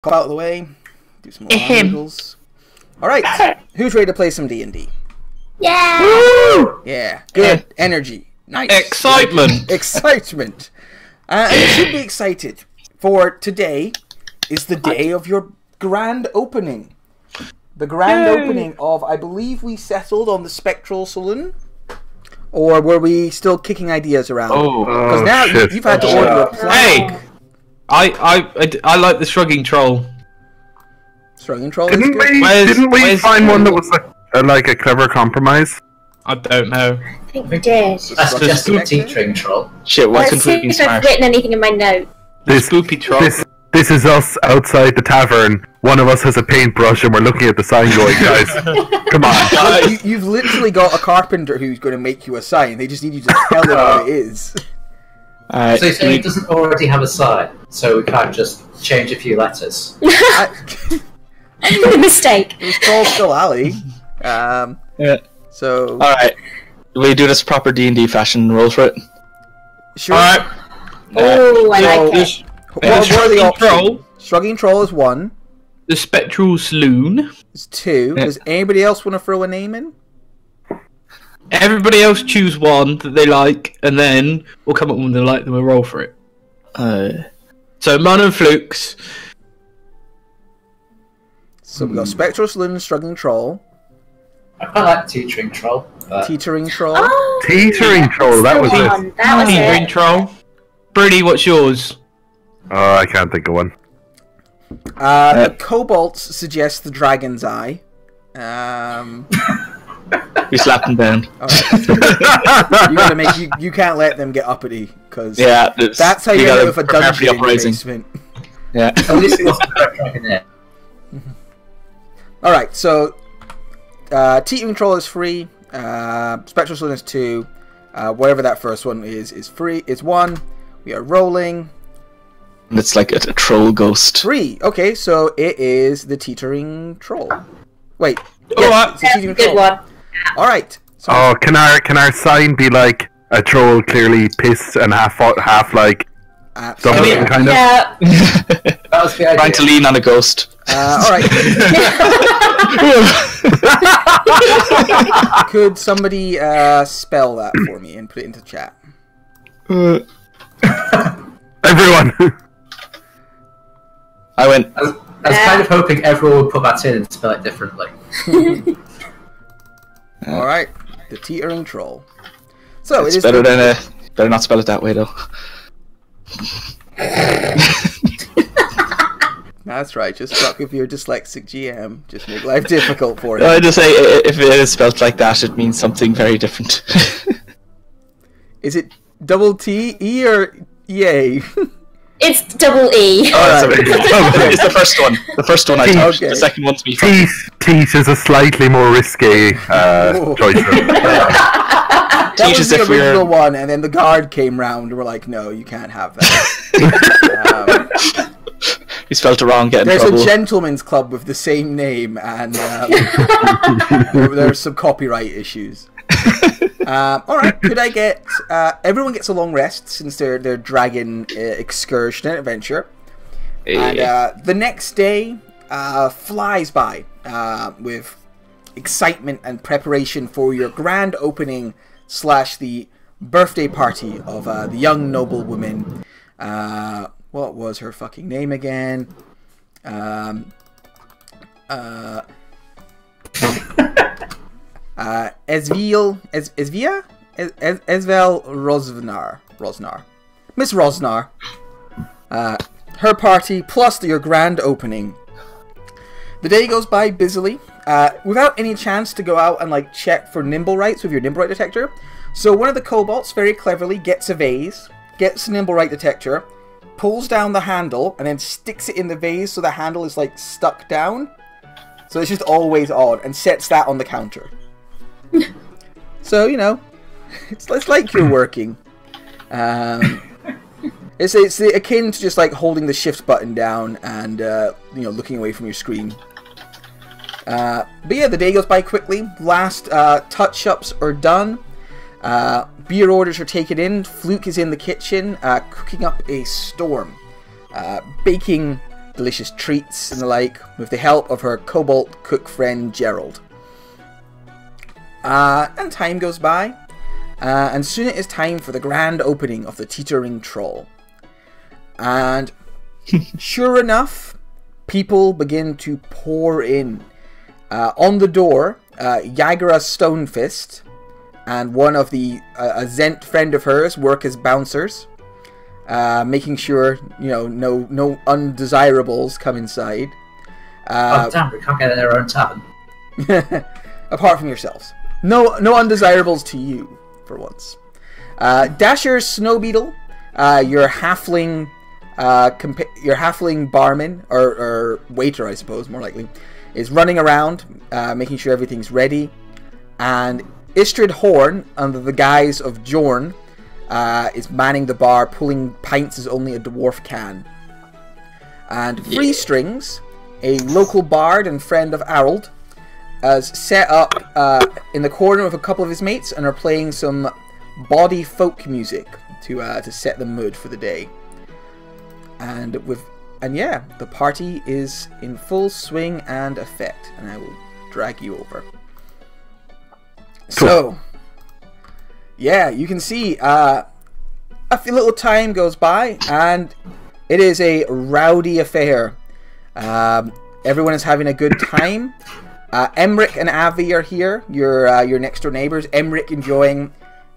out of the way. Do some noodles. Alright, who's ready to play some D&D? Yeah! Woo! Yeah, good energy. Nice. Excitement! Excitement. And you should be excited, for today is the day of your grand opening. The grand opening of, I believe we settled on the Spectral Saloon? Or were we still kicking ideas around? Because now you've had to order a plan. Hey! I like the Shrugging Troll. Shrugging Troll Didn't is good. we find one that was like a clever compromise? I don't know. I think we did. That's just a teetering troll. Shit, why Let's couldn't see we be if I've smart? written anything in my note. The Spoopy Troll. This is us outside the tavern. One of us has a paintbrush and we're looking at the sign going, guys, come on. You've literally got a carpenter who's going to make you a sign. They just need you to tell them what it is. So you're saying it doesn't already have a sign, so we can't just change a few letters? Mistake. It was called Still Alley. Yeah. So... Alright. We do this proper D&D fashion and roll for it. Sure. Alright. Oh, I like it. What are the options? Troll. Shrugging Troll is 1. The Spectral Saloon. Is 2. Does anybody else want to throw a name in? Everybody else choose one that they like, and then we'll come up with one they like, then we'll roll for it. So, Mon and Flukes. So we've got Spectral Saloon, Shrugging Troll. I quite like teetering troll. But... Teetering Troll. Oh, Teetering troll, that was it. That was Teetering it. Troll. Brady, what's yours? Oh, I can't think of one. The Kobolds suggest the Dragon's Eye. We slap them down. Alright. You gotta make you can't let them get uppity, because that's how you end up with a dungeon in your basement. Yeah. At least it wasn't the dragon there. Alright, so Teetering Troll is free, Spectral Saloon is 2, whatever that first one is free, is 1. We are rolling. And it's like a troll ghost. 3. Okay, so it is the Teetering Troll. Wait. Alright. It's the Teetering Good Troll. one. Alright. So Oh, can our sign be like a troll clearly pissed and half like absolutely. something kind of? Yeah. That was the idea. Trying to lean on a ghost. Alright. Could somebody spell that for me and put it into chat? Everyone. I went. I was kind of hoping everyone would put that in and spell it differently. Alright. The Teetering Troll. So It's it is better than better not spell it that way though. That's right, just fuck with your dyslexic GM. Just make life difficult for you. I just say if it is spelled like that, it means something very different. Is it double T, E, or EA? It's double E. It's the first one. The first one I touched. Okay. The second one's me. Fucking... Teeth is a slightly more risky choice. That Teach was as the if we're- original one, and then the guard came round and were like, no, you can't have that. He spelled it wrong, get in There's trouble. a gentleman's club with the same name, and there's some copyright issues. Alright, could I get... everyone gets a long rest since their dragon excursion and adventure. And the next day flies by with excitement and preparation for your grand opening / the birthday party of the young noblewoman. What was her fucking name again? Esvel Rosnar. Miss Rosnar. Her party plus your grand opening. The day goes by busily, without any chance to go out and like check for nimblerites with your nimbleright detector. So one of the kobolds very cleverly gets a vase, gets a nimbleright detector, pulls down the handle, and then sticks it in the vase so the handle is like stuck down. So it's just always on, and sets that on the counter. So, you know, it's like you're working. It's akin to just like holding the shift button down and you know, looking away from your screen. But yeah, the day goes by quickly. Last touch-ups are done. Beer orders are taken in. Fluke is in the kitchen cooking up a storm, baking delicious treats and the like with the help of her kobold cook friend Gerald. And time goes by, and soon it is time for the grand opening of the Teetering Troll. And sure enough, people begin to pour in. On the door, Yagara Stonefist and one of a Zent friend of hers work as bouncers, making sure no undesirables come inside. Oh damn, we can't get in our own tavern. Apart from yourselves. No undesirables to you, for once. Dasher Snowbeetle, your halfling barman, or waiter, I suppose, more likely, is running around, making sure everything's ready. And Istrid Horn, under the guise of Jorn, is manning the bar, pulling pints as only a dwarf can. And Free Strings, a local bard and friend of Harold, has set up in the corner with a couple of his mates and are playing some bawdy folk music to set the mood for the day. And yeah, the party is in full swing and effect, and I will drag you over. So, yeah, you can see a few little time goes by, and it is a rowdy affair. Everyone is having a good time. Emric and Avi are here, your next door neighbors. Emric enjoying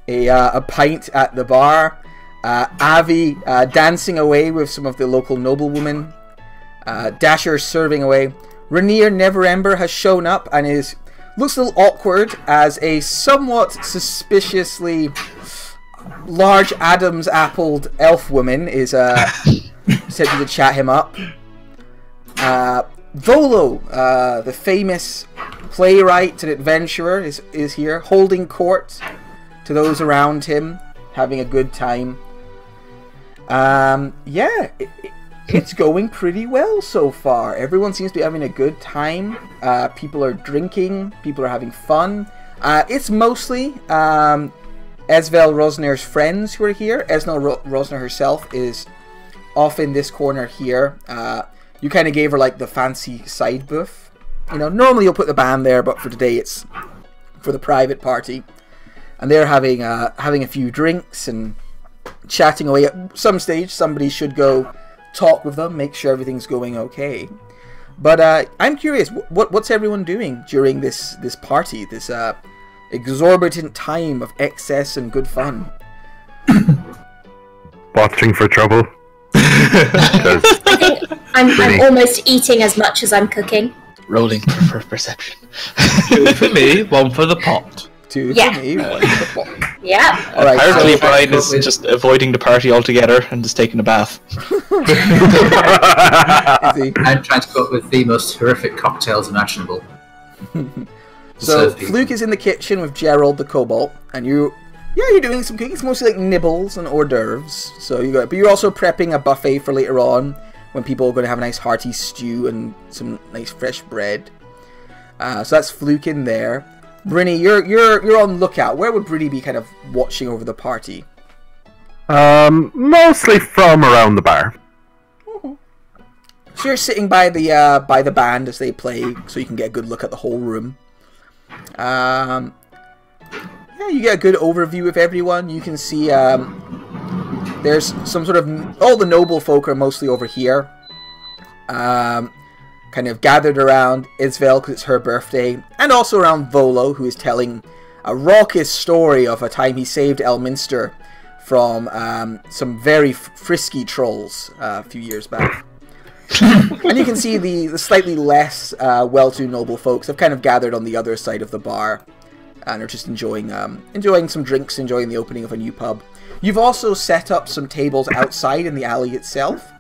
a pint at the bar. Avi dancing away with some of the local noblewomen. Dasher serving away. Rainier Neverember has shown up and looks a little awkward as a somewhat suspiciously large Adam's appled elf woman is attempting to chat him up. Volo, the famous playwright and adventurer, is here, holding court to those around him, having a good time. Yeah, it's going pretty well so far. Everyone seems to be having a good time. People are drinking, people are having fun. It's mostly Esvel Rosner's friends who are here. Esvel Rosner herself is off in this corner here. You kind of gave her like the fancy side booth. Normally you'll put the band there, but for today it's for the private party. And they're having a few drinks and chatting away. At some stage, somebody should go talk with them, make sure everything's going okay. But I'm curious, what's everyone doing during this party, this exorbitant time of excess and good fun? Watching for trouble. I think I'm almost eating as much as I'm cooking. Rolling for perception. 2 for me, 1 for the pot. 2 for me, 1 for the pot. Yeah. Alright, apparently Brian is just avoiding the party altogether and just taking a bath. I'm trying to come up with the most horrific cocktails imaginable. So Fluke is in the kitchen with Gerald the Cobalt, and you're doing some cooking. It's mostly like nibbles and hors d'oeuvres. But you're also prepping a buffet for later on when people are going to have a nice hearty stew and some nice fresh bread. So that's Fluke in there. Brinny, you're on lookout. Where would Brinny be kind of watching over the party? Mostly from around the bar. So you're sitting by the band as they play, so you can get a good look at the whole room. Yeah, you get a good overview of everyone. You can see there's some sort of... all the noble folk are mostly over here. Kind of gathered around Isvel because it's her birthday. And also around Volo, who is telling a raucous story of a time he saved Elminster from some very frisky trolls a few years back. And you can see the slightly less well-to noble folks have kind of gathered on the other side of the bar. And are just enjoying some drinks, enjoying the opening of a new pub. You've also set up some tables outside in the alley itself.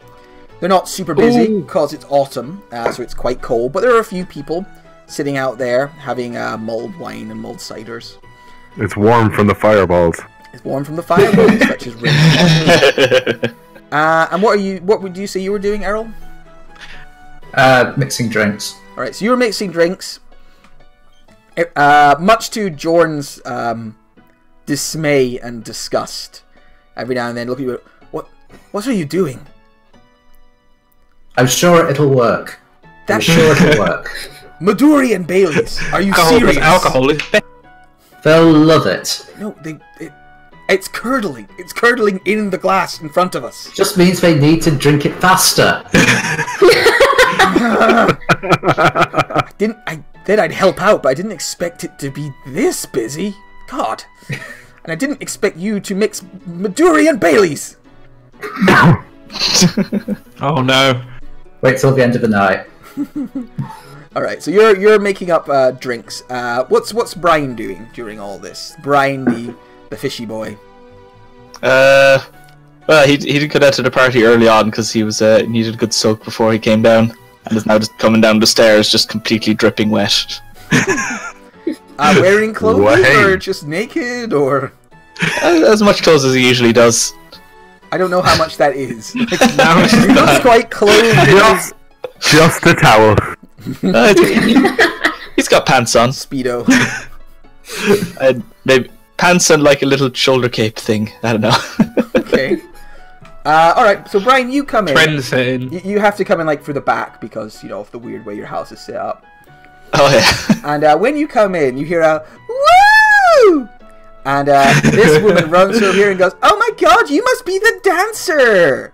They're not super busy because it's autumn, so it's quite cold. But there are a few people sitting out there having mulled wine and mulled ciders. It's warm from the fireballs. It's warm from the fireballs, which is really awesome. And what would you say you were doing, Errol? Mixing drinks. All right, so you were mixing drinks. Much to Jorn's dismay and disgust, every now and then look at you. What are you doing? I'm sure it'll work. I'm sure it'll work. Maduri and Bailey's. Are you serious? Alcohol is better. They'll love it. No, it's curdling. It's curdling in the glass in front of us. Just means they need to drink it faster. I said I'd help out, but I didn't expect it to be this busy. God. And I didn't expect you to mix Maduri and Bailey's. Oh no. Wait till the end of the night. Alright, so you're making up drinks. What's Brian doing during all this? Brian, the fishy boy. Well, he did go down to the party early on because he was needed a good soak before he came down, and is now just coming down the stairs, just completely dripping wet. Wearing clothes or just naked or as much clothes as he usually does. I don't know how much that is. Like, he looks quite clothed. Just a towel. He's got pants on. Speedo. Maybe pants and like a little shoulder cape thing. I don't know. Okay. Alright, so Brian, you come in. Trend setting. You have to come in like through the back because, you know, of the weird way your house is set up. Oh yeah. And when you come in, you hear a woo! And this woman runs over here and goes, "Oh my god, you must be the dancer!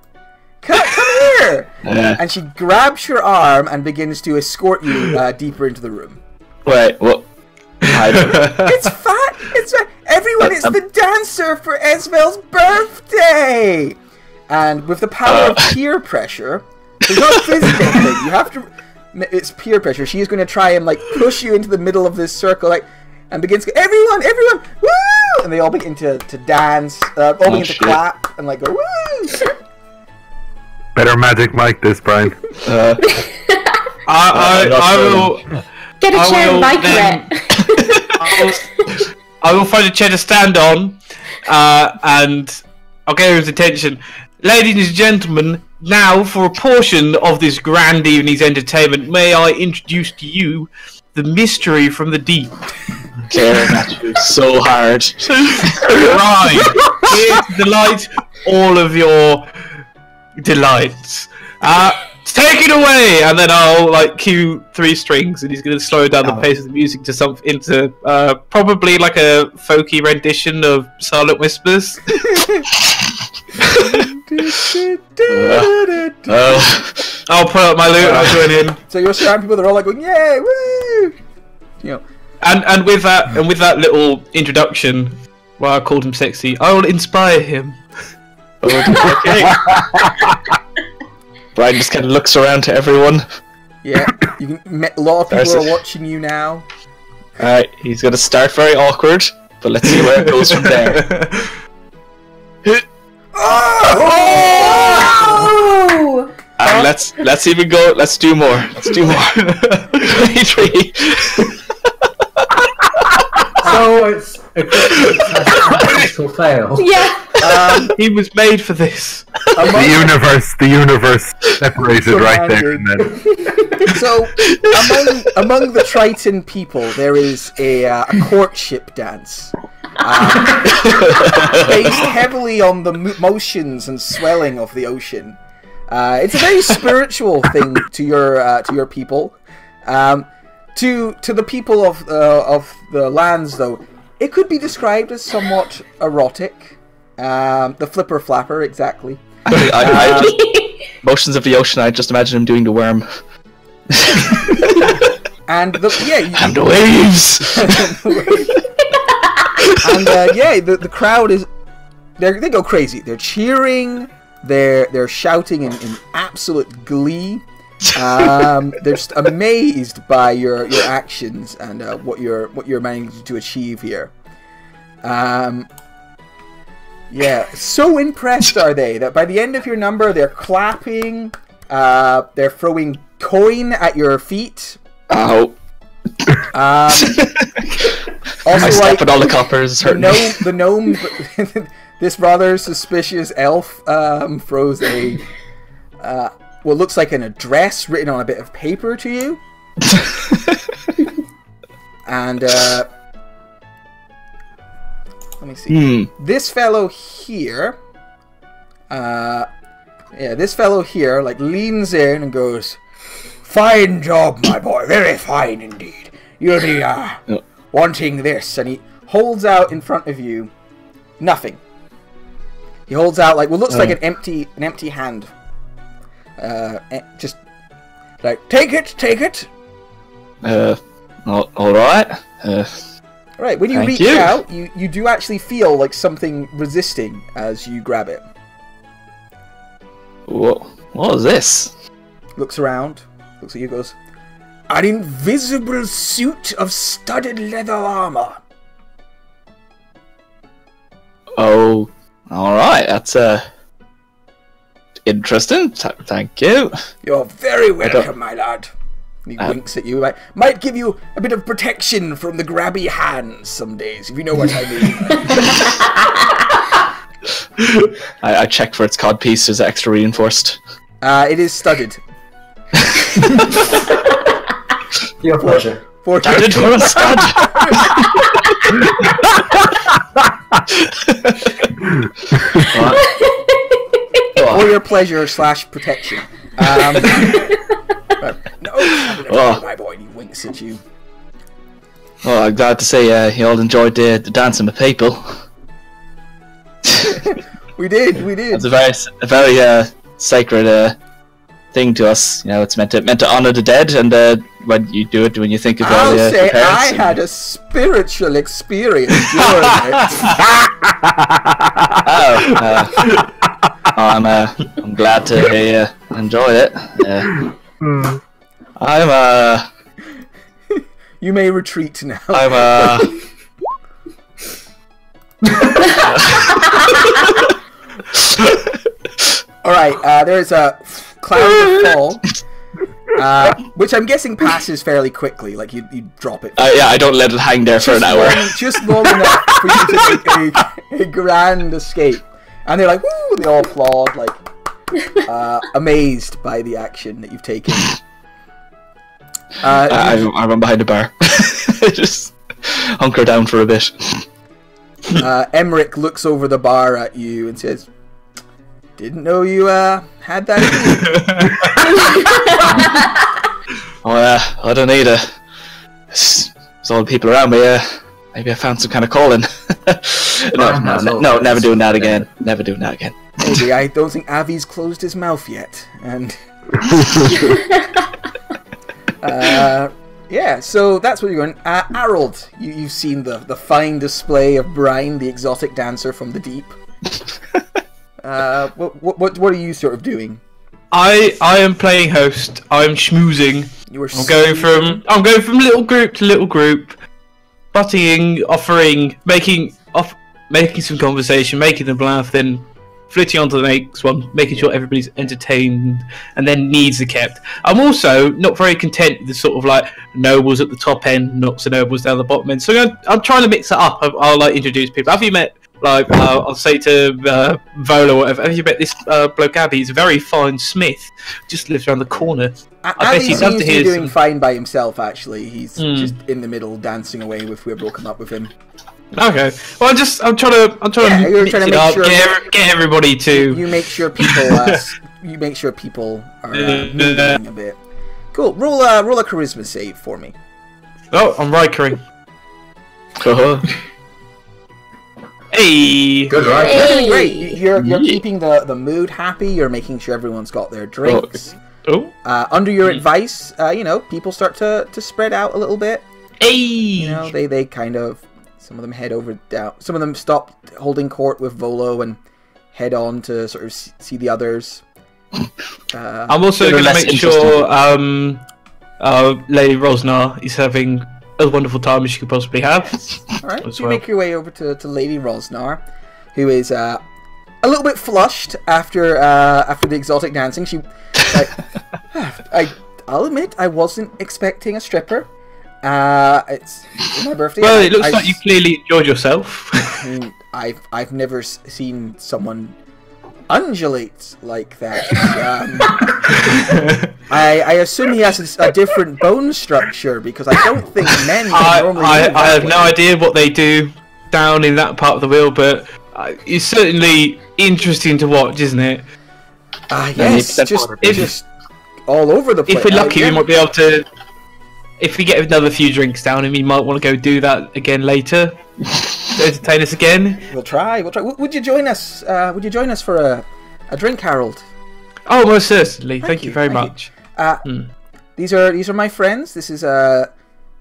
Come here!" Yeah. And she grabs your arm and begins to escort you deeper into the room. Wait, what? It's fat! It's everyone! It's the dancer for Esvel's birthday! And with the power of peer pressure, there's not a physical thing. You have to. It's peer pressure. She is going to try and like push you into the middle of this circle, like, and begins to go, everyone, woo! And they all begin to dance, all begin to clap and like go woo! Better magic mic this, Brian. I will Get a chair and bike it. I will find a chair to stand on, and I'll get his attention. Ladies and gentlemen, now for a portion of this grand evening's entertainment, may I introduce to you the mystery from the deep. Staring at you so hard. Right, here to delight all of your delights. Take it away, and then I'll like cue 3 strings, and he's going to slow down the pace of the music to into probably like a folky rendition of Silent Whispers. I'll put up my loot. I'll join in. So you're surrounding people. They're all like going, "Yay, woo!" You know. And with that little introduction, why I called him sexy, I will inspire him. Okay. Brian just kind of looks around to everyone. Yeah, a lot of people are watching you now. Alright, he's going to start very awkward, but let's see where it goes from there. Oh! And let's even go. Let's do more. Let's do more. 23. So it's a critical fail. Yeah. He was made for this. The universe separated right there and then. So, among the Triton people, there is a courtship dance. Based heavily on the motions and swelling of the ocean. It's a very spiritual thing to your people. To the people of the lands, though, it could be described as somewhat erotic. The flipper flapper, exactly. Motions of the ocean. I just imagine him doing the worm. And the waves. And the crowd is they go crazy. They're cheering. They're shouting in absolute glee. They're just amazed by your actions and what you're managing to achieve here. So impressed are they that by the end of your number they're clapping. They're throwing coin at your feet. Ow. Also, I step at all the coppers. The gnome, this rather suspicious elf, throws a what looks like an address written on a bit of paper to you, and let me see. This fellow here Yeah, this fellow here, like, leans in and goes, "Fine job, my boy. Very fine indeed. You'll be, wanting this." And he holds out in front of you nothing. He holds out, like, what looks like an empty hand. Just, like, take it. Alright. Right, when you reach out, you do actually feel like something resisting as you grab it. What is this? Looks around, looks at you, goes, "An invisible suit of studded leather armor." Oh, alright, that's interesting. Thank you. "You're very welcome, my lad." And he winks at you. "Might give you a bit of protection from the grabby hands some days, if you know what I mean." I checked for its codpiece. Is it extra reinforced? It is studded. Your pleasure. Studded for a stud. Or your pleasure / protection. No, my boy, and he winks at you. Well, I'm glad to say you all enjoyed the dancing with people. We did. It's a very sacred thing to us. You know, it's meant to honor the dead, and when you do it, when you think of all I'll say parents, I had a spiritual experience during it. I'm glad to hear you enjoyed it. You may retreat now. Alright, there's a cloud of fall, which I'm guessing passes fairly quickly, like you drop it. Yeah, I don't let it hang there for an hour. Just long enough for you to make a grand escape. And they're like, woo, they all applaud, like, amazed by the action that you've taken. I run behind the bar. Just hunker down for a bit. Emmerich looks over the bar at you and says, "Didn't know you had that in you." I don't need there's all the people around me. Maybe I found some kind of calling. No, never doing that again. Never doing that again. Maybe. I don't think Avi's closed his mouth yet. And yeah, so that's what you're going. Harold, you've seen the fine display of Brian, the exotic dancer from the deep. What are you sort of doing? I am playing host. I'm schmoozing. I'm going from little group to little group, butting, offering, making some conversation, making them laugh, then flitting on to the next one, making sure everybody's entertained, and then needs are kept. I'm also not very content with the sort of like nobles at the top end, not so nobles down the bottom end. So I'm trying to mix it up. I'll like introduce people. Have you met? Like I'll say to Vola or whatever. Have you met this bloke Abby? He's a very fine smith. Just lives around the corner. I bet he'd love to hear doing fine by himself. Actually, he's just in the middle, dancing away with whoever come up with him. Okay. Well, I'm trying to mix it up, get everybody to. You make sure people. Are moving a bit. Cool. Roll a charisma save for me. Oh, I'm Rikering. Hey. Good, right? Hey. Great. You're keeping the mood happy. You're making sure everyone's got their drinks. Oh. Under your advice, people start to spread out a little bit. Hey. You know, they kind of. Some of them head over down. Some of them stop holding court with Volo and head on to sort of see the others. I'm also going to make sure Lady Rosnar is having as wonderful time as she could possibly have. All right, so you make your way over to Lady Rosnar, who is a little bit flushed after the exotic dancing. She, I'll admit, I wasn't expecting a stripper. It's my birthday. Well, it looks like you clearly enjoyed yourself. I mean, I've never seen someone undulate like that. I assume he has a different bone structure because I don't think men normally. I have no idea what they do down in that part of the wheel, but it's certainly interesting to watch, isn't it? Yes, just all over the place. If we're lucky, we might be able to. If we get another few drinks down, and we might want to go do that again later. To entertain us again. We'll try. Would you join us? Would you join us for a drink, Harold? Oh, most certainly. Thank you very much. These are my friends. This is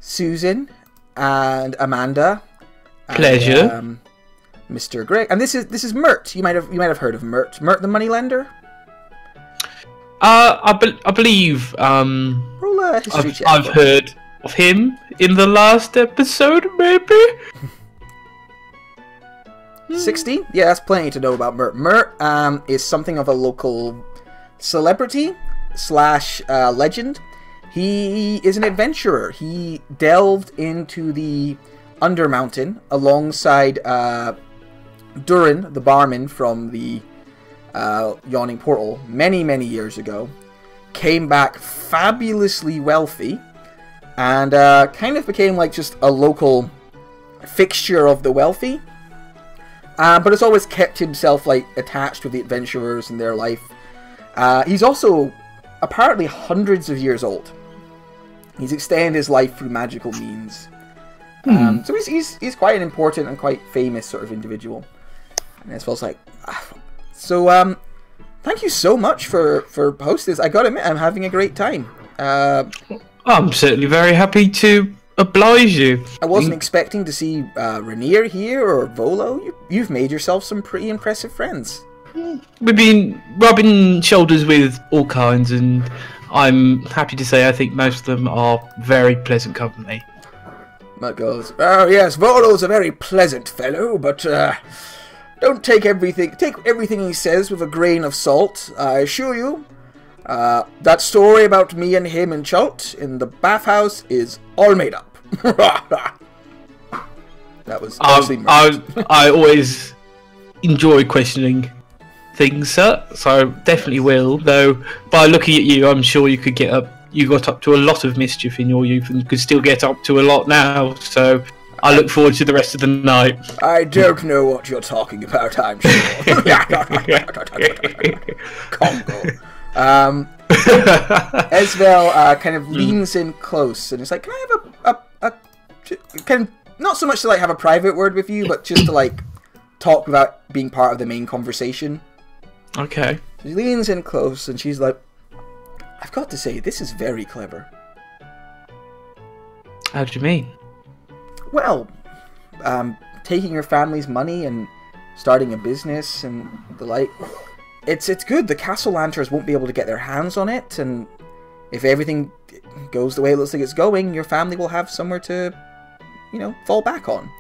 Susan and Amanda. Pleasure. And, Mr. Greg, and this is Mert. You might have heard of Mert. Mert the moneylender. I believe. Roll a history check. I've heard of him in the last episode, maybe. 60? Yeah, that's plenty to know about Mert. Mert is something of a local celebrity / legend. He is an adventurer. He delved into the Undermountain alongside Durin, the barman from the Yawning Portal, many years ago. Came back fabulously wealthy and kind of became like just a local fixture of the wealthy. But has always kept himself like attached with the adventurers in their life. He's also apparently hundreds of years old. He's extended his life through magical means. So he's quite an important and quite famous sort of individual. And it feels like so. Thank you so much for hosting this. I gotta admit, I'm having a great time. I'm certainly very happy to oblige you. I wasn't expecting to see Rainier here or Volo. You've made yourself some pretty impressive friends. We've been rubbing shoulders with all kinds, and I'm happy to say I think most of them are very pleasant company. Mutt goes, oh yes, Volo's a very pleasant fellow, but don't take everything he says with a grain of salt. I assure you, that story about me and him and Chult in the bathhouse is all made up. That was I always enjoy questioning things, sir, so I definitely will. Though by looking at you, I'm sure you got up to a lot of mischief in your youth and could still get up to a lot now. So I look forward to the rest of the night. I don't know what you're talking about, I'm sure. Congo. Esvel kind of leans in close and is like, can I have not so much to like have a private word with you, but just to like talk about being part of the main conversation. Okay. She leans in close and she's like, I've got to say, this is very clever. How do you mean? Well, taking your family's money and starting a business and the like, it's good. The Castle Lanterns won't be able to get their hands on it, and if everything goes the way it looks like it's going, your family will have somewhere to, fall back on.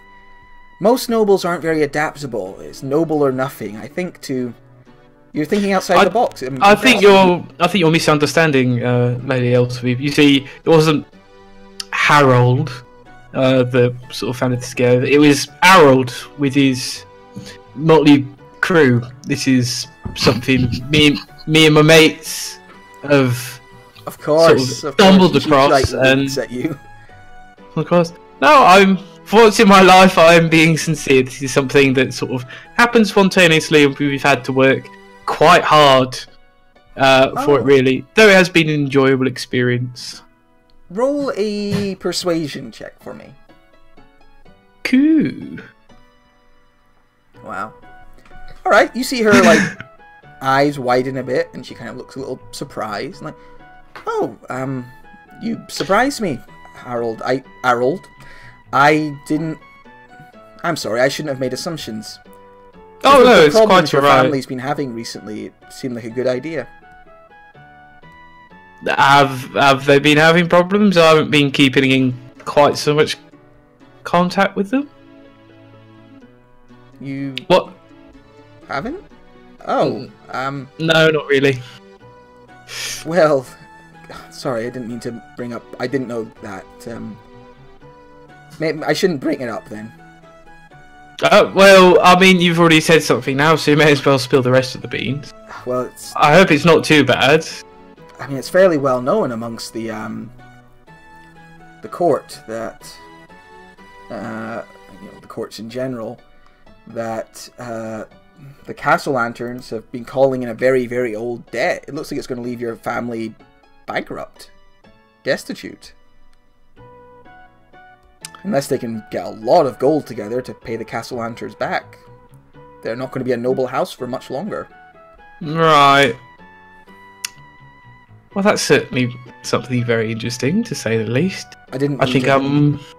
Most nobles aren't very adaptable. It's noble or nothing. I think you're thinking outside the box. I think you're misunderstanding, Lady Elsevieve. You see, it wasn't Harold, the sort of founder of the scare. It was Harold with his motley crew. This is something me and my mates have of course stumbled across and at you. Of course, no. For once in my life, I am being sincere. This is something that sort of happens spontaneously, and we've had to work quite hard for it, really. Though it has been an enjoyable experience. Roll a persuasion check for me. Cool. Wow. Alright, you see her, like, eyes widen a bit, and she kind of looks a little surprised. Like, oh, you surprised me, Harold. I'm sorry, I shouldn't have made assumptions. Oh no, it's quite problems your right. family's been having recently, it seemed like a good idea. Have they been having problems? I haven't been keeping in quite so much contact with them. You what? Haven't? Oh, no, not really. Well, sorry, I didn't mean to bring up. I didn't know that. Maybe I shouldn't bring it up then. Well, I mean, you've already said something now, so you may as well spill the rest of the beans. Well, I hope it's not too bad. I mean, it's fairly well known amongst the court that, the courts in general, that the castle lanterns have been calling in a very, very old debt. It looks like it's going to leave your family bankrupt, destitute. Unless they can get a lot of gold together to pay the castle lanterns back. They're not going to be a noble house for much longer. Right. Well, that's certainly something very interesting, to say the least. I think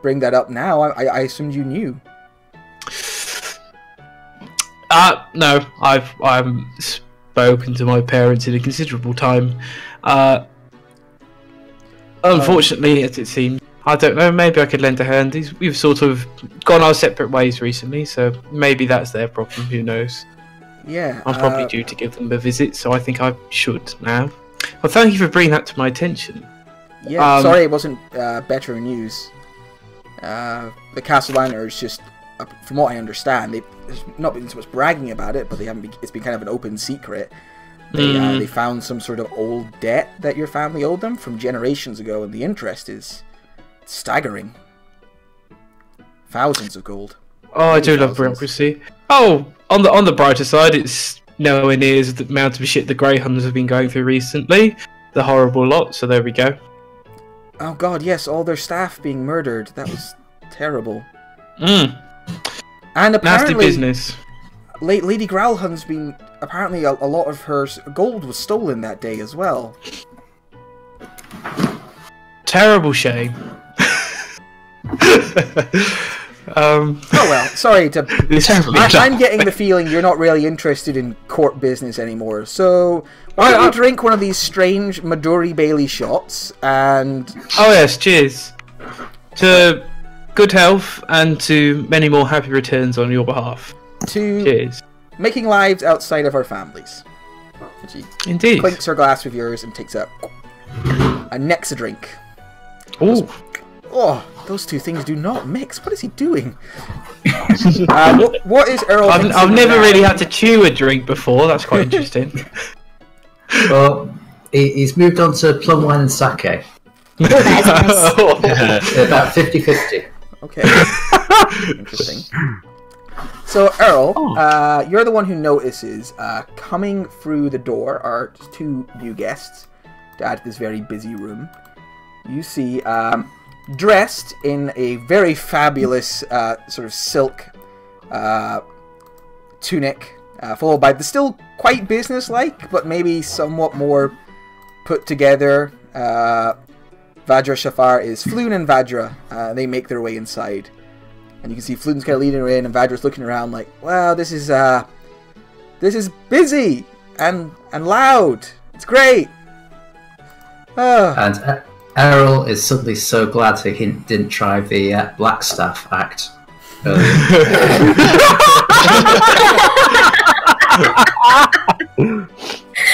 bring that up now. I assumed you knew. No, I've spoken to my parents in a considerable time. Unfortunately, as it seems, I don't know. Maybe I could lend a hand. We've sort of gone our separate ways recently, so maybe that's their problem. Who knows? Yeah, I'm probably due to give them a visit, so I think I should now. Well, thank you for bringing that to my attention. Yeah, sorry it wasn't better news. The castle lanterns just, from what I understand, there's not been so much bragging about it, but it's been kind of an open secret. They found some sort of old debt that your family owed them from generations ago, and the interest is staggering. Thousands of gold. Oh, I do love bureaucracy. Oh, on the brighter side, it's nowhere near the amount of shit the Greyhounds have been going through recently. The horrible lot, so there we go. Oh god, yes, all their staff being murdered. That was terrible. And apparently, nasty business. Lady Growlhun's been... Apparently a lot of her gold was stolen that day as well. Terrible shame. Oh well, sorry to... I'm getting the feeling you're not really interested in court business anymore, so why don't you drink one of these strange Maduri Bailey shots, and... Oh yes, cheers. To good health, and to many more happy returns on your behalf. Cheers. Making lives outside of our families. She Indeed. clinks her glass with yours and takes a next a drink. Ooh. Oh, those two things do not mix. What is he doing? What is Earl? I've never really had to chew a drink before. That's quite interesting. Well, he's moved on to plum wine and sake. About 50-50. Okay. Interesting. So, Earl, you're the one who notices coming through the door are two new guests to add to this very busy room. You see, dressed in a very fabulous sort of silk tunic, followed by the still quite business-like, but maybe somewhat more put together. Vajra Shafar is Floon and Vajra. They make their way inside. And you can see Floon's kind of leading her in, and Vadra's looking around like, wow, this is busy and loud. It's great. And Errol is suddenly so glad he didn't try the Blackstaff act earlier.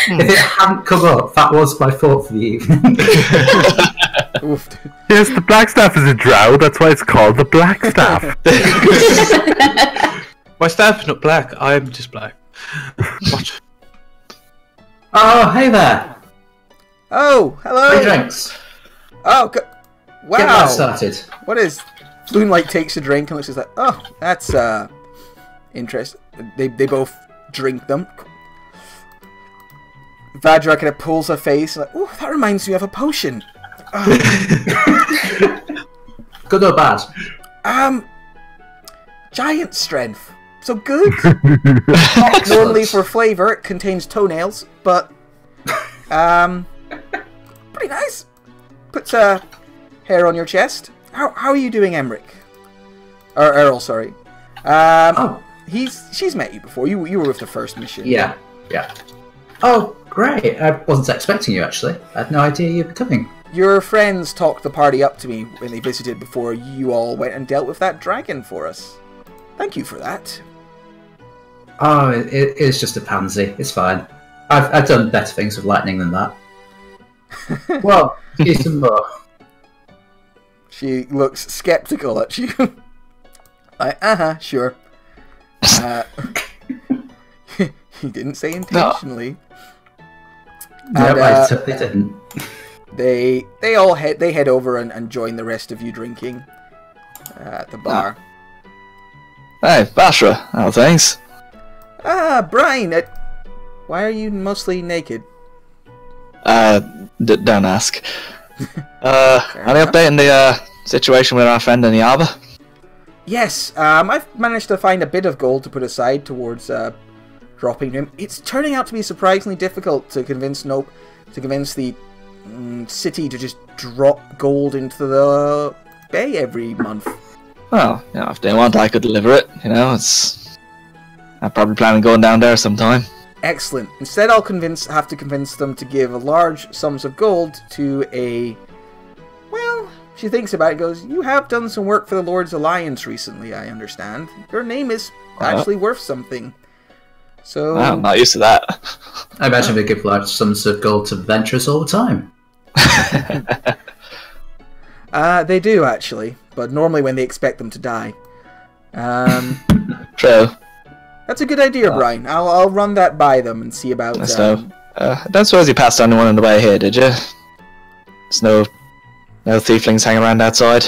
If it hadn't come up, that was my thought for the evening. Yes, the Blackstaff is a drow, that's why it's called the Blackstaff. My staff's not black, I'm just black. What? Oh, hey there! Oh, hello! 3 drinks. Oh, wow! Get that started. What is... Floon, like, takes a drink and looks just like, oh, that's, interesting. They both drink them. Vajra kind of pulls her face, like, oh, that reminds me of a potion. Good or bad? Giant strength. So good. Normally for flavour, it contains toenails, but pretty nice. Puts hair on your chest. How are you doing, Emmerich? Or Earl, sorry. She's met you before. You were with the first mission. Yeah. Oh, great. I wasn't expecting you, actually. I had no idea you'd be coming. Your friends talked the party up to me when they visited before you all went and dealt with that dragon for us. Thank you for that. Oh, it's just a pansy. It's fine. I've done better things with lightning than that. Well, here's some more. She looks skeptical at you. Like, sure. He didn't say intentionally. No, I certainly didn't. They head over and join the rest of you drinking at the bar. Hey, Bashra. Oh, thanks. Brian, why are you mostly naked? Don't ask. Any update on the situation with our friend Aniaba? Yes, I've managed to find a bit of gold to put aside towards dropping him. It's turning out to be surprisingly difficult to convince the city to just drop gold into the bay every month. Well, if they want, I could deliver it. I'm probably planning on going down there sometime. Excellent. Instead, I'll have to convince them to give large sums of gold to a... Well, she thinks about it and goes, you have done some work for the Lord's Alliance recently, I understand. Your name is actually worth something. So... I'm not used to that. I imagine they give large sums of gold to venturers all the time. They do, actually. But normally when they expect them to die. True. That's a good idea, Brian. I'll run that by them and see about... Don't suppose you passed on anyone on the way here, did you? There's no tieflings hanging around outside?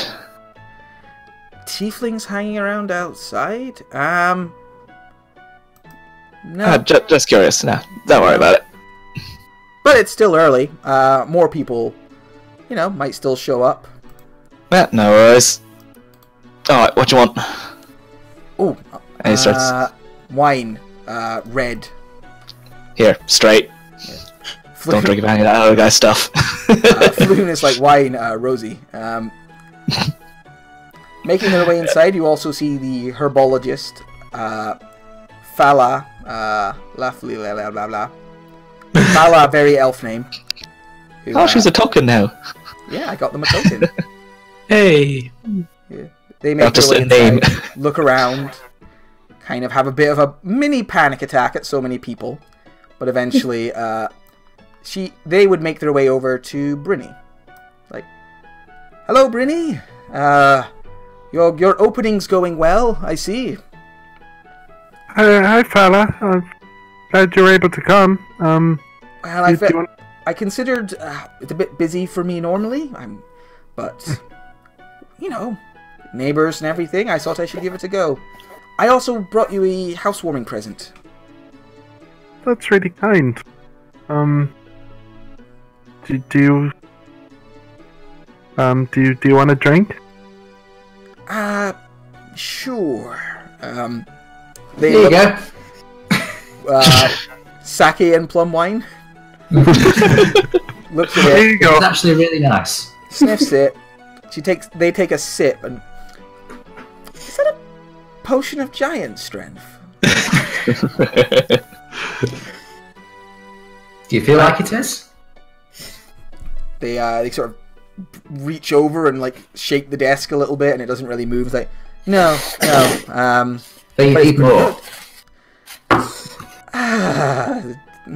Tieflings hanging around outside? No. Just curious. No, don't worry about it. But it's still early. More people, might still show up. Yeah, no worries. Alright, what you want? Oh, And he starts... wine, red. Here, straight. Don't drink any of that other guy's stuff. Floon is like wine, rosy. Making their way inside, you also see the herbologist, Fala, blah blah blah. Fala, very elf name. Who, she's a token now. Yeah, I got them a token. Hey. Yeah. They make their way inside, look around, kind of have a bit of a mini panic attack at so many people, but eventually, they would make their way over to Brinny. Like, hello, Brinny. Your opening's going well, I see. Hi, fella. I'm glad you're able to come. Well, I considered it's a bit busy for me normally, but neighbors and everything. I thought I should give it a go. I also brought you a housewarming present. That's really kind. Do you want a drink? Sure. There you go. Sake and plum wine. Looks at it. There you go. It's actually really nice. Sniffs it. They take a sip, and is that a potion of giant strength? Do you feel like it is? They sort of reach over and like shake the desk a little bit, and it doesn't really move. It's like, no. But you need more.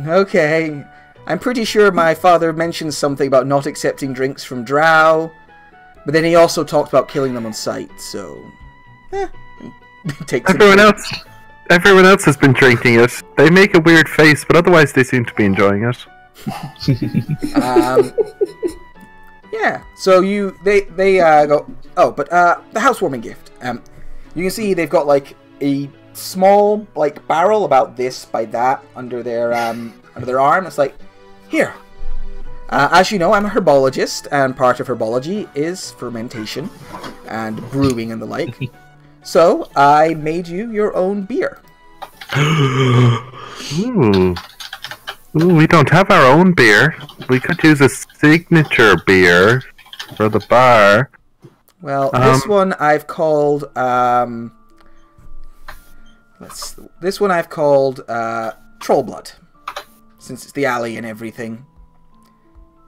Okay. I'm pretty sure my father mentioned something about not accepting drinks from drow, but then he also talked about killing them on sight, so... Everyone else has been drinking it. They make a weird face, but otherwise they seem to be enjoying it. Yeah, so they go, oh, but the housewarming gift. You can see they've got like a small like barrel about this by that under their arm. It's like, here. As you know, I'm a herbologist, and part of herbology is fermentation and brewing and the like. So I made you your own beer. Ooh, we don't have our own beer. We could use a signature beer for the bar. Well, this one I've called Troll Blood, since it's the alley and everything.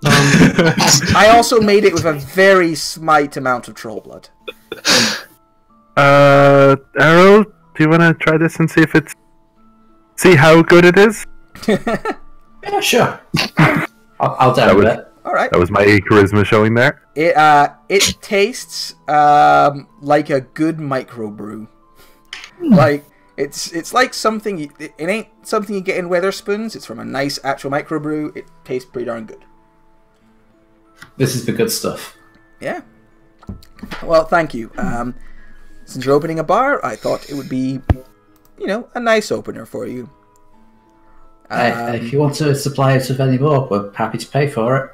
I also made it with a very slight amount of troll blood. Arrow, do you want to try this and see how good it is? Yeah, sure. I'll download it. All right. That was my charisma showing there. It tastes like a good microbrew. Like it's like something. It ain't something you get in Weatherspoons. It's from a nice actual microbrew. It tastes pretty darn good. This is the good stuff. Yeah. Well, thank you. Since you're opening a bar, I thought it would be, a nice opener for you. If you want to supply us with any more, we're happy to pay for it.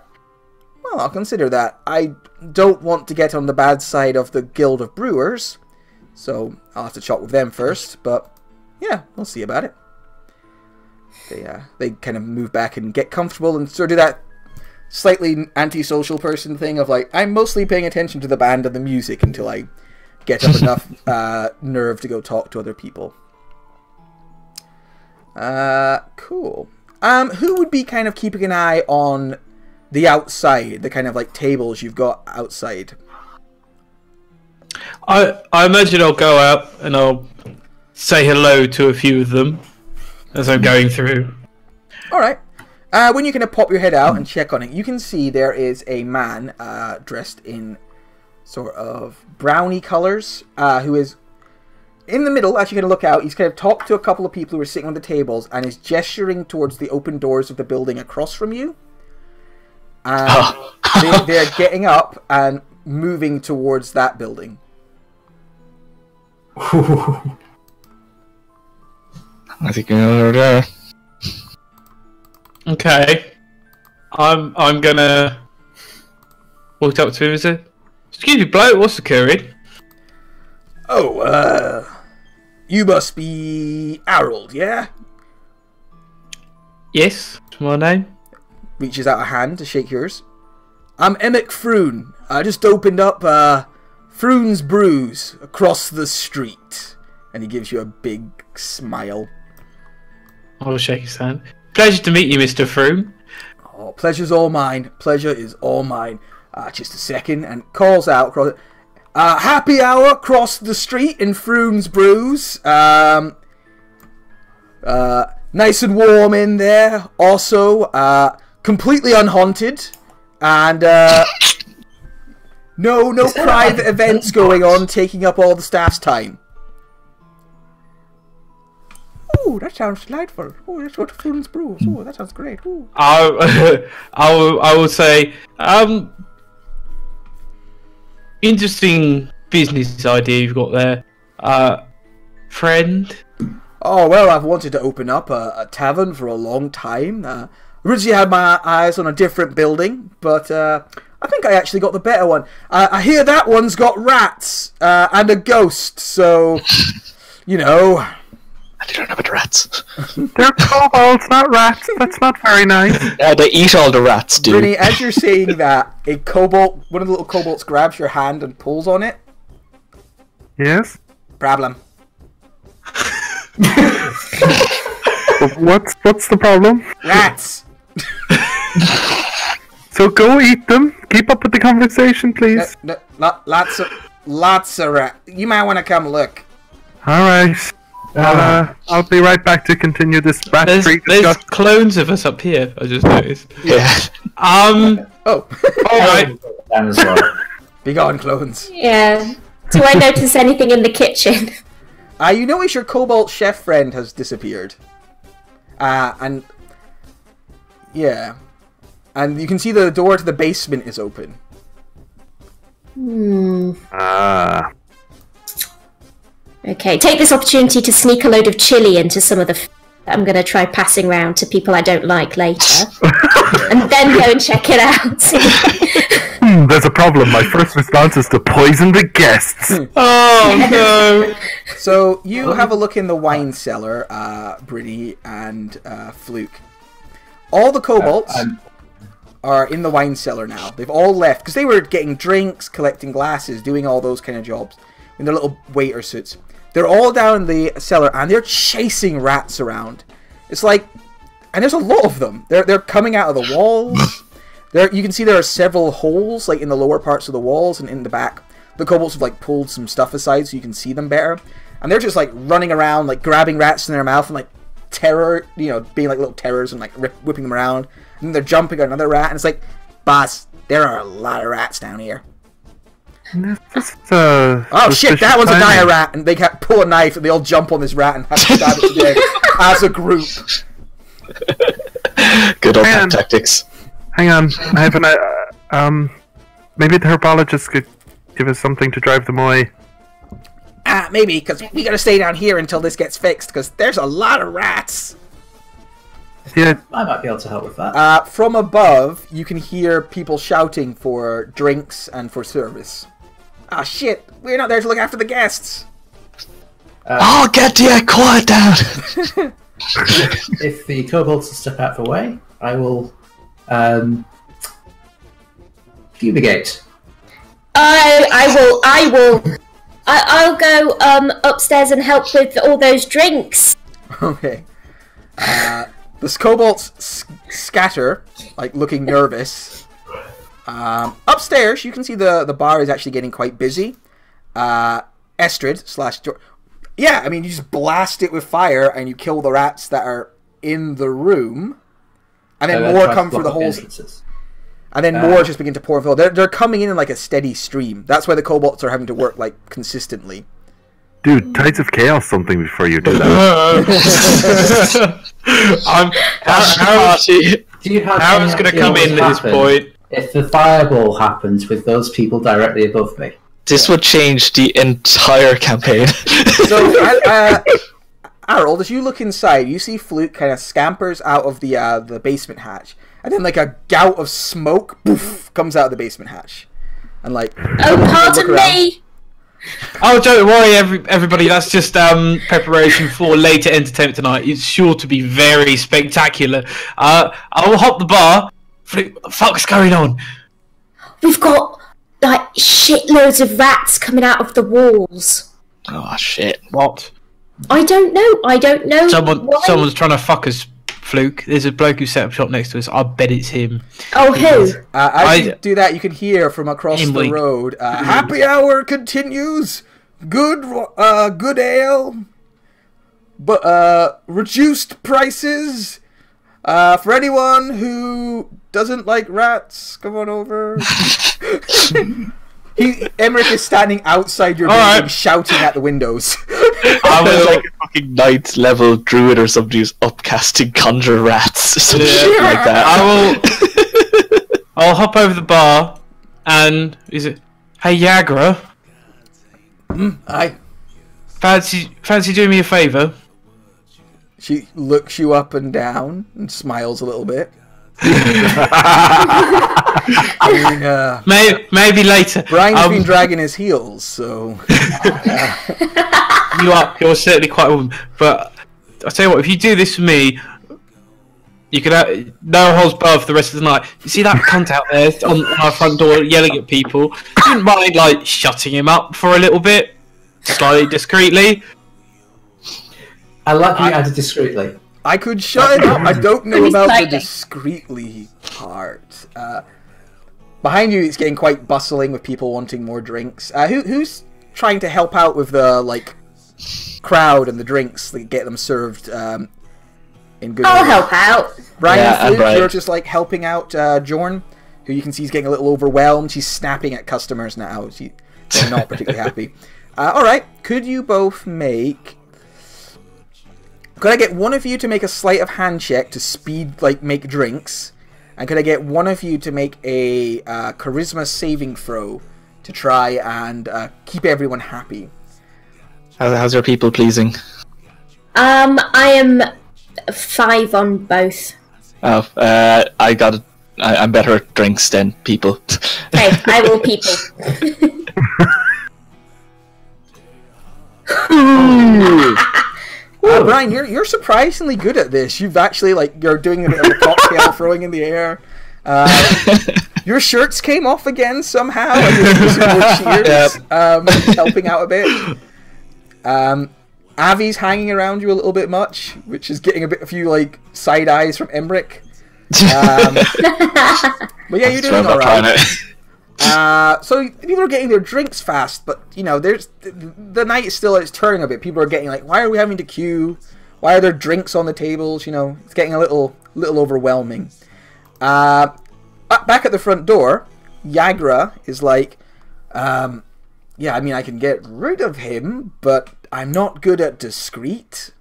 Well, I'll consider that. I don't want to get on the bad side of the Guild of Brewers, so I'll have to chat with them first, but yeah, we'll see about it. They kind of move back and get comfortable and sort of do that slightly antisocial person thing of like, I'm mostly paying attention to the band and the music until I get up enough nerve to go talk to other people. Cool. Who would be kind of keeping an eye on the outside, the kind of like tables you've got outside? I imagine I'll go out and I'll say hello to a few of them as I'm going through. Alright. When you kind of pop your head out and check on it, you can see there is a man dressed in sort of brownie colours, who is in the middle. As you're going to look out, he's kind of talked to a couple of people who are sitting on the tables and is gesturing towards the open doors of the building across from you. And they're getting up and moving towards that building. I think you're there. Okay. I'm gonna walk up to him and say, "Excuse me, bloke, what's occurring?" Oh, you must be Harold, yeah? Yes, what's my name? Reaches out a hand to shake yours. I'm Emmett Froon. I just opened up Froon's Brews across the street. And he gives you a big smile. I'll shake his hand. Pleasure to meet you, Mr. Froon. Oh, pleasure's all mine. Pleasure is all mine. Just a second, and calls out across. Happy hour across the street in Froon's Brews. Nice and warm in there. Also, completely unhaunted, and no private events going on taking up all the staff's time. Oh, that sounds delightful. Oh, that's what Froon's Brews. Oh, that sounds great. Ooh. I will say, interesting business idea you've got there, friend. Oh, well, I've wanted to open up a tavern for a long time. Originally had my eyes on a different building, but I think I actually got the better one. I hear that one's got rats and a ghost, so, They don't have any rats. They're kobolds, not rats. That's not very nice. Yeah, they eat all the rats, dude. Brynny, as you're saying that, one of the little kobolds grabs your hand and pulls on it. Yes? Problem. What's the problem? Rats! So go eat them. Keep up with the conversation, please. Lots of rats. You might want to come look. Alright. I'll be right back to continue this rat-free There's discussion. clones of us up here, I just noticed. Yeah. Alright. As well. Be gone, clones. Yeah. Do I notice anything in the kitchen? You notice your cobalt chef friend has disappeared. And you can see the door to the basement is open. Okay, take this opportunity to sneak a load of chili into some of the I'm going to try passing around to people I don't like later. And then go and check it out. There's a problem. My first response is to poison the guests. Oh no! So you have a look in the wine cellar, Brynny and Fluke. All the kobolds are in the wine cellar now. They've all left because they were getting drinks, collecting glasses, doing all those kind of jobs in their little waiter suits. They're all down in the cellar and they're chasing rats around. It's like, and there's a lot of them. They're coming out of the walls. You can see there are several holes like in the lower parts of the walls and in the back. The kobolds have like pulled some stuff aside so you can see them better. And they're just like running around, like grabbing rats in their mouth and like being like little terrors and like whipping them around. And then they're jumping at another rat and it's like, boss, there are a lot of rats down here. Oh shit, that one's a dire rat, and they pull a knife and they all jump on this rat and have to stab it to death as a group. Good old tactics. Hang on, I have an maybe the herbologist could give us something to drive them away. Maybe, because we gotta stay down here until this gets fixed, because there's a lot of rats. Yeah. I might be able to help with that. From above, you can hear people shouting for drinks and for service. Ah, shit! We're not there to look after the guests! Get the quiet down! If the kobolds will step out of the way, I will fumigate. I'll go upstairs and help with all those drinks. Okay. The kobolds scatter, like looking nervous. Upstairs, you can see the bar is actually getting quite busy. Estrid / yeah, I mean, you just blast it with fire and you kill the rats that are in the room, and then more come through the holes. And then more just begin to pour and fill. They're coming in like a steady stream. That's why the kobolds are having to work like consistently. Dude, Tides of Chaos something before you do that. Aaron's going to come in at this point. If the fireball happens with those people directly above me. This would change the entire campaign. So, Harold, as you look inside, you see Fluke kind of scampers out of the basement hatch. And then, like, a gout of smoke, poof, comes out of the basement hatch. And, like... Oh, pardon me! Oh, don't worry, everybody. That's just preparation for later entertainment tonight. It's sure to be very spectacular. I will hop the bar. What the fuck's going on? We've got, like, shitloads of rats coming out of the walls. Oh, shit. What? I don't know. Someone's trying to fuck us, Fluke. There's a bloke who set up shop next to us. I bet it's him. Oh, who? As you do that, you can hear from across the road, happy hour continues. Good ale. But, reduced prices. For anyone who doesn't like rats, come on over. Emmerich is standing outside your building, shouting at the windows. I was like a fucking 9th level druid or somebody who's upcasting conjure rats or some shit like that. I'll hop over the bar and hey Yagra. Aye. Fancy doing me a favour? She looks you up and down and smiles a little bit. Maybe later. Brian's been dragging his heels, so you're certainly quite a woman. But I'll tell you what, if you do this for me, you can have no holds barred for the rest of the night. You see that cunt out there on our front door yelling at people? You didn't mind like shutting him up for a little bit, slightly discreetly. I like you added discreetly. I could shut it up. I don't know about the discreetly part. Behind you, it's getting quite bustling with people wanting more drinks. Who's trying to help out with the crowd and the drinks, get them served in good? I'll help out. Brian, you're just helping out Jorn, who you can see is getting a little overwhelmed. She's snapping at customers now. They're not particularly happy. All right, could you both make? Could I get one of you to make a sleight of hand check to speed, make drinks? And could I get one of you to make a charisma saving throw to try and keep everyone happy? How's your people pleasing? I am 5 on both. Oh, I'm better at drinks than people. Okay, I will people. Brian, you're surprisingly good at this. You've actually you're doing a bit of a cocktail throwing in the air. Your shirts came off again somehow. Helping out a bit. Avi's hanging around you a little bit much, which is getting a few side eyes from Emmerich. But yeah, you're doing all right. So people are getting their drinks fast, but there's the night is still turning a bit. People are getting why are we having to queue? Why are there drinks on the tables? It's getting a little overwhelming. Back at the front door, Yagra is yeah, I mean I can get rid of him, but I'm not good at discreet.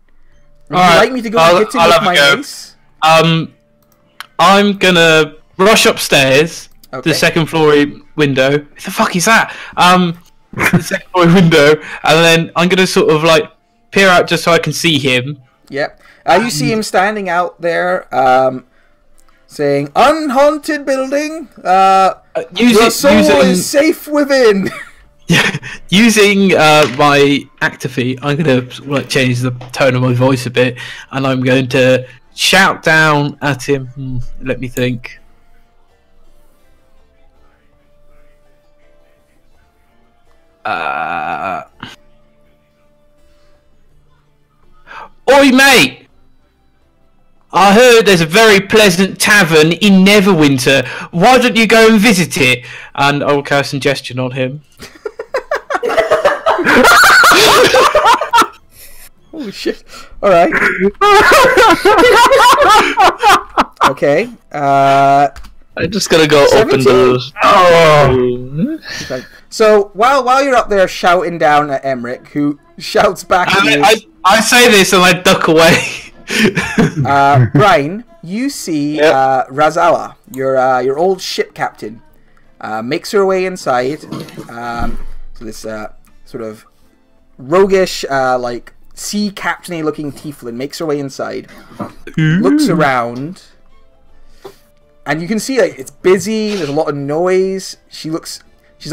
Would you like me to go and hit him with my mace? I'm gonna rush upstairs. Okay. The second floor window. What the fuck is that? the second floor window, and then I'm gonna sort of like peer out just so I can see him. Yep. You see him standing out there, saying, "Unhaunted building. Your soul is safe within." Using my activate, I'm gonna like change the tone of my voice a bit, and I'm going to shout down at him. Let me think. Oi, mate! I heard there's a very pleasant tavern in Neverwinter. Why don't you go and visit it? And I will cast suggestion on him. Holy shit. Alright. Okay. I'm just gonna go 17. open the... Oh! Okay. So, while you're up there shouting down at Emmerich, who shouts back at you... I say this and I duck away. Brian, you see Razala, your old ship captain, makes her way inside. So this sort of roguish, like sea captain-y looking tiefling makes her way inside, looks around, and you can see like it's busy. There's a lot of noise. She's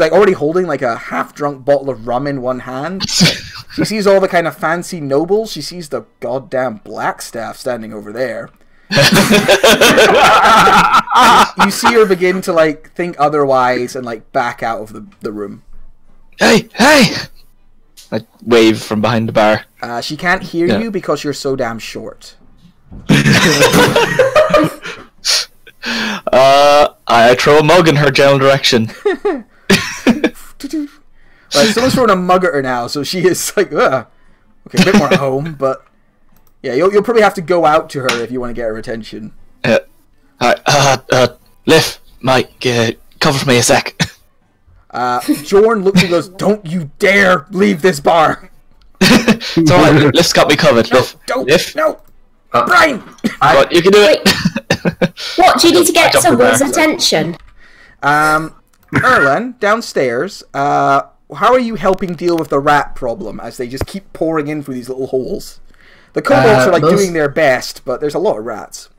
like already holding like a half-drunk bottle of rum in one hand. She sees all the kind of fancy nobles. She sees the goddamn Blackstaff standing over there. You see her begin to like think otherwise and like back out of the room. Hey! I wave from behind the bar. She can't hear you because you're so damn short. I throw a mug in her general direction. Right, someone's throwing a mug at her now, so she is like, ugh. Okay, a bit more at home, but yeah, you'll probably have to go out to her if you want to get her attention. Liv, Mike, cover for me a sec. Jorn looks and goes, "Don't you dare leave this bar." It's alright, Liv's got me covered. No, Liv. don't, Liv. no, Brian. What, you can do it. What, do you need to get someone's attention? Erlen, downstairs, how are you helping deal with the rat problem as they just keep pouring in through these little holes? The kobolds are like doing their best, but there's a lot of rats.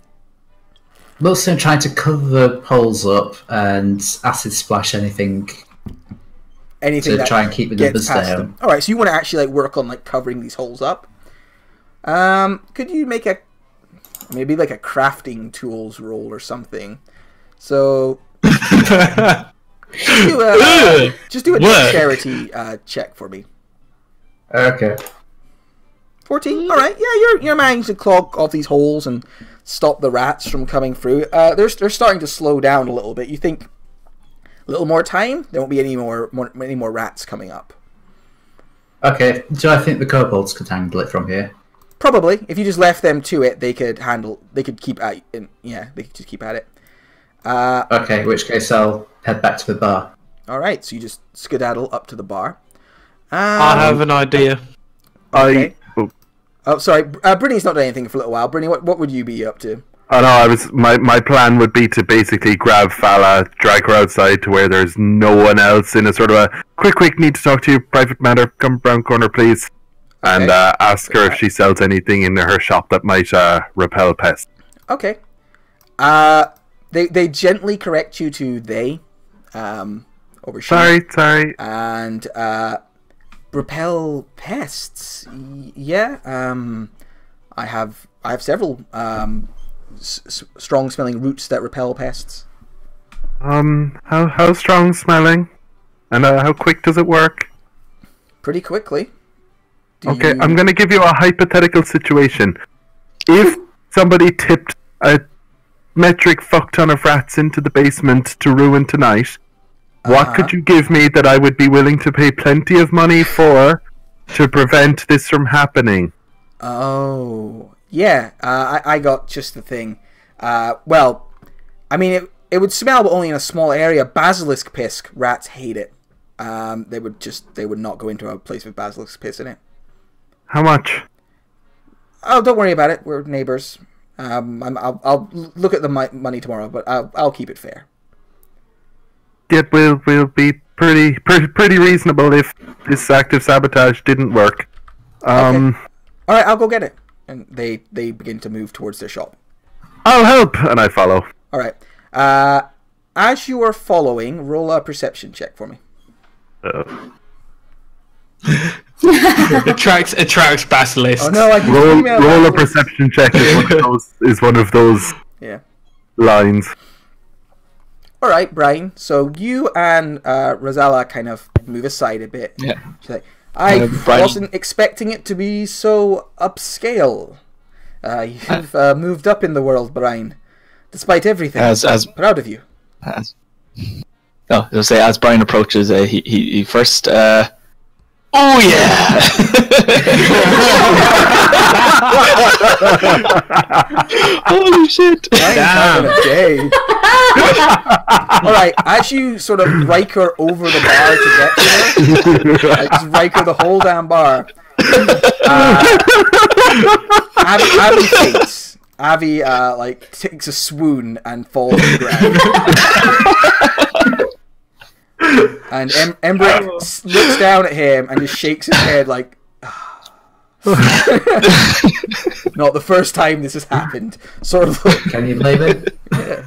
Mostly I'm trying to cover the holes up and acid splash anything Anything to that try and keep the numbers down. Alright, so you want to actually like work on like covering these holes up. Could you make maybe like a crafting tools roll or something? So just do a dexterity check for me. Okay. 14. All right. Yeah, you're managing to clog off these holes and stop the rats from coming through. They're starting to slow down a little bit. You think a little more time, there won't be any more rats coming up. Okay. Do I think the kobolds could handle it from here? Probably. If you just left them to it, they could handle. They could keep at. Yeah, they could just keep at it. Okay. In which case, I'll head back to the bar. All right. So you just skedaddle up to the bar. I have an idea. Okay. Oh, sorry. Brynny's not done anything for a little while. Brynny, what would you be up to? Oh no, my plan would be to basically grab Fala, drag her outside to where there's no one else in a sort of a quick, need to talk to you, private matter, come round corner please. Okay. And ask her if she sells anything in her shop that might repel pests. Okay. They gently correct you to they. Over Sorry. And repel pests. Yeah. I have several strong smelling roots that repel pests. How strong smelling? And how quick does it work? Pretty quickly. I'm going to give you a hypothetical situation. If somebody tipped a metric fuck ton of rats into the basement to ruin tonight, what could you give me that I would be willing to pay plenty of money for to prevent this from happening? Oh, yeah. I got just the thing. Well, I mean, it would smell, but only in a small area. Basilisk piss, rats hate it. They would not go into a place with basilisk piss in it. How much? Oh, don't worry about it. We're neighbors. I'll look at the money tomorrow, but I'll keep it fair. Yep, we'll be pretty reasonable if this active sabotage didn't work. Alright, I'll go get it. And they begin to move towards their shop. I'll help, and I follow. Alright. As you are following, roll a perception check for me. attracts basilisks. Oh no, I can roll a perception check is one of those lines. Alright, Brian. So you and Rosala kind of move aside a bit. Yeah. She's like, I wasn't expecting it to be so upscale. You've moved up in the world, Brian. Despite everything. I'm proud of you. As Brian approaches, he first. Oh yeah! Holy shit! Alright, as you sort of Riker over the bar to get to her, just Riker the whole damn bar. Abby faints. Abby takes a swoon and falls to the ground. And Embrick looks down at him and just shakes his head like, not the first time this has happened. Sort of. Can you blame it? Yeah.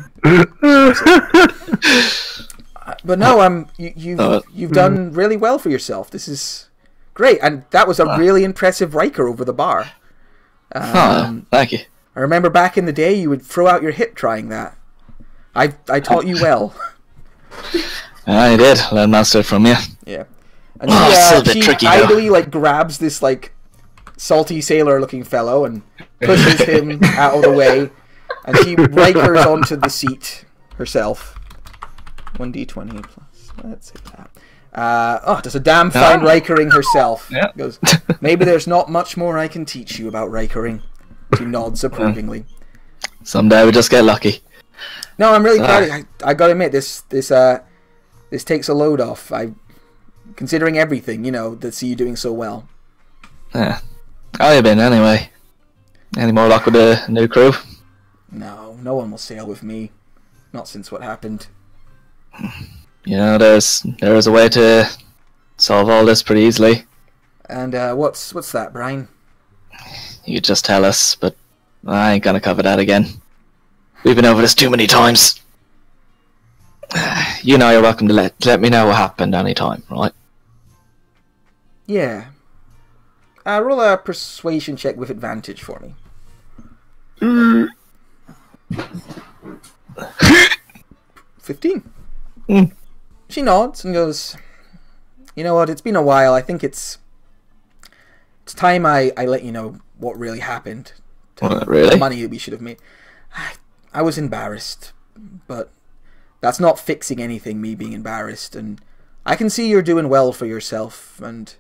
But no, you've done really well for yourself. This is great, and that was a really impressive Riker over the bar. Thank you. I remember back in the day, you would throw out your hip trying that. I taught you well. I did learn master from you. Yeah, and she she idly grabs this salty sailor-looking fellow and pushes him out of the way, and she Rikers onto the seat herself. 1d20 plus. Let's hit that. Does a damn fine Rikering herself. Yeah. Goes, maybe there's not much more I can teach you about Rikering. She nods approvingly. Someday we just get lucky. No, I'm really proud. I gotta admit, this takes a load off. Considering everything, to see you doing so well. Yeah. How you been anyway? Any more luck with the new crew? No one will sail with me. Not since what happened. There's a way to solve all this pretty easily. And what's that, Brian? You just tell us, but I ain't gonna cover that again. We've been over this too many times. You're welcome to let me know what happened anytime, right? Yeah. Roll a persuasion check with advantage for me. 15. She nods and goes, you know what, it's been a while. I think it's time I let you know what really happened. Really? The money we should have made. I was embarrassed, but that's not fixing anything, me being embarrassed, and I can see you're doing well for yourself, and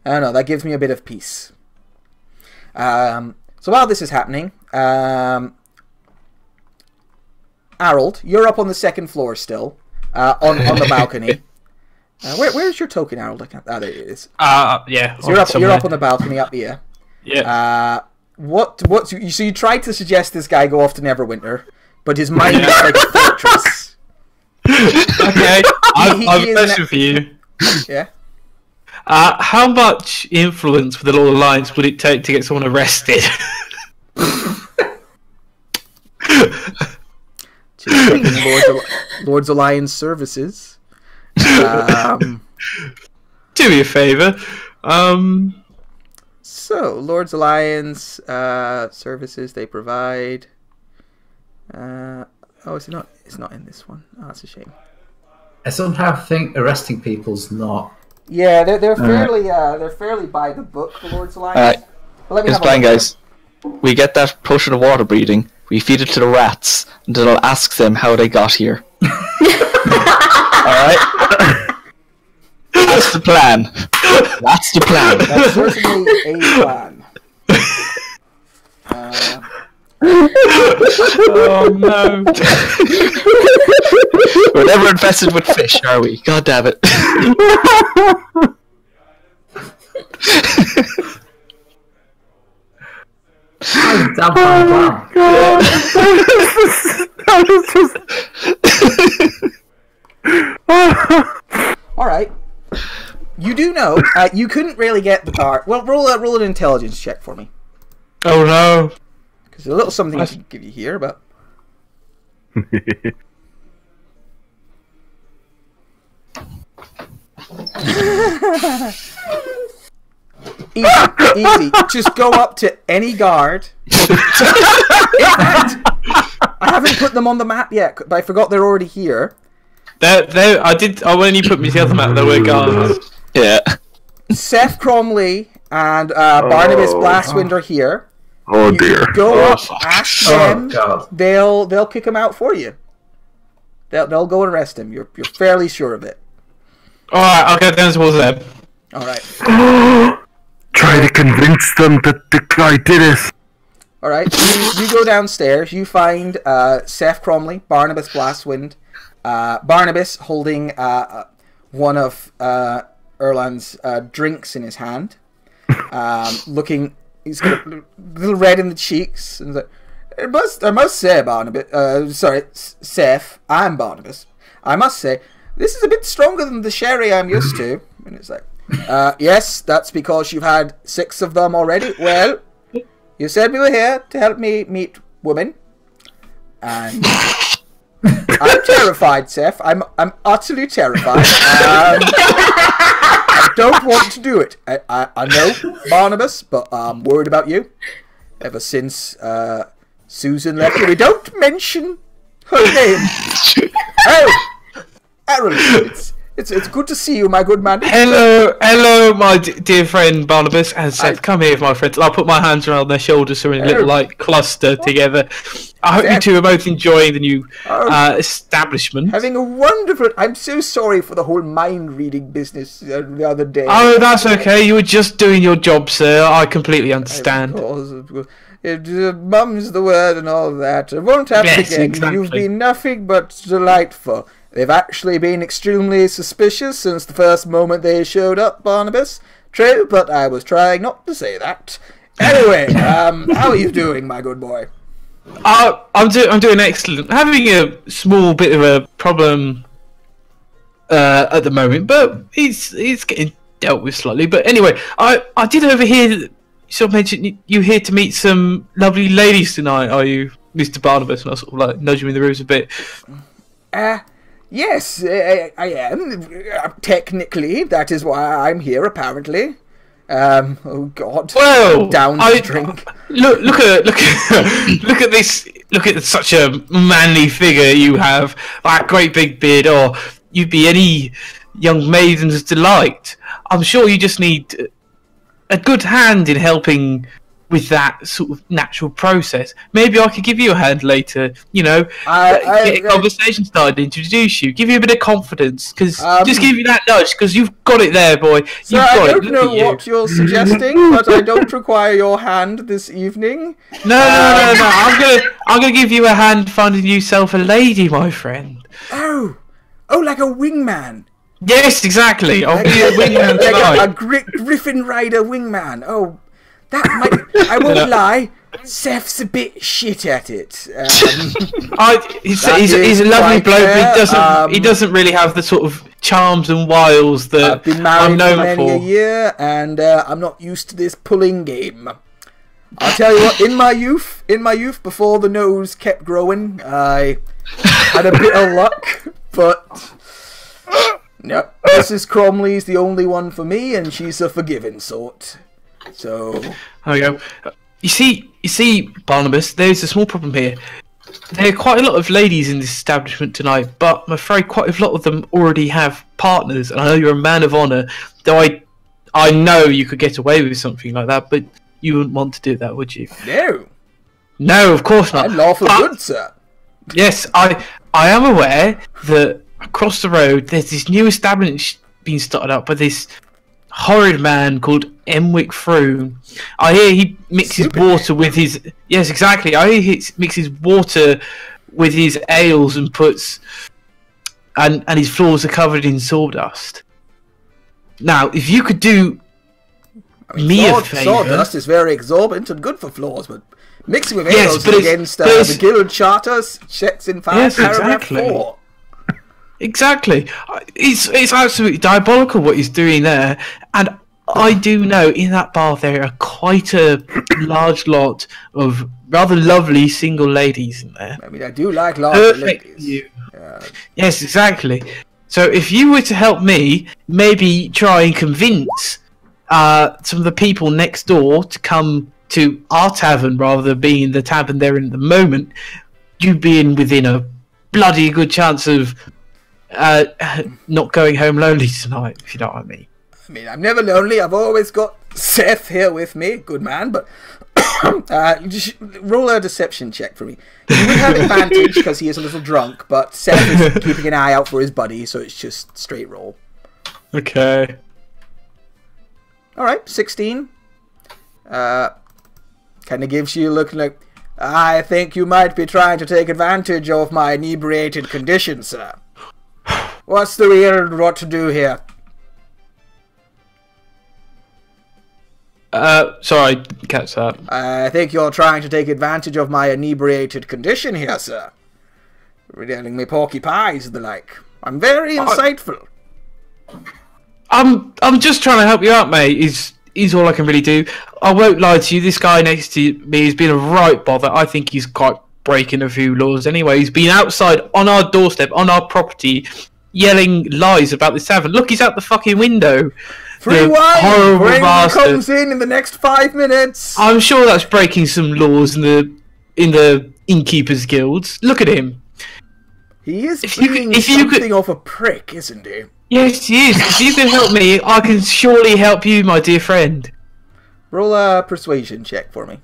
I don't know, that gives me a bit of peace. So while this is happening, Harold, you're up on the second floor still, on the balcony. Where's your token, Harold? There it is. Yeah. So you're up on the balcony up here. Yeah. So you tried to suggest this guy go off to Neverwinter, but his mind is like a fortress. Okay, I've a question for you. Yeah. How much influence with the Little Alliance would it take to get someone arrested? Lord's Alliance services. Do me a favour. So, Lord's Alliance services they provide. It's not in this one. Oh, that's a shame. I somehow think arresting people's not. Yeah, they're fairly by the book, the Lord's Alliance. It's fine, guys. We get that potion of water breathing. We feed it to the rats, and it'll ask them how they got here. Alright? That's the plan. That's the plan. That's certainly a plan. Oh no. We're never infested with fish, are we? God damn it. Damn plan. That was just... All right. You do know you couldn't really get the car. Well, roll an intelligence check for me. Oh no! Because there's a little something I can give you here, but easy. Just go up to any guard. In fact, I haven't put them on the map yet, but I forgot they're already here. I did. When you put me to the other map, there were guards. Yeah. Seth Cromley and Barnabas Blastwind are here. Oh You dear. go up, ask them. God. They'll kick him out for you. They'll go and arrest him. You're fairly sure of it. All right, I'll go down towards them. All right. Try to convince them that the guy did it. All right. You go downstairs. You find Seth Cromley, Barnabas Blastwind, Barnabas holding one of Erland's drinks in his hand, looking. He's got a little red in the cheeks, and he's like, I must say, Barnabas. Sorry, Seth. I'm Barnabas. I must say, this is a bit stronger than the sherry I'm used to. And it's like, yes, that's because you've had 6 of them already. Well, you said we were here to help me meet women, and I'm terrified, Seth. I'm utterly terrified. I don't want to do it. I know, Barnabas, but I'm worried about you. Ever since Susan left you, we don't mention her name. Oh, Aaron, it's good to see you, my good man. Hello, my dear friend Barnabas and Seth. Come here, my friends. I'll put my hands around their shoulders so we're in a little cluster together. I hope you two are both enjoying the new establishment. Having a wonderful. I'm so sorry for the whole mind reading business the other day. Oh, that's okay. You were just doing your job, sir. I completely understand. Of course. Mum's the word and all that. It won't happen again. Exactly. You've been nothing but delightful. They've actually been extremely suspicious since the first moment they showed up, Barnabas. True, but I was trying not to say that. Anyway, how are you doing, my good boy? I'm doing excellent. Having a small bit of a problem at the moment, but it's getting dealt with slightly. But anyway, I did overhear that you sort of mentioned you're here to meet some lovely ladies tonight. Are you, Mr. Barnabas? And I sort of like nudge him in the ribs a bit. Yes, I am. Technically, that is why I'm here, apparently. Oh God. Well, down the drink. Look at this. Look at such a manly figure you have. That great big beard. Oh, you'd be any young maiden's delight. I'm sure you just need a good hand in helping with that sort of natural process. Maybe I could give you a hand later, you know, get a conversation started, introduce you, give you a bit of confidence, because just give you that nudge, because you've got it there, boy. Sir, I don't know what you're suggesting, but I don't require your hand this evening. No. I'm gonna give you a hand finding yourself a lady, my friend. Oh, like a wingman. Yes, exactly. I'll be a wingman tonight. Like a Griffin Rider wingman. Oh, that might. I won't lie. Seth's a bit shit at it. He's a lovely bloke. But he doesn't really have the sort of charms and wiles that I've been married I'm known for many a year, and I'm not used to this pulling game. I'll tell you what. In my youth, before the nose kept growing, I had a bit of luck, but. No, Mrs. Cromley's the only one for me, and she's a forgiving sort. So there we go. You see, Barnabas, there's a small problem here. There are quite a lot of ladies in this establishment tonight, but I'm afraid quite a lot of them already have partners, and I know you're a man of honour, though I know you could get away with something like that, but you wouldn't want to do that, would you? No, of course not. I'm lawful good, sir. Yes, I am aware that across the road there's this new establishment being started up by this horrid man called Emwick Froome. I hear he mixes water with his... Yes, exactly. I hear he mixes water with his ales and puts... And his floors are covered in sawdust. Now, if you could do me a favour... Sawdust is very exorbitant and good for floors, but mixing with ales against the Guild Charter sets in paragraph 4. Exactly. It's absolutely diabolical what he's doing there, and I do know in that bar there are quite a large lot of rather lovely single ladies in there. I mean, I do like large Perfect for ladies. you. Yes, exactly. So if you were to help me, maybe try and convince some of the people next door to come to our tavern rather than being in the tavern they're in at the moment, you'd be in within a bloody good chance of not going home lonely tonight, if you know what I mean. I mean, I'm never lonely. I've always got Seth here with me. Good man, but just roll a deception check for me. You would have advantage because he is a little drunk, but Seth is keeping an eye out for his buddy, so it's just straight roll. Okay. Alright, 16. Kind of gives you a look like, I think you might be trying to take advantage of my inebriated condition, sir. What's the weird what to do here? Sorry, catch that. I think you're trying to take advantage of my inebriated condition here, sir. Redealing me porky pies and the like. I'm very insightful. I'm just trying to help you out, mate. Is all I can really do. I won't lie to you. This guy next to me has been a right bother. I think he's quite breaking a few laws. Anyway, he's been outside on our doorstep, on our property, yelling lies about this tavern. Look, he's out the fucking window. Free The wine! horrible Bring bastard. comes in the next 5 minutes! I'm sure that's breaking some laws in the innkeepers' guilds. Look at him. He is If you being could- if you could- something of a prick, isn't he? Yes, he is. If you can help me, I can surely help you, my dear friend. Roll a persuasion check for me.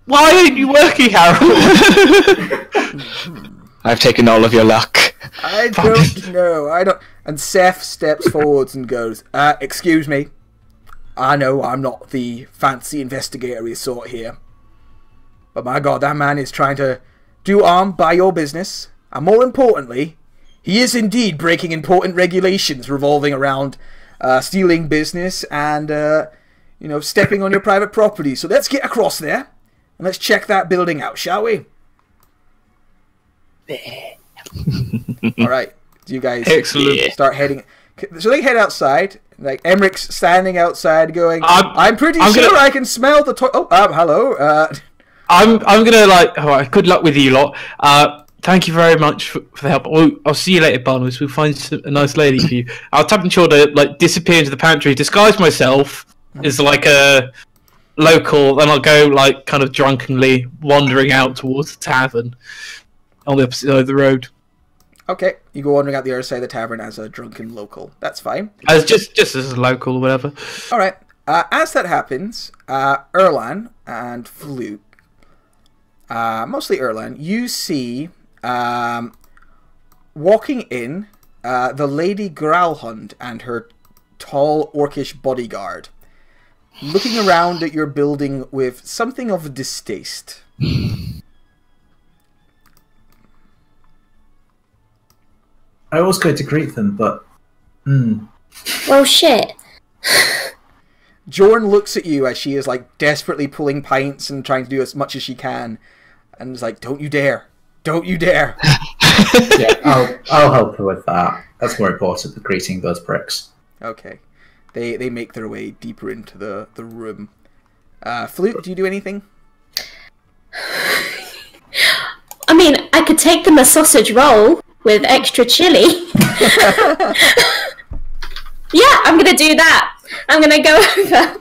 Why aren't you working, Harold? I've taken all of your luck. I don't know. I don't. And Seth steps forwards and goes, excuse me. I know I'm not the fancy investigator we sought here. But my god, that man is trying to do harm by your business. And more importantly, he is indeed breaking important regulations revolving around stealing business and, stepping on your private property. So let's get across there and let's check that building out, shall we? Alright, do you guys Excellent. start heading... So they head outside, like Emmerich's standing outside going, I'm pretty I'm sure gonna- I can smell the hello. I'm gonna alright, good luck with you lot. Thank you very much for the help. I'll see you later, Barnabas. We'll find a nice lady for you. I'll tap and sure to disappear into the pantry, disguise myself as a local, and I'll go kind of drunkenly wandering out towards the tavern on the opposite side of the road. Okay, you go wandering out the other side of the tavern as a drunken local. That's fine. As just as a local or whatever. Alright, as that happens, Erlan and Fluke, mostly Erlan, you see walking in the Lady Growlhund and her tall orcish bodyguard, looking around at your building with something of a distaste. I was going to greet them, but... Well, shit. Jorn looks at you as she is desperately pulling pints and trying to do as much as she can, and is like, "Don't you dare! Don't you dare!" Yeah, I'll help her with that. That's more important than greeting those pricks. Okay, they make their way deeper into the room. Flute, do you do anything? I mean, I could take them a sausage roll with extra chili. Yeah, I'm gonna do that. I'm gonna go over,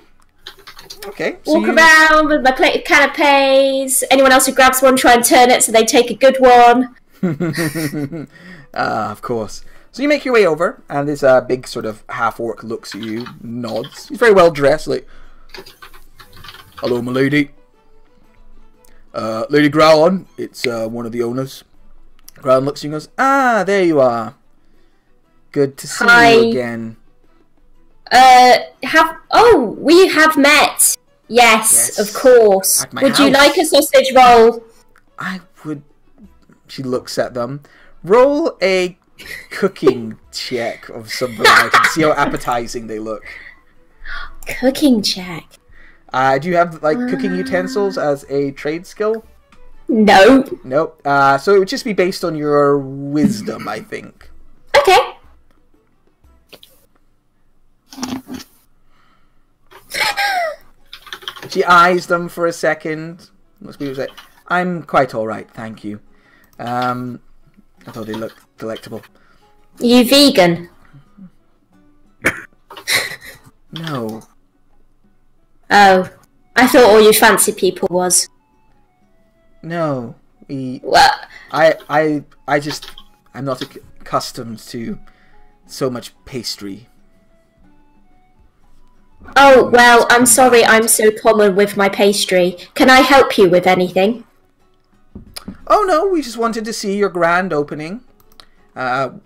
Okay, walk around with my plate of canapes. Anyone else who grabs one, try and turn it so they take a good one. Of course. So you make your way over, and this big sort of half-orc looks at you, nods. He's very well dressed, like, "Hello, my lady. Lady Growlon, it's one of the owners." Growlon looks at you and goes, "Ah, there you are. Good to see Hi. you again." We have met. Yes, Yes, of course. at my Would you house. like a sausage roll? I would... She looks at them. Roll a cooking check of some variety to see how appetizing they look. Cooking check. Do you have, cooking utensils as a trade skill? No. Nope. So it would just be based on your wisdom, I think. Okay. She eyes them for a second. Most people say, "I'm quite all right, thank you." I thought they looked delectable. You vegan? No. Oh, I thought all you fancy people was. No. What? I'm not accustomed to so much pastry. Oh, well, I'm sorry I'm so common with my pastry. Can I help you with anything? Oh no, we just wanted to see your grand opening. Well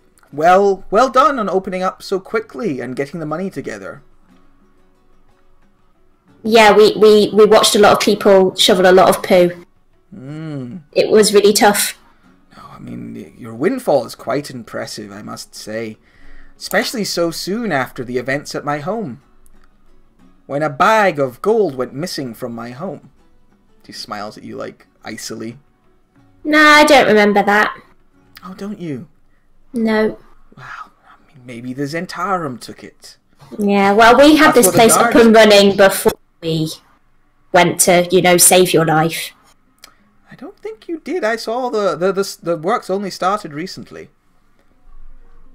done on opening up so quickly and getting the money together. Yeah, we watched a lot of people shovel a lot of poo. It was really tough. No, I mean, your windfall is quite impressive, I must say. Especially so soon after the events at my home. When a bag of gold went missing from my home. She smiles at you, like, icily. Nah, I don't remember that. Oh, don't you? No. Wow, I mean, maybe the Zentarum took it. Yeah, well, we had That's this what the place up guards- and running before we went to, save your life. I don't think you did. I saw the works only started recently.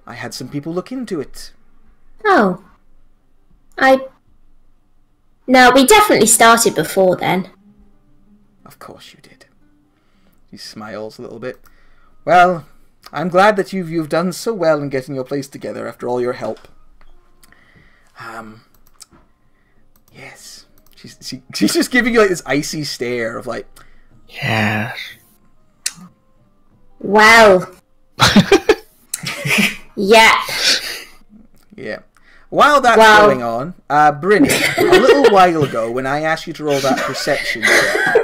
I had some people look into it. Oh. No, we definitely started before then. Of course you did. He smiles a little bit. Well, I'm glad that you've done so well in getting your place together after all your help. Yes. She's just giving you like this icy stare of like, Yeah. Well. Yeah. yeah. While that's going on, Brynny, a little while ago when I asked you to roll that perception check,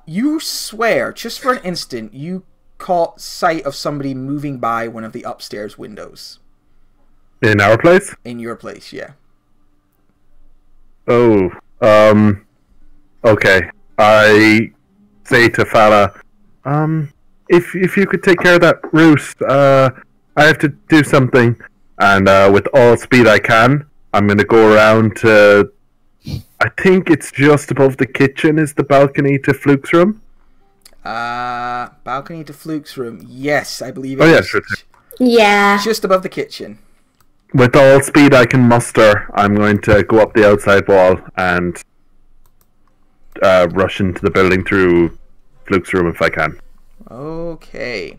you swear, just for an instant, you caught sight of somebody moving by one of the upstairs windows. In our place? In your place, yeah. Oh, okay. I say to Fala, if you could take care of that roost, I have to do something. And with all speed I can, I'm going to go around to... I think it's just above the kitchen is the balcony to Fluke's room. Balcony to Fluke's room. Yes, I believe it Oh, yeah, is. sure. Yeah. Just above the kitchen. With all speed I can muster, I'm going to go up the outside wall and rush into the building through Fluke's room if I can. Okay.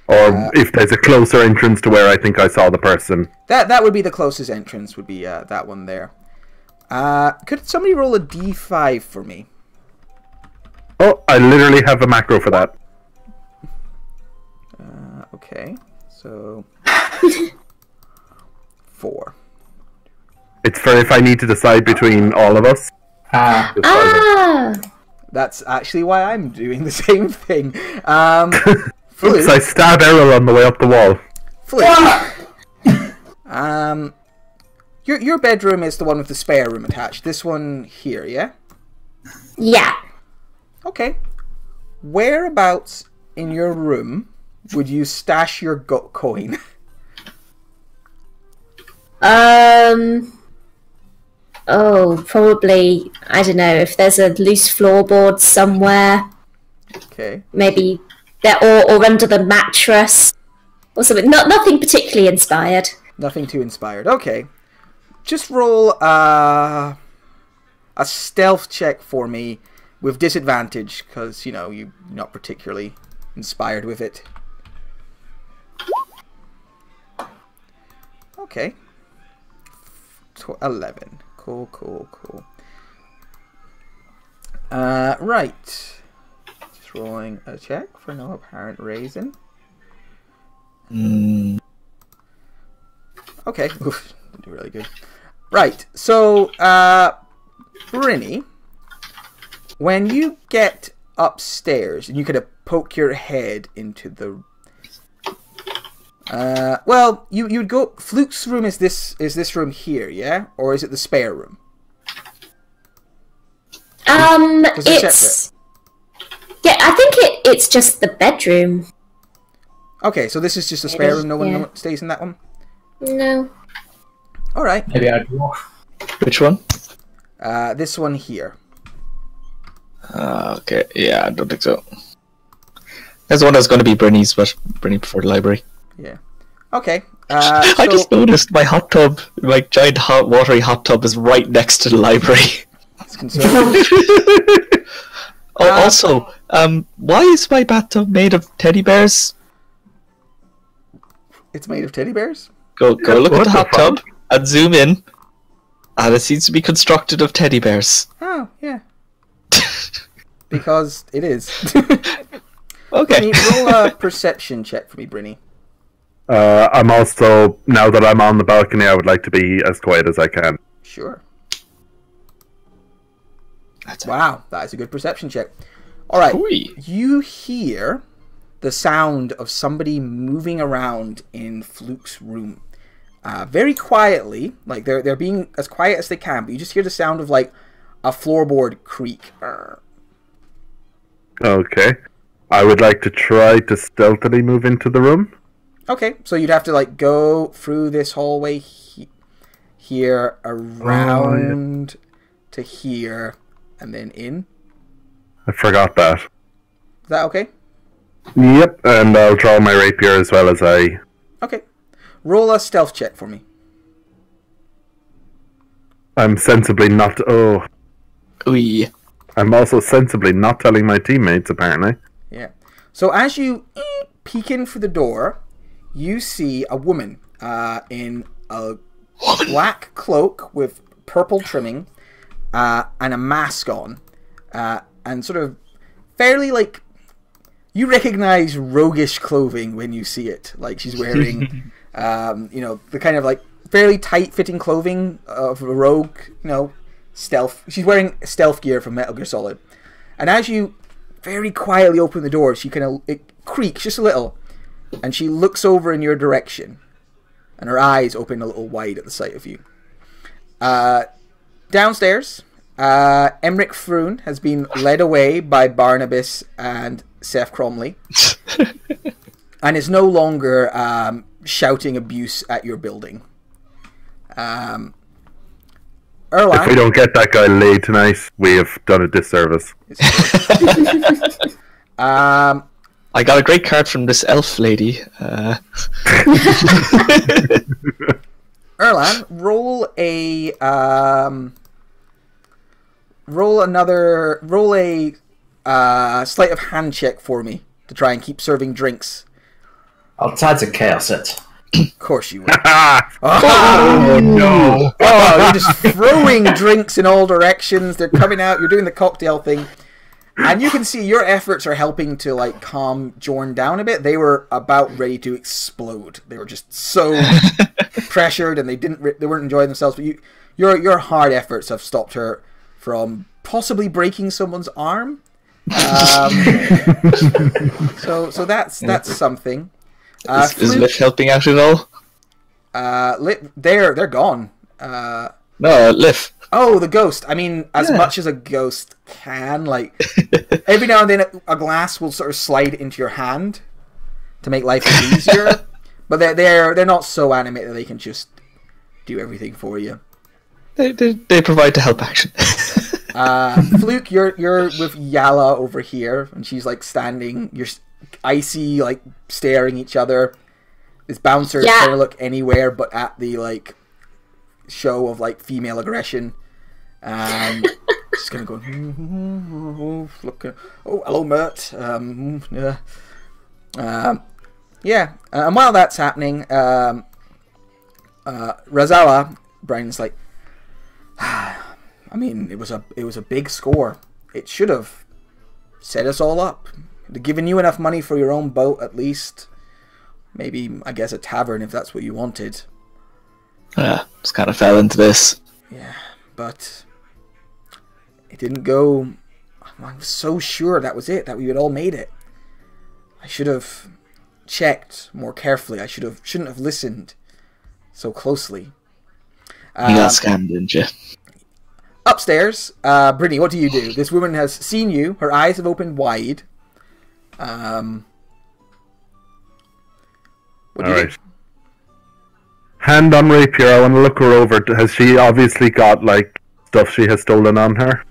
Or if there's a closer entrance to where I think I saw the person. That would be the closest entrance, would be that one there. Could somebody roll a d5 for me? Oh, I literally have a macro for that. Okay, so... 4. It's for if I need to decide between all of us. Ah. That's actually why I'm doing the same thing. Oops, I stab Errol on the way up the wall. Your bedroom is the one with the spare room attached. This one here, yeah? Yeah. Okay. Whereabouts in your room would you stash your coin? Oh, probably, I don't know, if there's a loose floorboard somewhere. Okay. Maybe there, or under the mattress. Or something. Nothing particularly inspired. Nothing too inspired. Okay. Just roll a stealth check for me with disadvantage, because, you're not particularly inspired with it. Okay. 11. Cool. Right. Just rolling a check for no apparent reason. Okay. Oof, didn't do really good. Right. So, Brynny, when you get upstairs and you kind of poke your head into the... well, you'd go... Fluke's room is this room here, yeah? Or is it the spare room? It's... Yeah, I think it's just the bedroom. Okay, so this is just a spare room. No one stays in that one. No. All right. Maybe I'd dwarf. Which one? This one here. Okay, yeah, I don't think so. There's one that's going to be Brynny's, but Brynny before the library. Yeah. Okay. I just noticed my hot tub, my giant watery hot tub, is right next to the library. It's conservative. Also, why is my bathtub made of teddy bears? It's made of teddy bears? Go look at the hot tub and zoom in, and it seems to be constructed of teddy bears. Oh, yeah. Because it is. Okay. Roll a perception check for me, Brynny. I'm also, now that I'm on the balcony, I would like to be as quiet as I can. Sure. Wow, that is a good perception check. Alright, you hear the sound of somebody moving around in Fluke's room. Very quietly, like they're being as quiet as they can, but you just hear the sound of like a floorboard creak. Okay. I would like to try to stealthily move into the room. Okay, so you'd have to like go through this hallway here, around to here, and then in. I forgot that. Is that okay? Yep, and I'll draw my rapier as well as I... Okay. Roll a stealth check for me. I'm sensibly not... Oh. Ooh. I'm also sensibly not telling my teammates, apparently. Yeah. So as you peek in through the door, you see a woman in a black cloak with purple trimming and a mask on. And sort of fairly, like... You recognize roguish clothing when you see it. Like, she's wearing, the kind of, like, fairly tight-fitting clothing of a rogue, stealth. She's wearing stealth gear from Metal Gear Solid. And as you very quietly open the door, it creaks just a little. And she looks over in your direction. And her eyes open a little wide at the sight of you. Downstairs, Emmerich Froon has been led away by Barnabas and Seth Cromley. And is no longer shouting abuse at your building. Erwan, if we don't get that guy laid tonight, we have done a disservice. I got a great card from this elf lady. Erlan, roll a sleight of hand check for me to try and keep serving drinks. I'll try to chaos it. Of course you will. Oh, no. Oh, you're just throwing drinks in all directions. They're coming out. You're doing the cocktail thing. And you can see your efforts are helping to like calm Jorn down a bit. They were about ready to explode. They were just so pressured, and they weren't enjoying themselves. But your hard efforts have stopped her from possibly breaking someone's arm. So that's something. Is Liv helping out at all? They're gone. No, Liv. Oh, the ghost. I mean, as much as a ghost can, like, every now and then a glass will sort of slide into your hand to make life easier. But they're not so animated that they can just do everything for you. They provide the help action. Fluke, you're with Yala over here, and she's like standing. You're icy, like staring each other. This bouncer trying to look anywhere but at the like show of like female aggression, and just gonna go. Look, hello, Mert. And while that's happening, Razawa, Brian's like, I mean, it was a big score. It should have set us all up. It'd have given you enough money for your own boat, at least. Maybe, I guess, a tavern if that's what you wanted. Yeah, just kind of fell into this. Yeah, but it didn't go. I was so sure that was it, that we had all made it. I should have checked more carefully. I shouldn't have listened so closely. You got scammed, didn't you? Upstairs, Brittany, what do? This woman has seen you. Her eyes have opened wide. What do you Alright. think? Hand on rapier, I want to look her over. Has she obviously got, like, stuff she has stolen on her?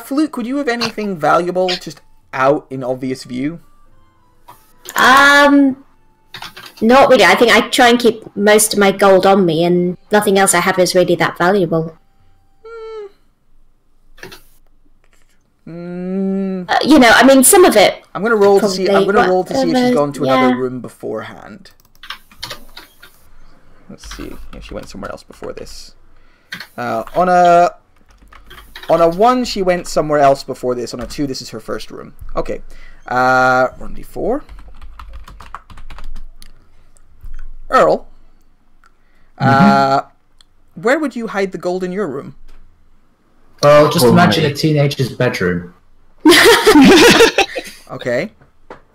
Fluke, would you have anything valuable just out in obvious view? Not really. I think I try and keep most of my gold on me, and nothing else I have is really that valuable. You know, I mean, some of it. I'm gonna roll to see. I'm gonna roll to see if she's gone to another yeah. room beforehand. Let's see if she went somewhere else before this. On a 1, she went somewhere else before this. On a 2, this is her first room. Okay. 1d4. Earl. Where would you hide the gold in your room? Well, just imagine a teenager's bedroom. Okay.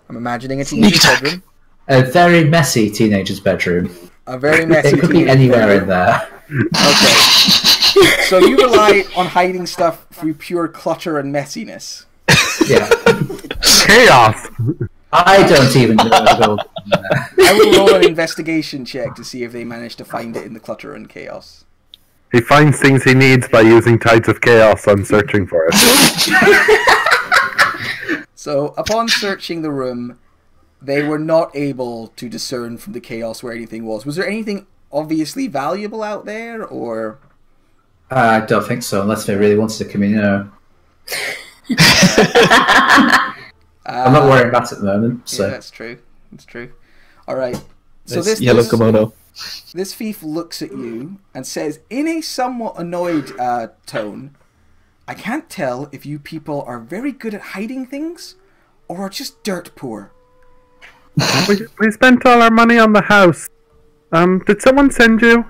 I'm imagining a teenager's bedroom. A very messy teenager's bedroom. A very messy It could be teenager's anywhere bedroom. in there. Okay. So you rely on hiding stuff through pure clutter and messiness. Yeah. Chaos! I don't even know the gold in there. I will roll an investigation check to see if they manage to find it in the clutter and chaos. He finds things he needs by using tides of chaos. I'm searching for it. So, upon searching the room, they were not able to discern from the chaos where anything was. Was there anything obviously valuable out there, or...? I don't think so, unless they really wanted to communicate. I'm not wearing that at the moment, so... Yeah, that's true. That's true. Alright. So This yellow kimono. This thief looks at you and says, in a somewhat annoyed tone, I can't tell if you people are very good at hiding things or are just dirt poor. We spent all our money on the house. Did someone send you?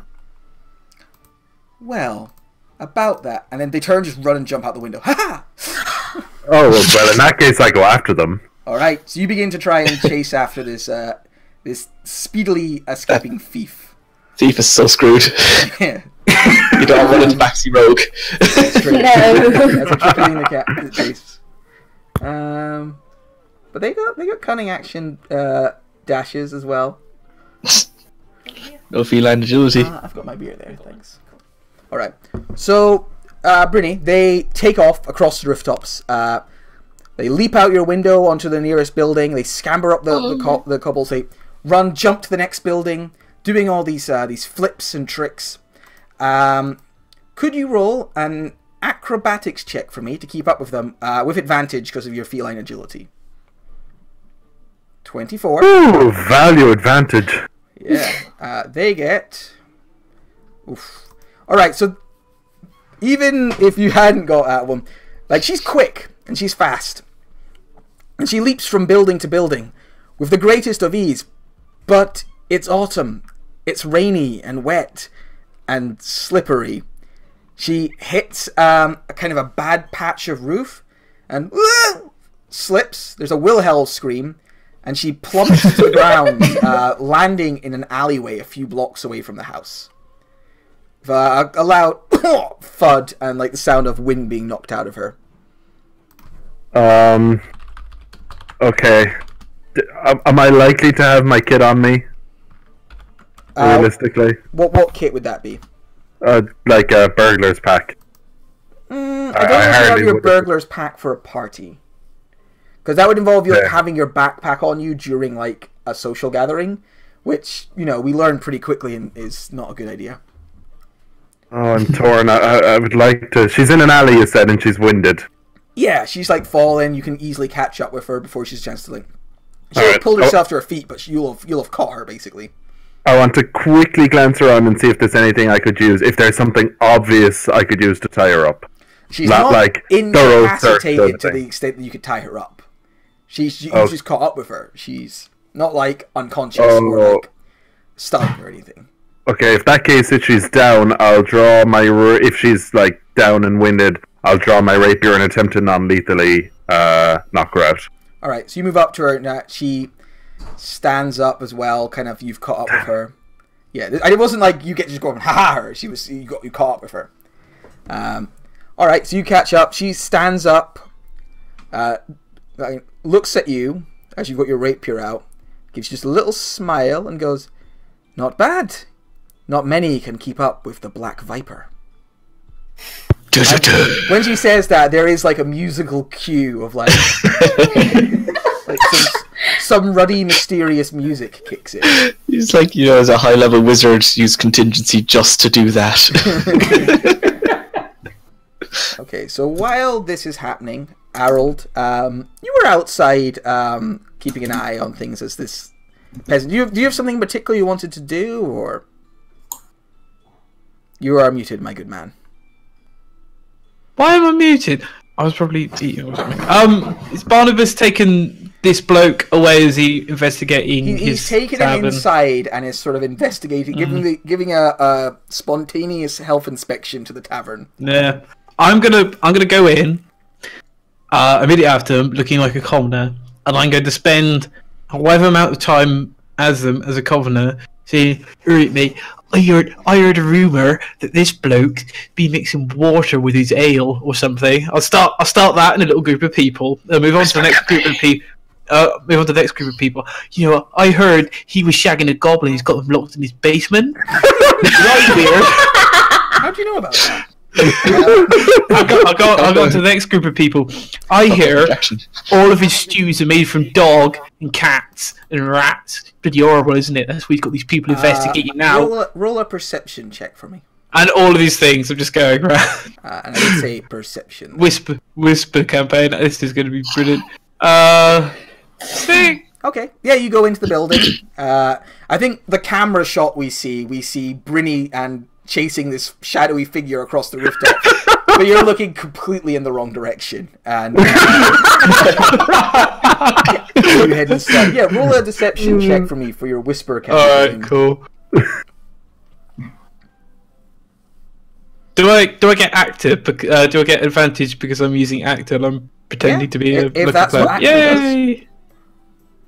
Well, about that. And then they turn, just run and jump out the window. Ha ha! Oh, well, in that case, I go after them. Alright, so you begin to try and chase after this this speedily escaping thief. Thief is so screwed. Yeah. You don't run into Maxi Rogue. That's true. No. That's a trickling the case. But they got cunning action dashes as well. No feline agility. I've got my beer there, thanks. Alright, so Brynny, they take off across the rooftops. They leap out your window onto the nearest building. They scamper up the cobbles. They run, jump to the next building, doing all these flips and tricks. Could you roll an acrobatics check for me to keep up with them with advantage because of your feline agility? 24. Ooh, value advantage. Yeah, they get... Oof. Alright, so even if you hadn't got that one, like, she's quick and she's fast. And she leaps from building to building with the greatest of ease. But it's autumn. It's rainy and wet and slippery. She hits a kind of a bad patch of roof and slips. There's a Wilhelm scream. And she plummets to the ground, landing in an alleyway a few blocks away from the house. A loud thud and like the sound of wind being knocked out of her. Okay. Am I likely to have my kit on me? Realistically? What kit would that be? Like a burglar's pack. I don't know if you have your burglar's pack for a party. Because that would involve you like, having your backpack on you during like a social gathering, which, you know, we learn pretty quickly and is not a good idea. Oh, I'm torn. I would like to... She's in an alley, you said, and she's winded. Yeah, she's like fallen. You can easily catch up with her before she's a chance to like... She'll have pulled herself to her feet, but you'll have caught her, basically. I want to quickly glance around and see if there's anything I could use. If there's something obvious I could use to tie her up. She's not like incapacitated to the extent that you could tie her up. You just caught up with her. She's not like unconscious or like stunned or anything. Okay, if that case, if she's down, I'll draw my... If she's like down and winded, I'll draw my rapier and attempt to non-lethally knock her out. Alright, so you move up to her now. She stands up as well, kind of, you've caught up with her. Yeah, it wasn't like you get to just go and ha-ha her. You caught up with her. Alright, so you catch up. She stands up, looks at you, as you've got your rapier out, gives just a little smile and goes, "Not bad. Not many can keep up with the Black Viper." When she says that, there is like a musical cue of like, like some ruddy, mysterious music kicks in. He's like, as a high-level wizard, use contingency just to do that. Okay, so while this is happening, Harold, you were outside keeping an eye on things as this peasant. Do you have something particular you wanted to do, or you are muted, my good man? Why am I muted? I was probably eating or something. Is Barnabas taken this bloke away as he investigating his He's taken tavern? him inside and is sort of investigating, giving a spontaneous health inspection to the tavern. Yeah, I'm gonna go in immediately after him, looking like a commoner, and I'm going to spend however amount of time as a commoner saying, "Alright, mate, I heard a rumour that this bloke be mixing water with his ale or something." I'll start that in a little group of people. Move on to the next group of people. I heard he was shagging a goblin. He's got them locked in his basement. Right weird. How do you know about that? I'll go on to the next group of people. I hear all of his stews are made from dog and cats and rats. Pretty horrible, isn't it? That's why he's got these people investigating now. Roll a perception check for me. And all of these things, I'm just going around. And I would say perception. Whisper campaign. This is going to be brilliant. Okay, yeah, you go into the building. I think the camera shot we see Brynny and chasing this shadowy figure across the rooftop, but you're looking completely in the wrong direction. And you head inside. Yeah, roll a deception check for me for your whisper campaign. Alright, cool. Do I get actor? Do I get advantage because I'm using actor and I'm pretending to be if that's what actor Yay!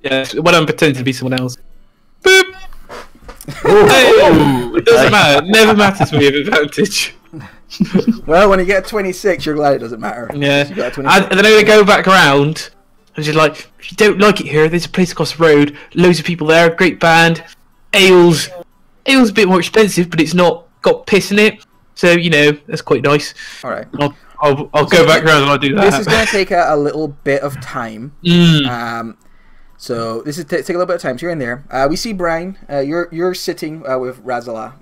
Yeah, when I'm pretending to be someone else. Boop! It doesn't matter. It never matters when you have advantage. Well, when you get a 26, you're glad it doesn't matter. Yeah. You got a 26. And then they go back around and she's like, "If you don't like it here, there's a place across the road. Loads of people there. Great band. Ale's a bit more expensive, but it's not got piss in it. So that's quite nice." All right. I'll go back around and I'll do that. This is going to take a little bit of time. So this is take a little bit of time. So you're in there. We see Brian. You're sitting with Razala.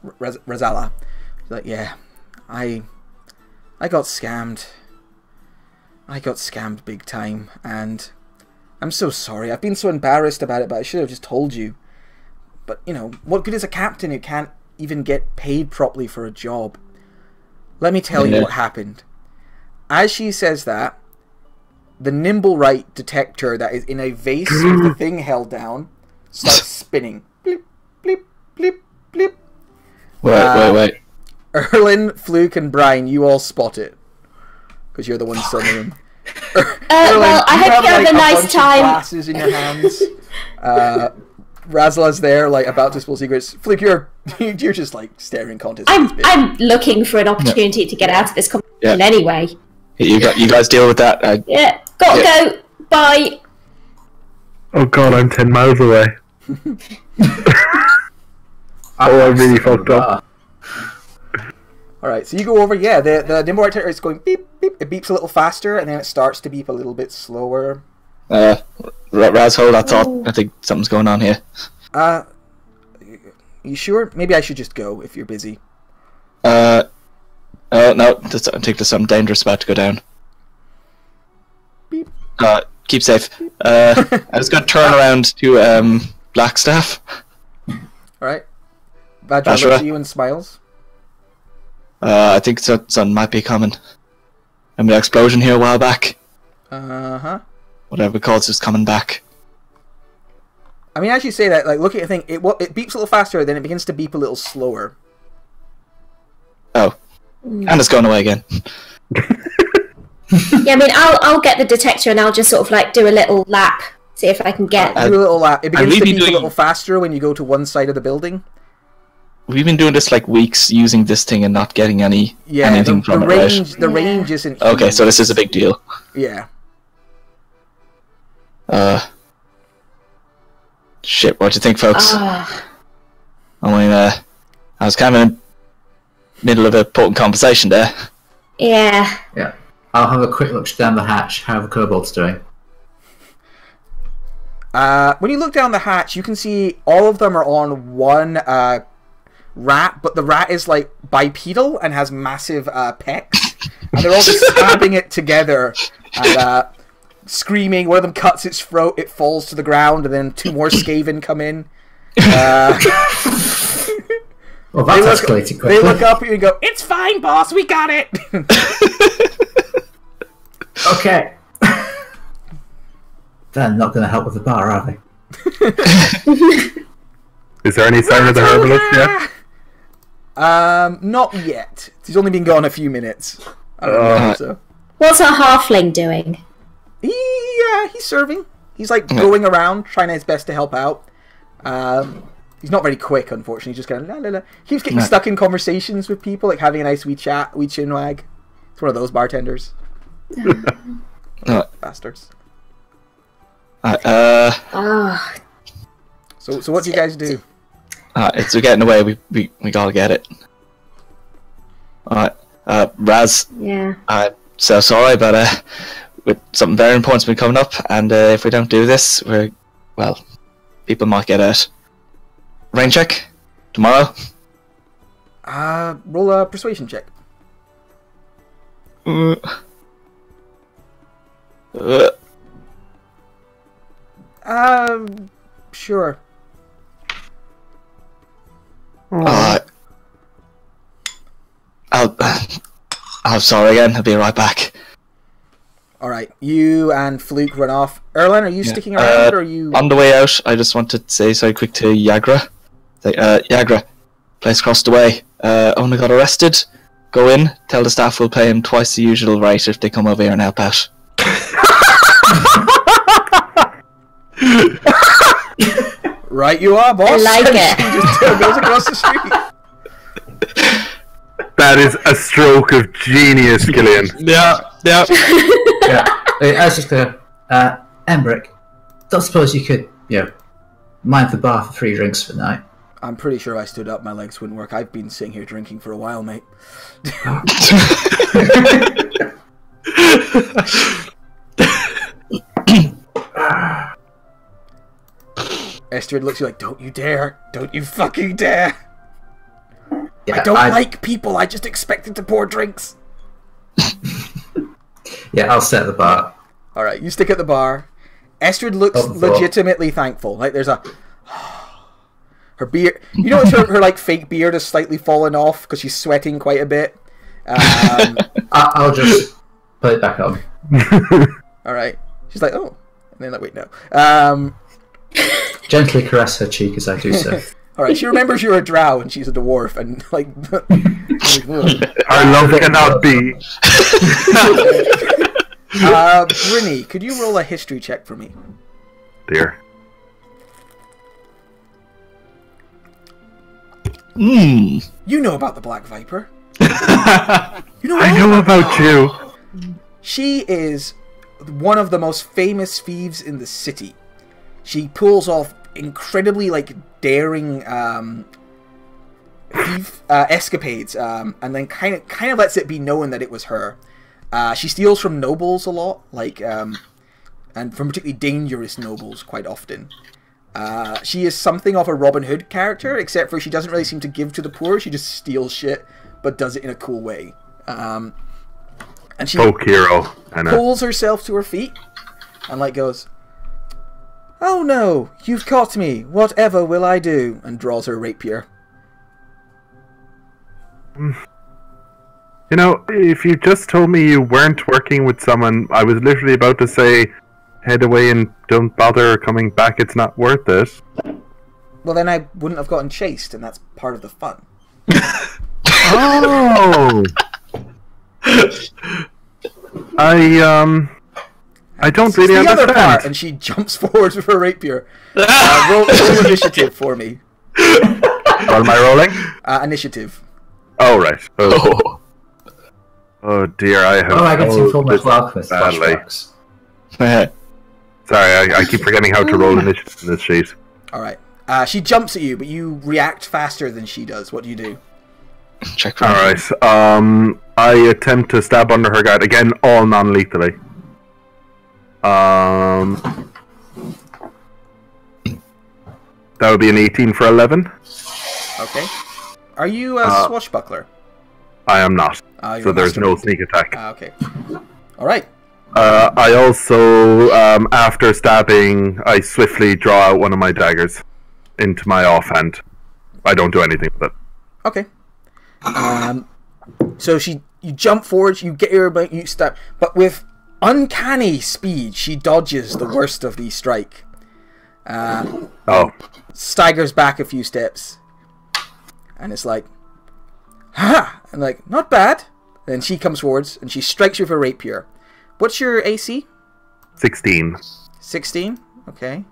He's like, "Yeah, I got scammed. I got scammed big time, and I'm so sorry. I've been so embarrassed about it, but I should have just told you. But what good is a captain who can't even get paid properly for a job? Let me tell you what happened." As she says that, the nimble right detector that is in a vase with the thing held down starts spinning. Bleep, bleep, bleep, bleep. Wait. Erlin, Fluke, and Brian, you all spot it. Because you're the ones still in the room. Well, I hope you have a nice bunch time. Of glasses in your hands. Razla's there, like, about to spill secrets. Fluke, you're just, like, staring contest. I'm looking for an opportunity to get out of this competition anyway. You guys deal with that. Gotta go. Bye. Oh god, I'm 10 miles away. I really fucked up. Alright, so you go over, the nimble right detector is going beep, beep. It beeps a little faster, and then it starts to beep a little bit slower. Raz, hold that thought. I think something's going on here. You sure? Maybe I should just go, if you're busy. No, I think there's something dangerous about to go down. Beep. Keep safe. I was going to turn around to Blackstaff. Alright. Badger looks at you and smiles. I think something might be coming. I mean, an explosion here a while back. Uh-huh. Whatever it calls is coming back. I mean, as you say that, like, looking at the thing, it beeps a little faster, then it begins to beep a little slower. Oh. And it's going away again. Yeah, I mean, I'll get the detector and I'll just sort of like do a little lap, see if I can get. Do a little lap. It begins to beep a little faster when you go to one side of the building. We've been doing this like weeks, using this thing and not getting anything from it, right? The range isn't. Okay, so this is a big deal. Yeah. Shit, what do you think, folks? Ah. I mean, I was kind of in the middle of a important conversation there. Yeah. Yeah. I'll have a quick look down the hatch. How are the kobolds doing? When you look down the hatch, you can see all of them are on one rat, but the rat is like bipedal and has massive pecs, and they're all just stabbing it together and screaming. One of them cuts its throat, it falls to the ground, and then 2 more Skaven come in. Well, that's escalating quickly. They look up at you and go, "It's fine, boss, we got it." Okay. They're not going to help with the bar, are they? Is there any sign of the herbalist yet? Not yet. He's only been gone a few minutes. I don't know. So. What's our halfling doing? He's serving. He's like going around trying his best to help out. He's not very quick, unfortunately. He's just kind of la la la. He keeps getting stuck in conversations with people, like having a nice wee chat, wee chinwag. It's one of those bartenders. Bastards. So what do you guys do? We're getting away. We gotta get it. Alright. Raz. Yeah. I'm so sorry, but with something very important's been coming up, and if we don't do this, people might get hurt. Rain check tomorrow. Roll a persuasion check. Sure. I'm sorry again. I'll be right back. Alright, you and Fluke run off. Erlen, are you sticking around, or are you... On the way out, I just want to say so quick to Yagra. Say, Yagra, place across the way. Owner got arrested. Go in, tell the staff we'll pay him twice the usual rate if they come over here and help out. Right you are, boss. I like it. He just goes across the street. That is a stroke of genius, Gillian. Yeah. Yeah. I was just going to... Embrick, don't suppose you could, mind the bar for 3 drinks for the night? I'm pretty sure I stood up, my legs wouldn't work. I've been sitting here drinking for a while, mate. Estrid looks at you like, don't you dare. Don't you fucking dare. Yeah, I don't like people, I just expected to pour drinks. Yeah, I'll set the bar. Alright, you stick at the bar. Estrid looks legitimately thankful. Like, there's a... Her beard... You notice her like, fake beard has slightly fallen off because she's sweating quite a bit. I'll just put it back on. Alright. She's like, oh. And then, like, wait, no. Gently caress her cheek as I do so. Alright, she remembers you're a drow and she's a dwarf, and, like... Our love cannot be. Brynny, could you roll a history check for me? Dear. You know about the Black Viper. I know about you. She is one of the most famous thieves in the city. She pulls off incredibly, like, daring thief escapades, and then kind of lets it be known that it was her. She steals from nobles a lot, like, and from particularly dangerous nobles quite often. She is something of a Robin Hood character, except for she doesn't really seem to give to the poor. She just steals shit, but does it in a cool way. And she pulls herself to her feet and, like, goes, "Oh no, you've caught me. Whatever will I do?" and draws her rapier. You know, if you just told me you weren't working with someone, I was literally about to say, head away and don't bother coming back, it's not worth it. Well, then I wouldn't have gotten chased, and that's part of the fun. Oh! I don't really understand. The other part, and she jumps forwards with her rapier. Roll initiative for me. What am I rolling? Initiative. Oh, right. Oh dear, I have... I get to inform my alchemist flashbacks. Sorry, I keep forgetting how to roll initiative in this sheet. All right. She jumps at you, but you react faster than she does. What do you do? Check. Alright. I attempt to stab under her guard. Again, all non-lethally. That would be an 18 for 11. Okay. Are you a swashbuckler? I am not. You're So a there's no master. sneak attack. Okay. All right. I also, after stabbing, I swiftly draw out one of my daggers into my offhand. I don't do anything with it. Okay. So you jump forward, you get her, but you stab, but with uncanny speed, she dodges the worst of the strike. Staggers back a few steps, and it's like, ha! And like, not bad. Then she comes forwards and she strikes you with a rapier. What's your AC? 16. 16. Okay.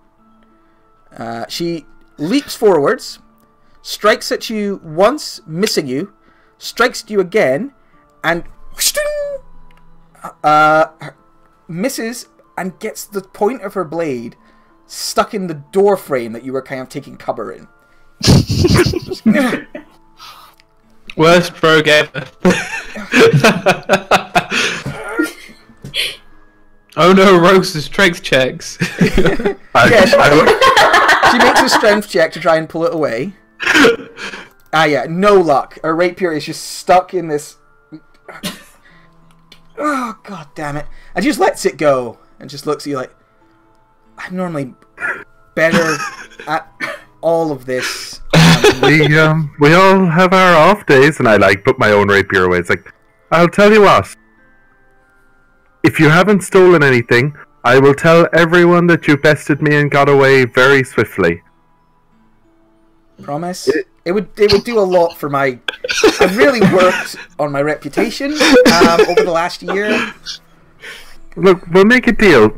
She leaps forwards, strikes at you once, missing you, strikes at you again, and misses and gets the point of her blade stuck in the door frame that you were kind of taking cover in. Worst rogue ever. Oh no, Rose's strength checks. Yeah, she makes a strength check to try and pull it away. Yeah, no luck. Her rapier is just stuck in this... Oh, god damn it. And she just lets it go and just looks at you like, I'm normally better at all of this. We all have our off days, and I put my own rapier away. It's like, I'll tell you what. If you haven't stolen anything, I will tell everyone that you bested me and got away very swiftly. Promise? It would do a lot for my... I've really worked on my reputation over the last year. Look, we'll make a deal.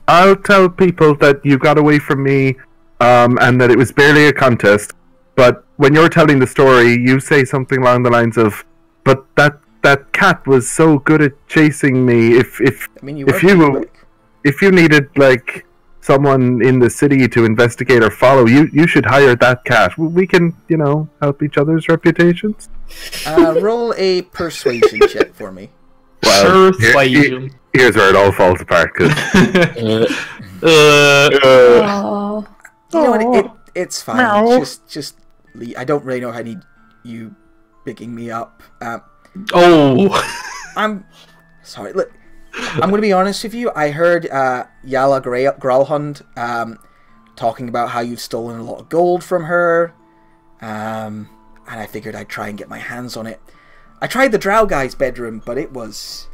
I'll tell people that you got away from me, and that it was barely a contest. But when you're telling the story, you say something along the lines of, "But that cat was so good at chasing me. If you needed like someone in the city to investigate or follow, you should hire that cat. We can, help each other's reputations." Roll a persuasion check for me. Well, Persuasion. here's where it all falls apart. Cause Oh. You know what? It's fine. Just I don't really know how I need you picking me up. I'm sorry. Look, I'm going to be honest with you. I heard Yala Gralhund talking about how you've stolen a lot of gold from her, and I figured I'd try and get my hands on it. I tried the Drow guy's bedroom, but it was...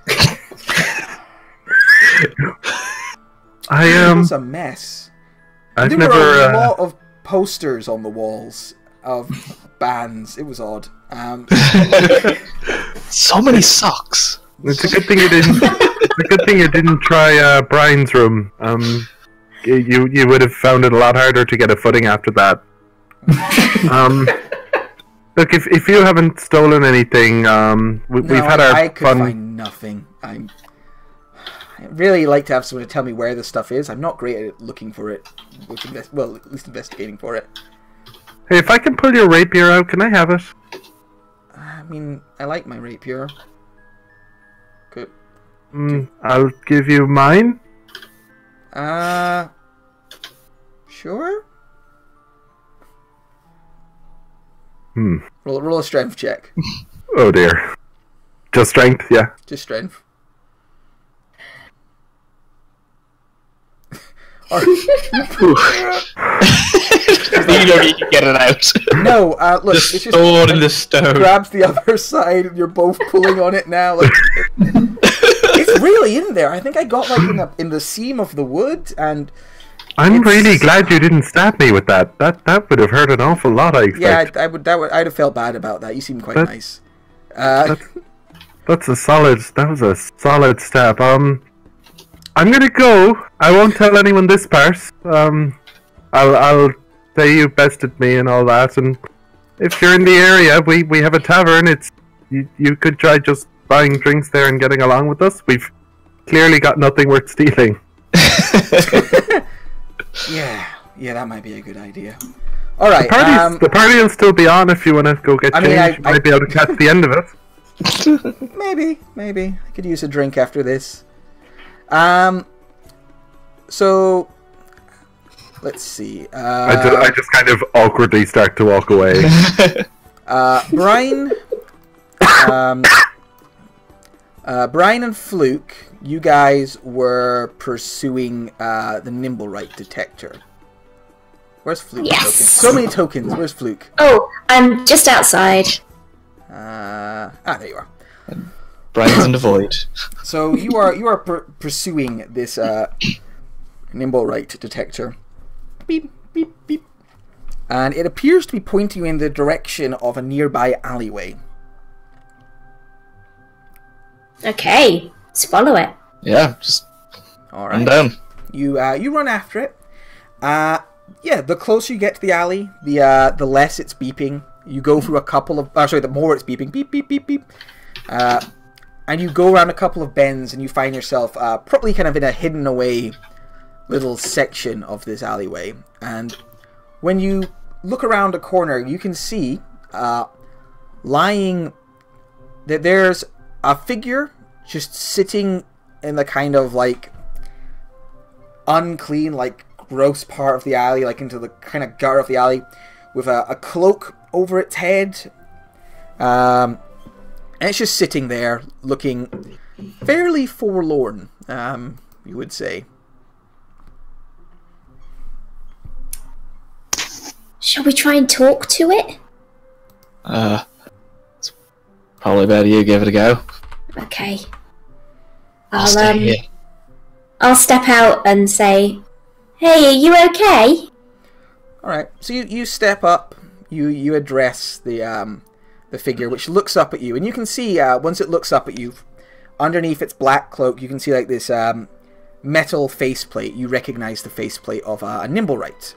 it was a mess. There were a lot of posters on the walls of bands. It was odd. So many socks. It's a good thing you didn't. It's a good thing you didn't try Brian's room. You would have found it a lot harder to get a footing after that. Look, if you haven't stolen anything, we've had our I could fun. find nothing. I'd really like to have someone to tell me where the stuff is. I'm not great at looking for it. At least investigating for it. Hey, if I can pull your rapier out, can I have it? I mean, I like my rapier. Good. I'll give you mine. Sure. Roll a strength check. Oh dear. Just strength, yeah. Just strength. You don't need to get it out. No, look, The it's just sword in the stone. grabs the other side, and you're both pulling on it now. Like, it's really in there. I think I got like in the seam of the wood, and I'm really glad you didn't stab me with that. That would have hurt an awful lot. I expect. yeah, I'd have felt bad about that. You seem quite nice. That's a solid. That was a solid stab. I'm gonna go. I won't tell anyone this part. I'll say you bested me and all that. And if you're in the area, we have a tavern. You could try just buying drinks there and getting along with us. We've clearly got nothing worth stealing. Yeah, Yeah, that might be a good idea. All right. The party will still be on if you want to go get changed. You might be able to catch the end of it. Maybe. I could use a drink after this. So, let's see. I just kind of awkwardly start to walk away. Brian, Brian and Fluke, you guys were pursuing the Nimblewright detector. Where's Fluke? Yes. So many tokens. Where's Fluke? Oh, I'm just outside. There you are. Brian's in the void. So you are pursuing this Nimblewright detector. Beep, beep, beep. And it appears to be pointing you in the direction of a nearby alleyway. Okay, let's follow it. Yeah, just All run right. down. You run after it. Yeah, the closer you get to the alley, the less it's beeping. You go through a couple of... the more it's beeping. Beep, beep, beep, beep. And you go around a couple of bends and you find yourself probably kind of in a hidden away little section of this alleyway. And when you look around a corner, you can see lying... that there's a figure just sitting in the kind of like unclean, like gross part of the alley, like into the kind of gutter of the alley, with a cloak over its head. And it's just sitting there looking fairly forlorn, you would say. Shall we try and talk to it? It's probably better you give it a go. Okay. I'll stay here. I'll step out and say, "Hey, are you okay?" Alright, so you step up, you address the figure, which looks up at you, and you can see, once it looks up at you, underneath its black cloak, you can see like this metal faceplate. You recognize the faceplate of a Nimblewright,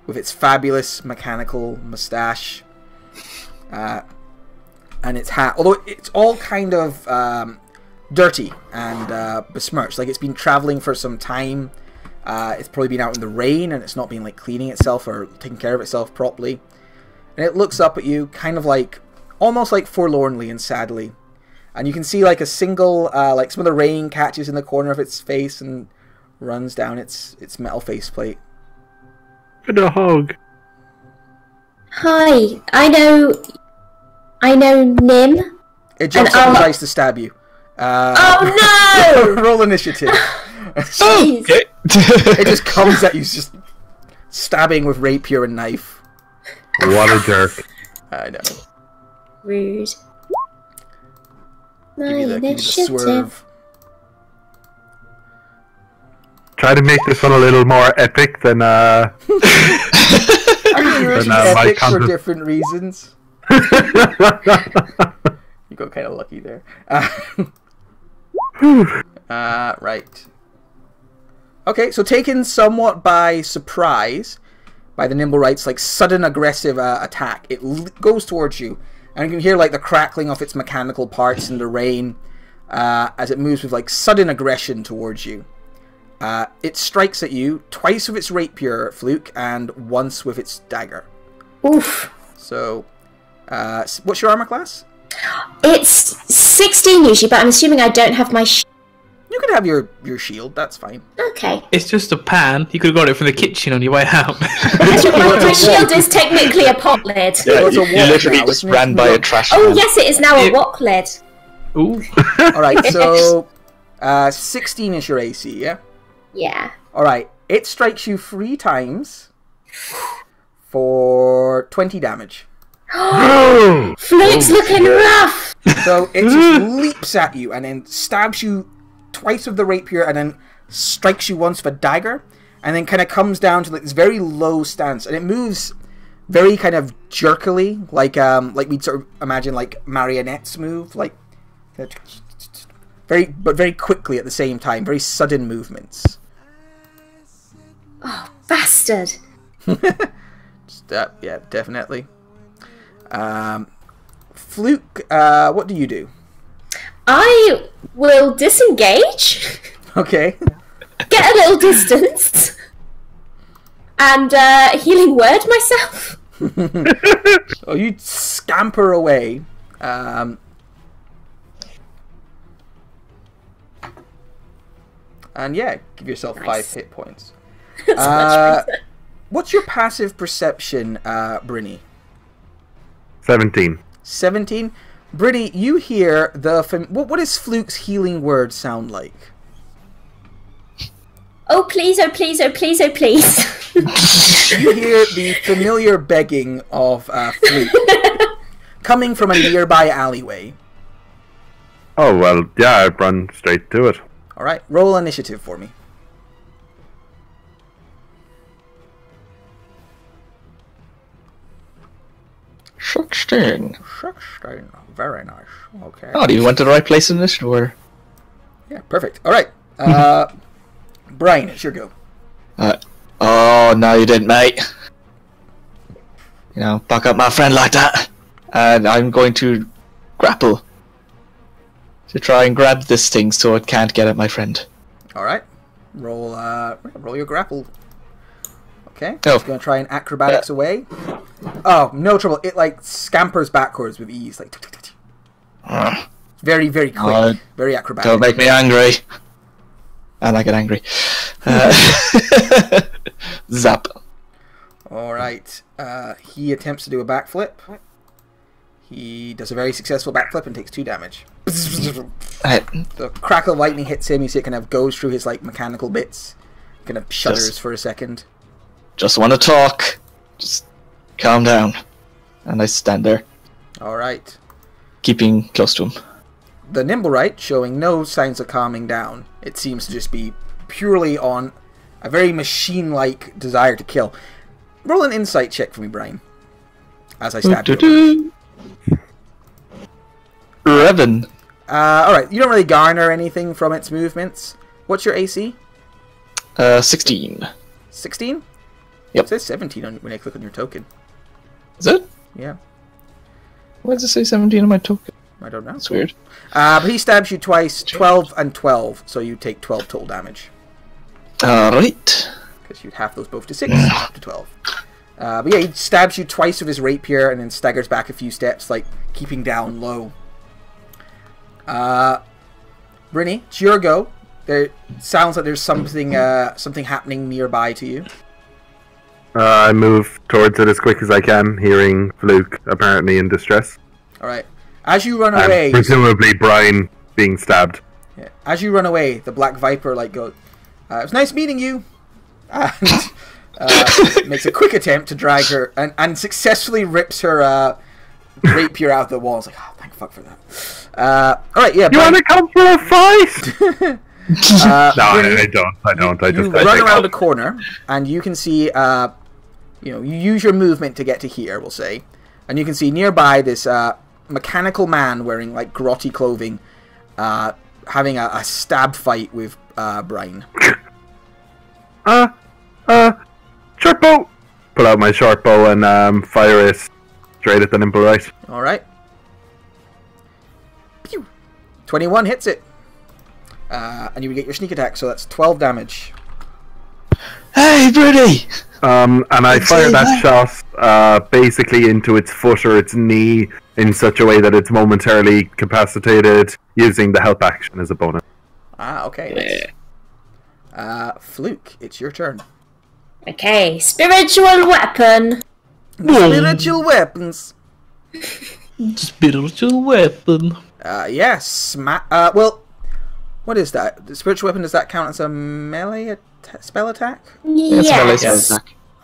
with its fabulous mechanical mustache, and its hat, although it's all kind of dirty and besmirched, like it's been traveling for some time. It's probably been out in the rain and it's not been like cleaning itself or taking care of itself properly. And it looks up at you kind of like, almost like forlornly and sadly. And you can see like a single, like some of the rain catches in the corner of its face and runs down its metal faceplate. Good a hug. Hi, I know Nim. It jumps up and tries to stab you. Oh no! Roll initiative. Jeez. Okay. It just comes at you, just stabbing with rapier and knife. What a jerk. I know. Rude. Give you the swerve. Try to make this one a little more epic than Yours is epic for content. different reasons. You got kind of lucky there. Right. Okay, so taken somewhat by surprise by the Nimblewright's like sudden aggressive attack, it goes towards you, and you can hear like the crackling of its mechanical parts in the rain as it moves with like sudden aggression towards you. It strikes at you twice with its rapier, Fluke, and once with its dagger. Oof. So, what's your armor class? It's 16 usually, but I'm assuming I don't have my You can have your shield, that's fine. Okay. It's just a pan. You could have got it from the kitchen on your way out. My shield is technically a pot lid. Yeah, it's a you wok literally now, just isn't it? ran by a trash Oh can. yes, it is now a wok lid. Ooh. Alright, so 16 is your AC, yeah? Yeah. Alright, it strikes you 3 times for 20 damage. Fluke's looking rough. So it just leaps at you and then stabs you twice with the rapier and then strikes you once with a dagger, and then kind of comes down to like this very low stance, and it moves very kind of jerkily, like we'd sort of imagine like marionettes move, like very quickly at the same time, very sudden movements. Oh, bastard. Yeah, definitely. Fluke, what do you do? I will disengage. Okay. Get a little distance. and healing word myself. Oh, you scamper away. And yeah, give yourself Nice. 5 hit points. That's much better. What's your passive perception, Brynny? 17. 17. Brynny, you hear the... What does Fluke's healing word sound like? Oh please, oh please, oh please, oh please. You hear the familiar begging of Fluke coming from a nearby alleyway. Oh, well, yeah, I'd run straight to it. Alright, roll initiative for me. 16. 16. Very nice. Okay. Oh, you went to the right place in this, or? Yeah, perfect. Alright. Brian, it's your go. Oh, no, you didn't, mate. You know, back up my friend like that. And I'm going to grapple. To try and grab this thing so it can't get at my friend. Alright. Roll your grapple. Okay. Oh. It's gonna try and acrobatics away. Oh, no trouble. It like scampers backwards with ease. Like very, very quick. Very acrobatic. Don't make me angry. And I get angry. Zap. Alright. He attempts to do a backflip. He does a very successful backflip and takes 2 damage. The crackle of lightning hits him. You see it kind of goes through his like mechanical bits. Kind of shudders for a second. Just want to talk. Just calm down. And I stand there, Alright. keeping close to him. The Nimblewright showing no signs of calming down. It seems to just be purely on a very machine-like desire to kill. Roll an insight check for me, Brian. As I stab you. 11. Alright, you don't really garner anything from its movements. What's your AC? 16. 16? Yep. It says 17 when I click on your token. Is it? Yeah, Why does it say 17 on my token? I don't know. That's weird. But he stabs you twice, 12 and 12, so you take 12 total damage. Alright. Because you'd half those both to 6 to 12. But yeah, he stabs you twice with his rapier and then staggers back a few steps, like keeping down low. Brynny, it's your go. There sounds like there's something happening nearby to you. I move towards it as quick as I can, hearing Fluke apparently in distress. Alright. As you run And away... presumably Brian being stabbed. Yeah, as you run away, the Black Viper like goes, it was nice meeting you. And makes a quick attempt to drag her and successfully rips her rapier out the wall. It's like, oh, thank fuck for that. Alright, yeah. You want to come for a fight? No, Brynny, I don't. I just you run around a corner, and you can see, you use your movement to get to here, we'll say. And you can see nearby this mechanical man wearing, like, grotty clothing, having a stab fight with Brian. Short bow! Pull out my short bow and fire it straight at the Nimblewright. Alright. 21 hits it. And you get your sneak attack, so that's 12 damage. Hey, Brady! And I fire that shot basically into its foot or its knee in such a way that it's momentarily capacitated, using the help action as a bonus. Ah, okay. Nice. Fluke, it's your turn. Okay, spiritual weapon. Spiritual weapons. Spiritual weapon. Yes. Well, what is that? The spiritual weapon, does that count as a melee spell attack? Yes.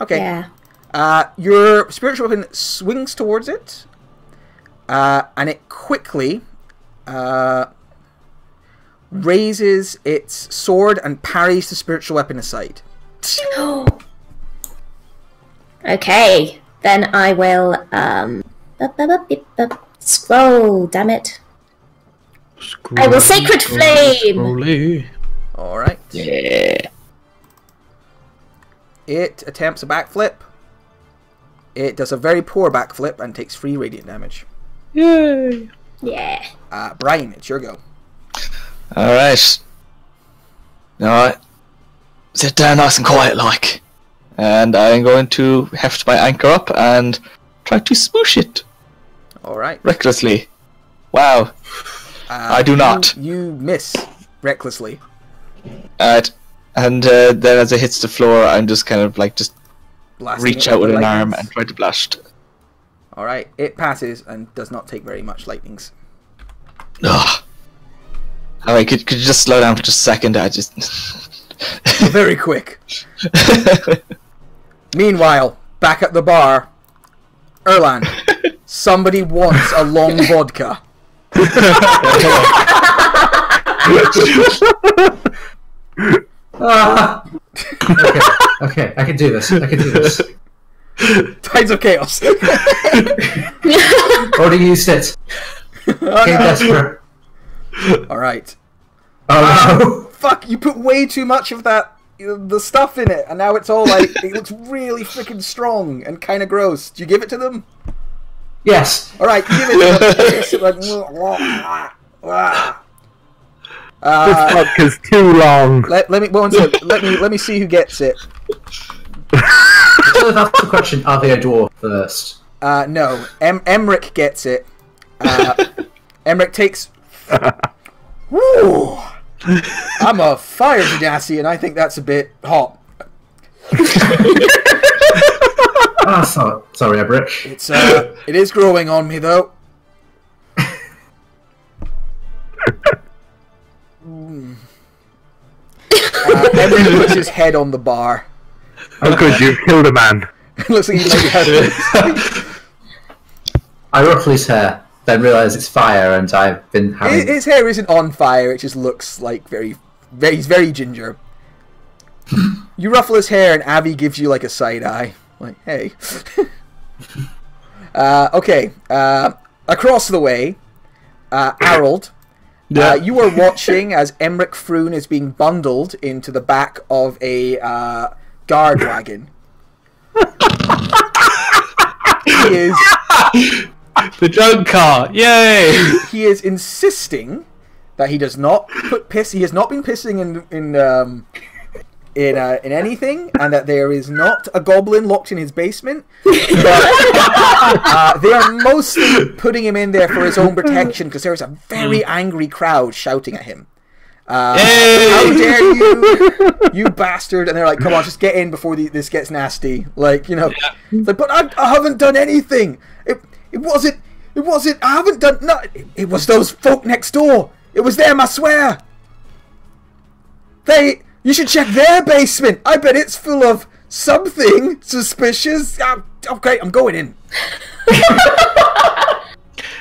Okay. Yeah. Your spiritual weapon swings towards it, and it quickly raises its sword and parries the spiritual weapon aside. Okay, then I will scroll. Damn it! I will sacred flame. All right. Yeah. It attempts a backflip. It does a very poor backflip and takes 3 radiant damage. Yay! Yeah. Brian, it's your go. Alright. Alright. Sit down nice and quiet like. and I'm going to heft my anchor up and try to smoosh it. Alright. Recklessly. Wow. I do not. You miss recklessly. Alright. And then as it hits the floor, I'm just kind of like just Blasting reach it out with an lightnings. arm and try to blast. Alright, it passes and does not take very much lightnings. Ugh. Alright, could you just slow down for just a second? I just... Very quick. Meanwhile, back at the bar, Erlan, somebody wants a long vodka. Okay, I can do this. Tides of Chaos. Already used it. Okay, desperate. Alright. Oh no. Fuck, you put way too much of that, the stuff in it, and now it's all like, it looks really freaking strong and kind of gross. Do you give it to them? Yes. Alright, give it to them. It's like, This vodka's too long. let me see who gets it. So that's the question. Are they a dwarf first? No, Emmerich gets it. Emmerich takes. Woo! I'm a fire genasi, and I think that's a bit hot. Sorry, Emmerich. It is growing on me though. Emmerich puts his head on the bar. Oh, good, you've killed a man. Looks like he maybe has. I ruffle his hair, then realise it's fire, and I've been having. His hair isn't on fire. It just looks like he's very ginger. You ruffle his hair, and Avi gives you like a side eye, like, "Hey." Okay. Across the way, Harold. You are watching as Emmerich Froon is being bundled into the back of a guard wagon. He is The drunk car! Yay! he is insisting that he does not put piss. He has not been pissing in anything, and that there is not a goblin locked in his basement. But, they are mostly putting him in there for his own protection because there is a very angry crowd shouting at him. How dare you, you bastard! And they're like, "Come on, just get in before this gets nasty." Like, you know, like, but I haven't done anything. It wasn't. I haven't done. No, it was those folk next door. It was them, I swear. You should check their basement. I bet it's full of something suspicious. Oh, great, I'm going in.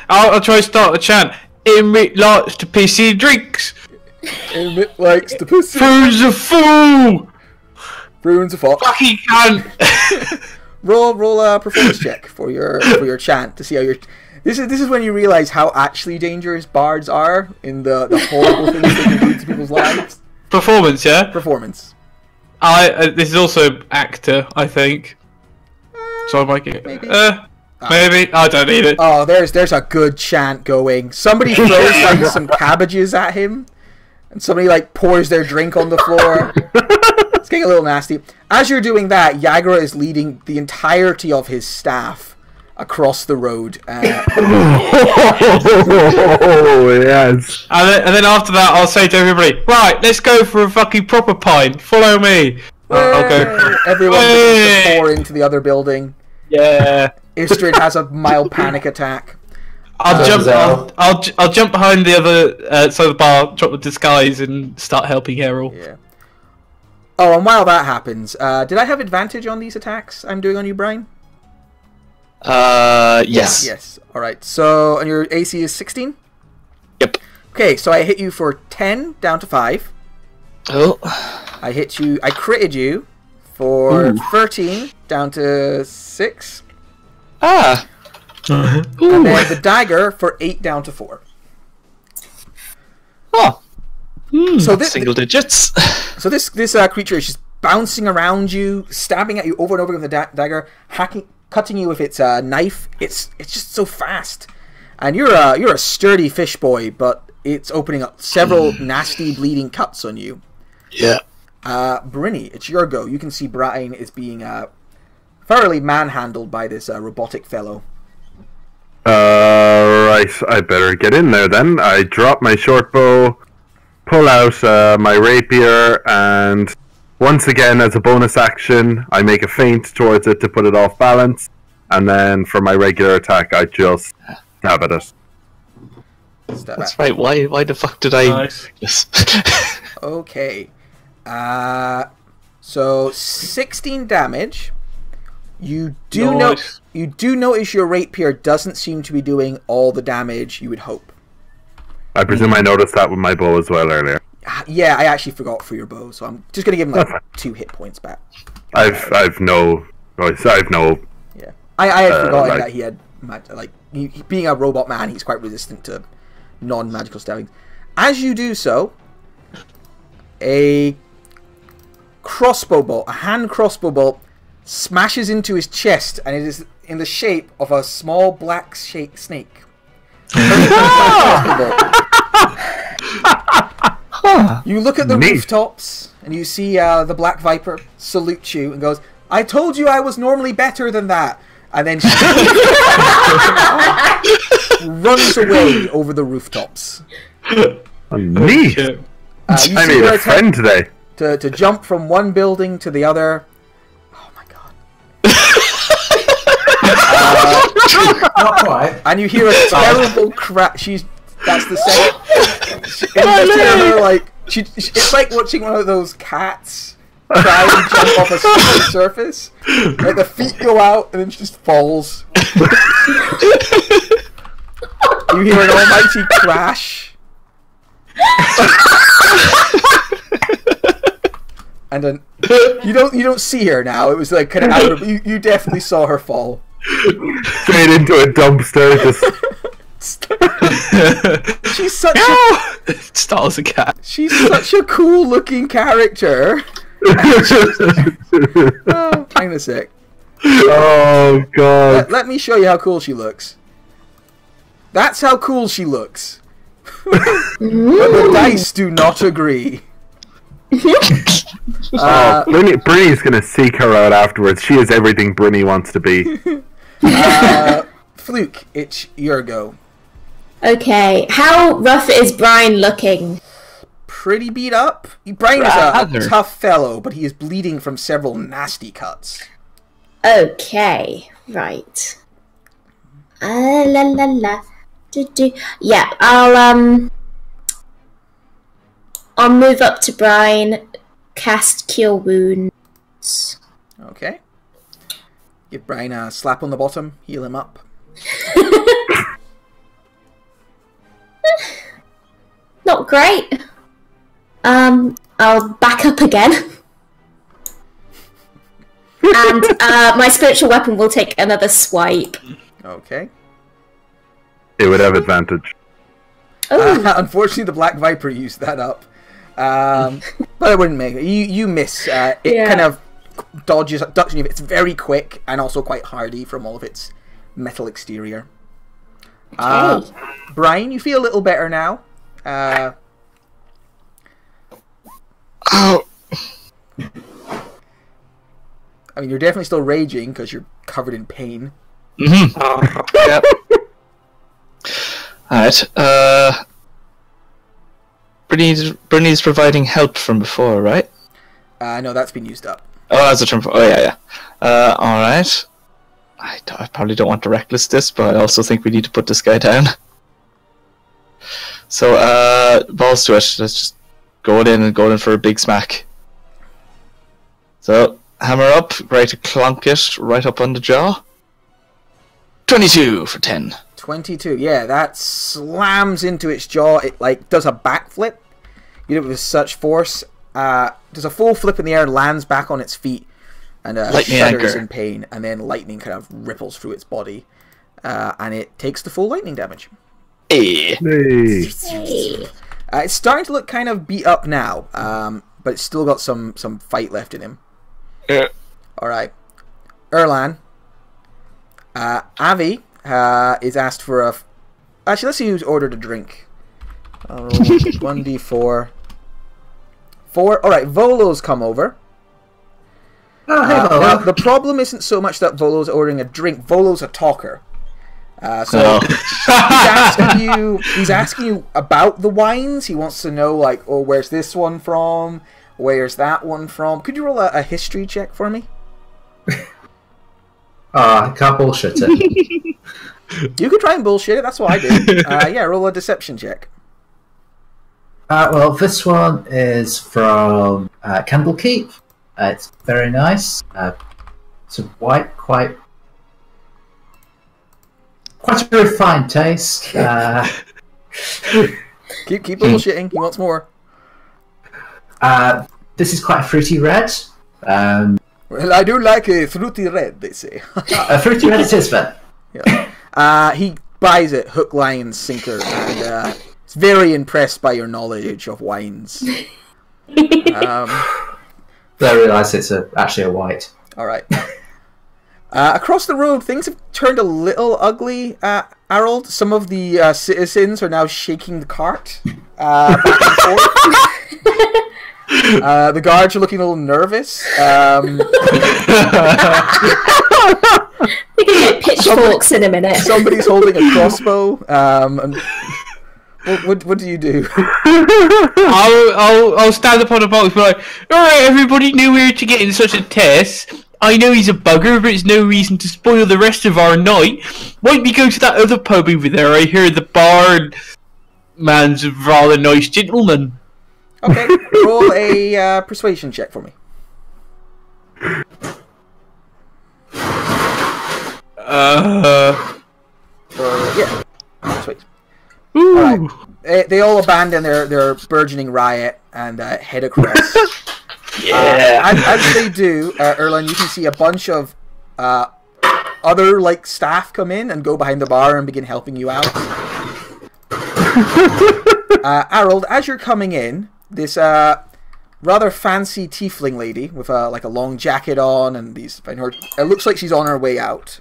I'll try to start a chant. Emmerich likes to pissy drinks. Emmerich likes to pussy. Froon's a fool. Froon's a fox. Fucking cunt. Roll a performance check for your chant to see how you're. This is when you realize how actually dangerous bards are in the horrible things they can do to people's lives. Performance, yeah? Performance. This is also actor, I think. So I might get... Maybe. Maybe. I don't need it. Oh, there's a good chant going. Somebody throws like some cabbages at him, and somebody like pours their drink on the floor. It's getting a little nasty. As you're doing that, Yagra is leading the entirety of his staff across the road. Oh, yes. And then after that, I'll say to everybody, right, let's go for a fucking proper pint. Follow me. I'll go. Everyone begins to pour into the other building. Yeah. Istrid has a mild panic attack. I'll jump behind the other side of the bar, drop the disguise, and start helping Errol. Yeah. Oh, and while that happens, did I have advantage on these attacks I'm doing on you, Brian? Yes. Yes. All right. So, and your AC is 16? Yep. Okay, so I hit you for 10 down to 5. Oh. I critted you for 13 down to 6. Ah. And then the dagger for 8 down to 4. Oh. So Single digits. So this creature is just bouncing around you, stabbing at you over and over with the dagger, cutting you with its knife. It's just so fast, and you're a sturdy fish boy, but it's opening up several nasty bleeding cuts on you. Yeah. Brinny, it's your go. You can see Brian is being thoroughly manhandled by this robotic fellow. Right, I better get in there then. I drop my short bow, pull out my rapier, and once again, as a bonus action, I make a feint towards it to put it off balance, and then for my regular attack, I just stab at it. That's right. Why the fuck did I? Nice. Okay. So 16 damage. You do Nice. notice your rapier doesn't seem to be doing all the damage you would hope. I presume I noticed that with my bow as well earlier. Yeah, I actually forgot for your bow, so I'm just gonna give him like 2 hit points back. I've no choice. I've no. Yeah, I had forgotten like- that he had being a robot man, he's quite resistant to non-magical stabbing. As you do so, a hand crossbow bolt smashes into his chest, and it is in the shape of a small black snake. You look at the Neat. rooftops, and you see the Black Viper salute you and goes, "I told you I was normally better than that," and then she runs away over the rooftops. Neat. Okay. You I see made her a friend today. to jump from one building to the other. Oh my god. Not quite. And you hear a terrible crash. That's the same. You just hear her like it's like watching one of those cats try and jump off a slippery surface. Like the feet go out and then she just falls. You hear an almighty crash. And then you don't see her now. It was like kind of out of, you definitely saw her fall. Straight into a dumpster. Just She's such Star's a cat. she's such a cool looking character. Oh, hang on a sec. oh god. Let me show you how cool she looks. That's how cool she looks. But the dice do not agree. Brynny's gonna seek her out afterwards. She is everything Brynny wants to be. Fluke, it's your go. Okay, how rough is Brian looking? Pretty beat up. Brian is Rather. a tough fellow, but he is bleeding from several nasty cuts. Okay, right. La la la. Yeah, I'll move up to Brian, cast Cure Wounds. Okay. Give Brian a slap on the bottom, heal him up. Not great. I'll back up again. And my spiritual weapon will take another swipe. Okay. It would have advantage. Oh, Unfortunately, the Black Viper used that up. But it wouldn't make it. You miss. It Yeah. kind of dodges. It's very quick and also quite hardy from all of its metal exterior. okay. Brian, you feel a little better now. Oh, I mean, you're definitely still raging because you're covered in pain. yep. Alright, Brynny's providing help from before, right? No, that's been used up. Oh, that's a term for. Oh, yeah. Alright. I probably don't want to reckless this, but I also think we need to put this guy down. So, balls to it. Let's just go in for a big smack. So, hammer up, right to clonk it right up on the jaw. 22 for 10. 22. Yeah, that slams into its jaw. It like does a backflip. You do it with such force. Does a full flip in the air, lands back on its feet, and Lightning shudders anchor. in pain. And then lightning kind of ripples through its body, and it takes the full lightning damage. Hey. Hey. Hey. It's starting to look kind of beat up now, but it's still got some fight left in him. Yeah. All right, Erlan. Avi is asked for a. Actually, let's see who's ordered a drink. I'll roll 1d4. 4. All right, Volo's come over. Oh, hey, Now, Volo. the problem isn't so much that Volo's ordering a drink. Volo's a talker. So he's asking you about the wines. He wants to know, like, oh, where's this one from? Where's that one from? Could you roll a history check for me? I can't bullshit it. You could try and bullshit it. That's what I did. Yeah, roll a deception check. Well, this one is from Candlekeep. It's very nice. It's a white, quite a refined taste. Keep bullshitting. He wants more. This is quite a fruity red. Well, I do like a fruity red, they say. A fruity red it is, then. Yeah. He buys it hook, line, sinker, and is very impressed by your knowledge of wines. I realise it's actually a white. All right. Across the road, things have turned a little ugly, Harold. Some of the citizens are now shaking the cart back and forth. The guards are looking a little nervous. We can get pitchforks in a minute. Somebody's holding a crossbow. And what do you do? I'll stand upon a box and be like, alright, everybody knew we were to get in such a test. I know he's a bugger, but it's no reason to spoil the rest of our night. Why don't we go to that other pub over there? I hear the bar man's a rather nice gentleman. Okay, roll a persuasion check for me. Yeah, sweet. Ooh. All right. They all abandon their burgeoning riot and head across. Yeah. As they do, Erlen, you can see a bunch of other staff come in and go behind the bar and begin helping you out. Harold, as you're coming in, this rather fancy tiefling lady with a long jacket on and it looks like she's on her way out.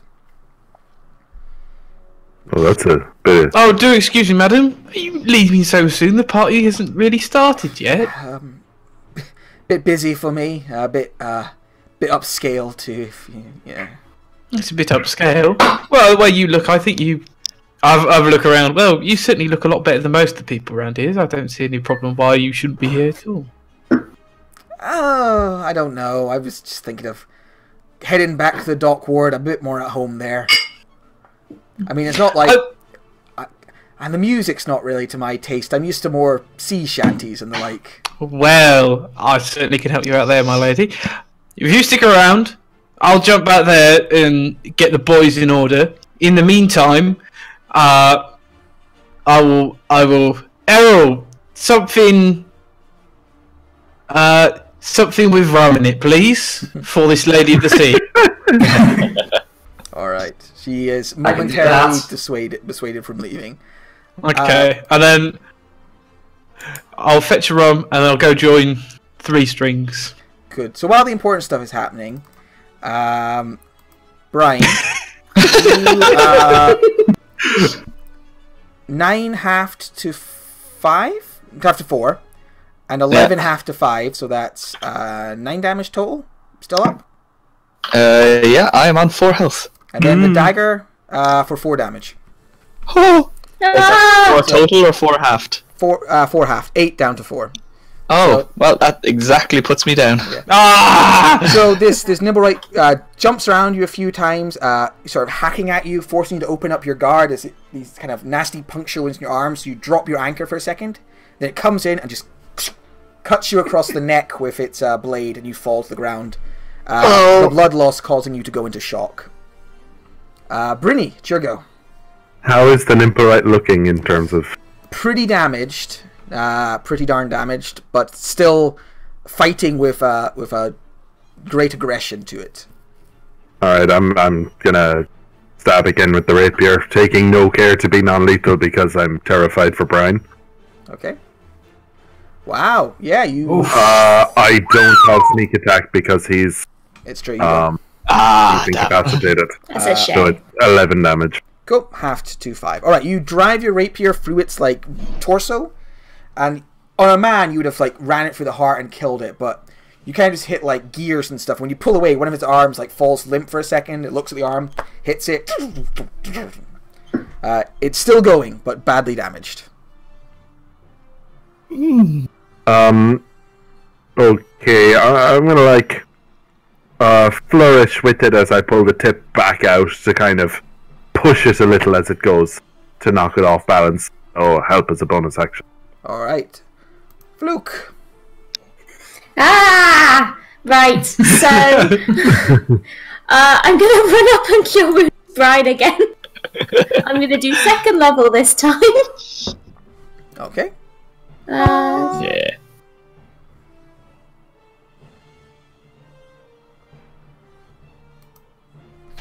Well, that's a bit. Oh, do excuse me, madam. Are you leaving so soon? The party hasn't really started yet. Bit busy for me. A bit upscale too. Yeah. It's a bit upscale. Well, the way you look, I think you. I've a look around. Well, you certainly look a lot better than most of the people around here. I don't see any problem why you shouldn't be here at all. Oh, I don't know. I was just thinking of heading back to the dock ward, a bit more at home there. I mean, it's not like... and the music's not really to my taste. I'm used to more sea shanties and the like. Well, I certainly can help you out there, my lady. If you stick around, I'll jump back there and get the boys in order. In the meantime, I will... Errol, something with rum in it, please, for this lady of the sea. Alright. She is momentarily dissuaded from leaving. Okay, and then I'll fetch a rum and I'll go join Three Strings. Good. So while the important stuff is happening, Brian, you, 9 halved to 5? Halved to 4. And 11 halved to 5, so that's 9 damage total. Still up? Yeah, I am on 4 health. And then the dagger for 4 damage. Oh! Is that 4 total or 4 halved? 4 halved. 8 down to 4. Oh, So- well, that exactly puts me down. Ah! So this Nibblewright jumps around you a few times, sort of hacking at you, forcing you to open up your guard as these kind of nasty puncture wounds in your arms. So you drop your anchor for a second. Then it comes in and just cuts you across the neck with its blade, and you fall to the ground. The blood loss causing you to go into shock. Brynny, it's your go. How is the Nymphorite looking in terms of... Pretty damaged, pretty darn damaged, but still fighting with a great aggression to it. Alright, I'm gonna stab again with the rapier, taking no care to be non-lethal because I'm terrified for Brian. Okay. Wow. Yeah, you. I don't have sneak attack because he's It's true. You don't. he's incapacitated. That's a So shame. it's 11 damage. Go halved to 5. All right, you drive your rapier through its torso, and on a man, you would have like ran it through the heart and killed it, but you kind of just hit like gears and stuff. When you pull away, one of its arms like falls limp for a second. It looks at the arm, hits it. It's still going, but badly damaged. Okay, I'm gonna like flourish with it as I pull the tip back out to kind of push it a little as it goes to knock it off balance. Oh, help as a bonus action. All right, Fluke. Ah! Right, so I'm going to run up and cure Wounded Bride again. I'm going to do 2nd level this time. Okay. Yeah.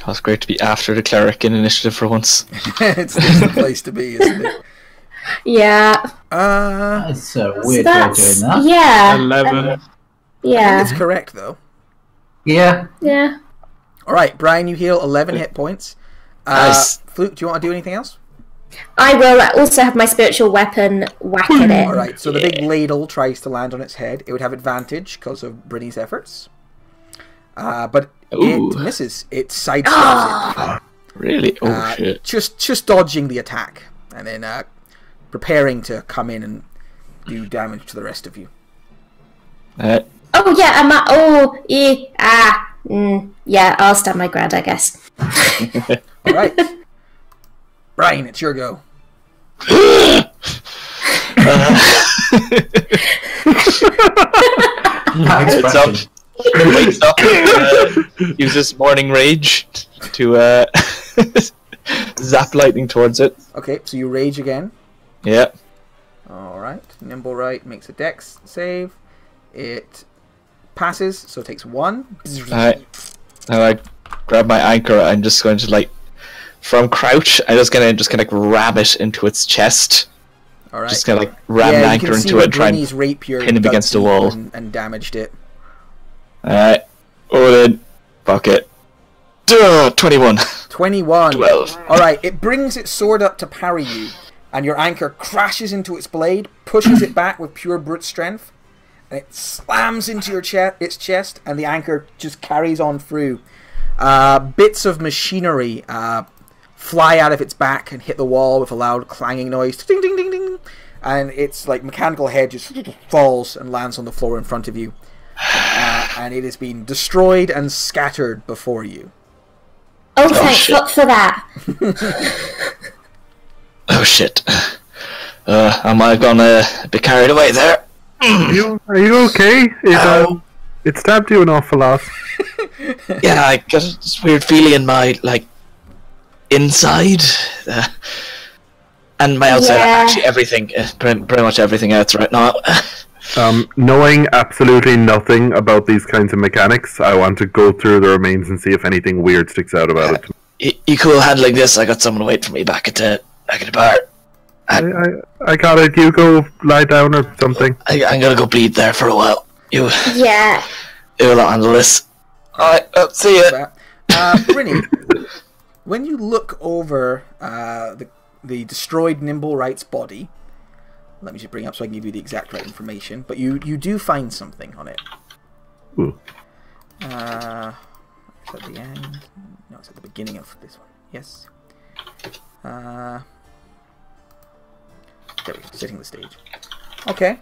Oh, it's great to be after the cleric in initiative for once. It's just the place to be, isn't it? Yeah. That's a weird way of doing that. Yeah. 11. Yeah. It's correct though. Yeah. Yeah. All right, Brian, you heal 11 hit points. Nice. Fluke, do you want to do anything else? I will also have my spiritual weapon whack at it. All right, so the big ladle tries to land on its head. It would have advantage because of Brynny's efforts. But it misses. It sidesteps it. Really? Oh, shit. Just dodging the attack. And then preparing to come in and do damage to the rest of you. Oh, yeah, yeah, I'll stand my ground, I guess. All right. Brian, it's your go. Wakes up, uses Morning Rage to zap lightning towards it. Okay, so you rage again. Yeah. All right. Nimble Right makes a dex save. It passes, so it takes 1. Alright. Now I grab my anchor. I'm just going to like, from crouch, I'm just gonna like ram it into its chest. All right. Just gonna like ram an anchor into it, try and pin it against the wall, and damaged it. Alright. Oh, then fuck it. 21. 21. 12. All right. It brings its sword up to parry you, and your anchor crashes into its blade, pushes it back with pure brute strength. And it slams into its chest, and the anchor just carries on through. Bits of machinery fly out of its back and hit the wall with a loud clanging noise. Ding, ding, ding, ding. And its like mechanical head just falls and lands on the floor in front of you. And it has been destroyed and scattered before you. Oh, thanks God for that. Oh, shit. Am I gonna be carried away there? Are you okay? It stabbed you an awful lot. Yeah, I got this weird feeling in my, like, inside. And my outside. Yeah. Actually, everything. Pretty much everything else right now. Knowing absolutely nothing about these kinds of mechanics, I want to go through the remains and see if anything weird sticks out about it. You cool handling this? I got someone waiting for me back at the bar. I got it. You go lie down or something. I'm gonna go bleed there for a while. You will handle this. Alright, see ya. Brynny, when you look over the destroyed Nimble Right's body, let me just bring it up so I can give you the exact right information, but you do find something on it. Ooh. It's at the end. No, it's at the beginning of this one. Yes. There we go, setting the stage. Okay.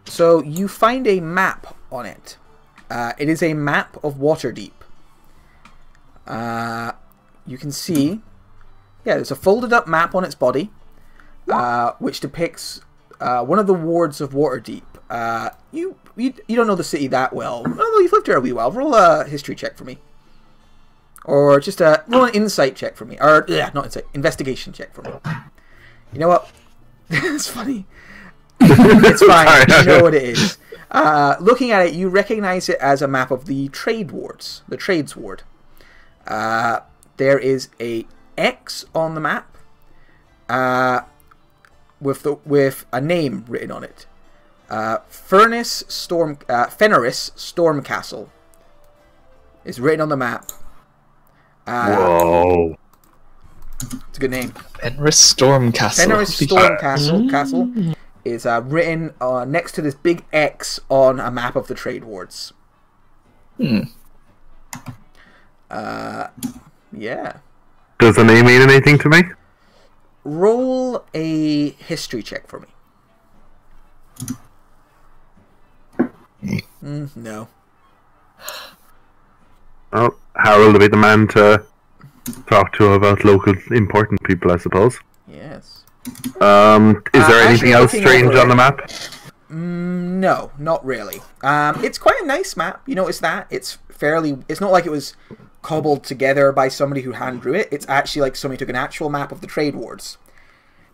So you find a map on it. It is a map of Waterdeep. You can see, there's a folded up map on its body, which depicts one of the wards of Waterdeep. You don't know the city that well. Although you've lived here a wee while. Roll a history check for me. Or just roll an insight check for me. Or, not insight. Investigation check for me. You know what? It's funny. It's fine. You know what it is. Looking at it, you recognize it as a map of the trade wards. The trades ward. There is a X on the map. With a name written on it. Fenris Stormcastle. is written on the map. Whoa. It's a good name. Fenris Storm Castle. Fenris Storm Castle is written next to this big X on a map of the Trade Wards. Yeah. Does the name mean anything to me? Roll a history check for me. No. Oh, Harold will be the man to talk to about local important people, I suppose. Yes. Is there anything else strange on the map? No, not really. It's quite a nice map. You notice that? It's not like it was cobbled together by somebody who hand drew it. It's actually like somebody took an actual map of the Trade Wards,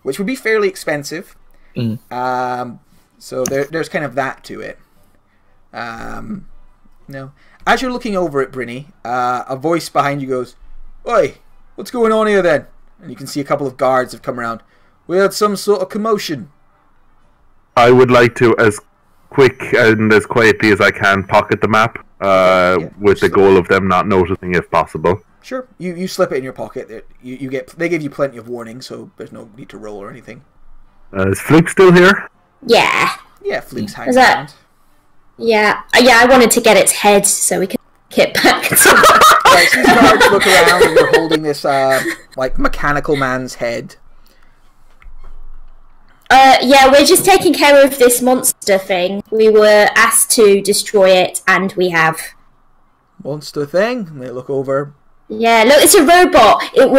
which would be fairly expensive. So there's kind of that to it. No. As you're looking over it, Brynny, a voice behind you goes, "Oi, what's going on here then?" And you can see a couple of guards have come around. "We had some sort of commotion." I would like to, as quick and as quietly as I can, pocket the map, with the goal of them not noticing if possible. Sure. You slip it in your pocket. They give you plenty of warning, so there's no need to roll or anything. Is Fluke still here? Yeah. Yeah, Fluke's hanging around. Yeah, I wanted to get its head so we could get back to Right, so these guards look around and they're holding this, like, mechanical man's head. Yeah, we're just taking care of this monster thing. We were asked to destroy it, and we have. Monster thing? And they look over. Yeah, look, it's a robot. It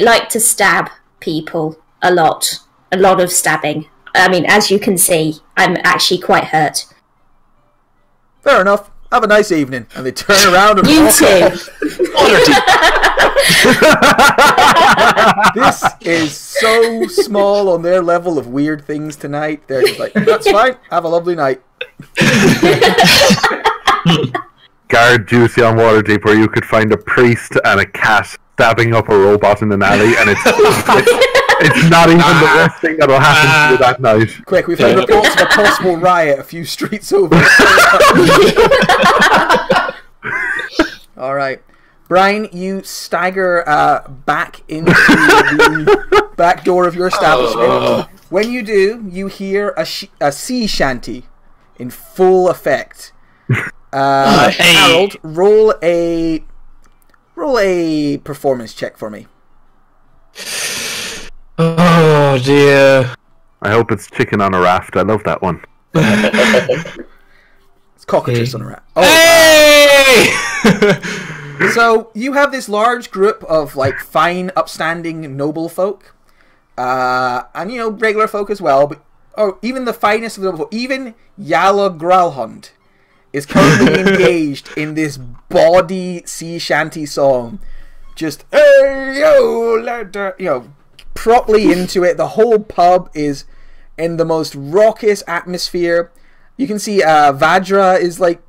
liked to stab people a lot. A lot of stabbing. I mean, as you can see, I'm actually quite hurt. Fair enough. Have a nice evening. And they turn around and You walk too. off. This is so small on their level of weird things tonight. They're just like, "That's fine. Have a lovely night." Guard Juicy on Waterdeep, where you could find a priest and a cat stabbing up a robot in an alley, and it's not even the worst thing that'll happen to you that night. Quick, we've heard reports of a possible riot a few streets over. Alright. Brian, you stagger back into the back door of your establishment. When you do, you hear a sea shanty in full effect. Harold, roll a performance check for me. Oh dear. I hope it's chicken on a raft. I love that one. It's cockatrice on a raft. Hey! So you have this large group of like fine, upstanding, noble folk, and regular folk as well. But even the finest of the noble folk, even Yala Gralhund, is currently engaged in this bawdy sea shanty song. Just hey yo, properly into it. The whole pub is in the most raucous atmosphere. You can see Vajra is like,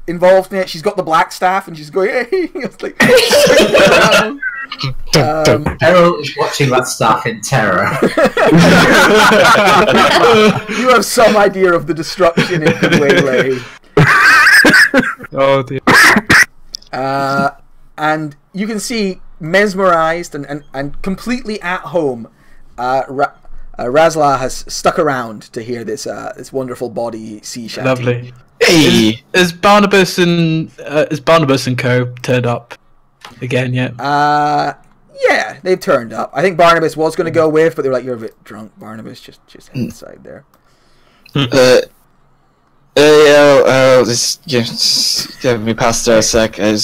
involved in it. She's got the black staff and she's going, hey, it's like, Errol is watching that staff in terror. You have some idea of the destruction it could waylay. Oh dear. And you can see, mesmerized and completely at home, Razla has stuck around to hear this wonderful body sea shanty. Lovely. Hey! Is Barnabas and Co turned up again yet? Yeah, they've turned up. I think Barnabas was going to go with, but they were like, "You're a bit drunk, Barnabas. Just head inside there." Just give me past there a sec. Hey,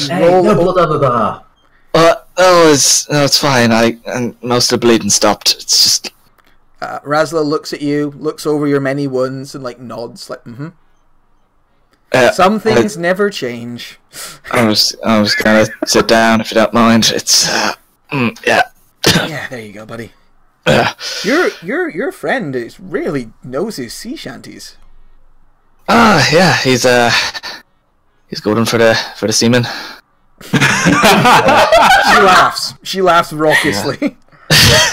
no blood over there. It's fine. And most of the bleeding stopped. It's just. Razla looks at you, looks over your many wounds, and like nods, like, "Mm-hmm." Some things never change. I was gonna sit down if you don't mind. It's yeah. Yeah, there you go, buddy. Your friend really knows his sea shanties. Yeah, he's good one for the seamen. She laughs raucously.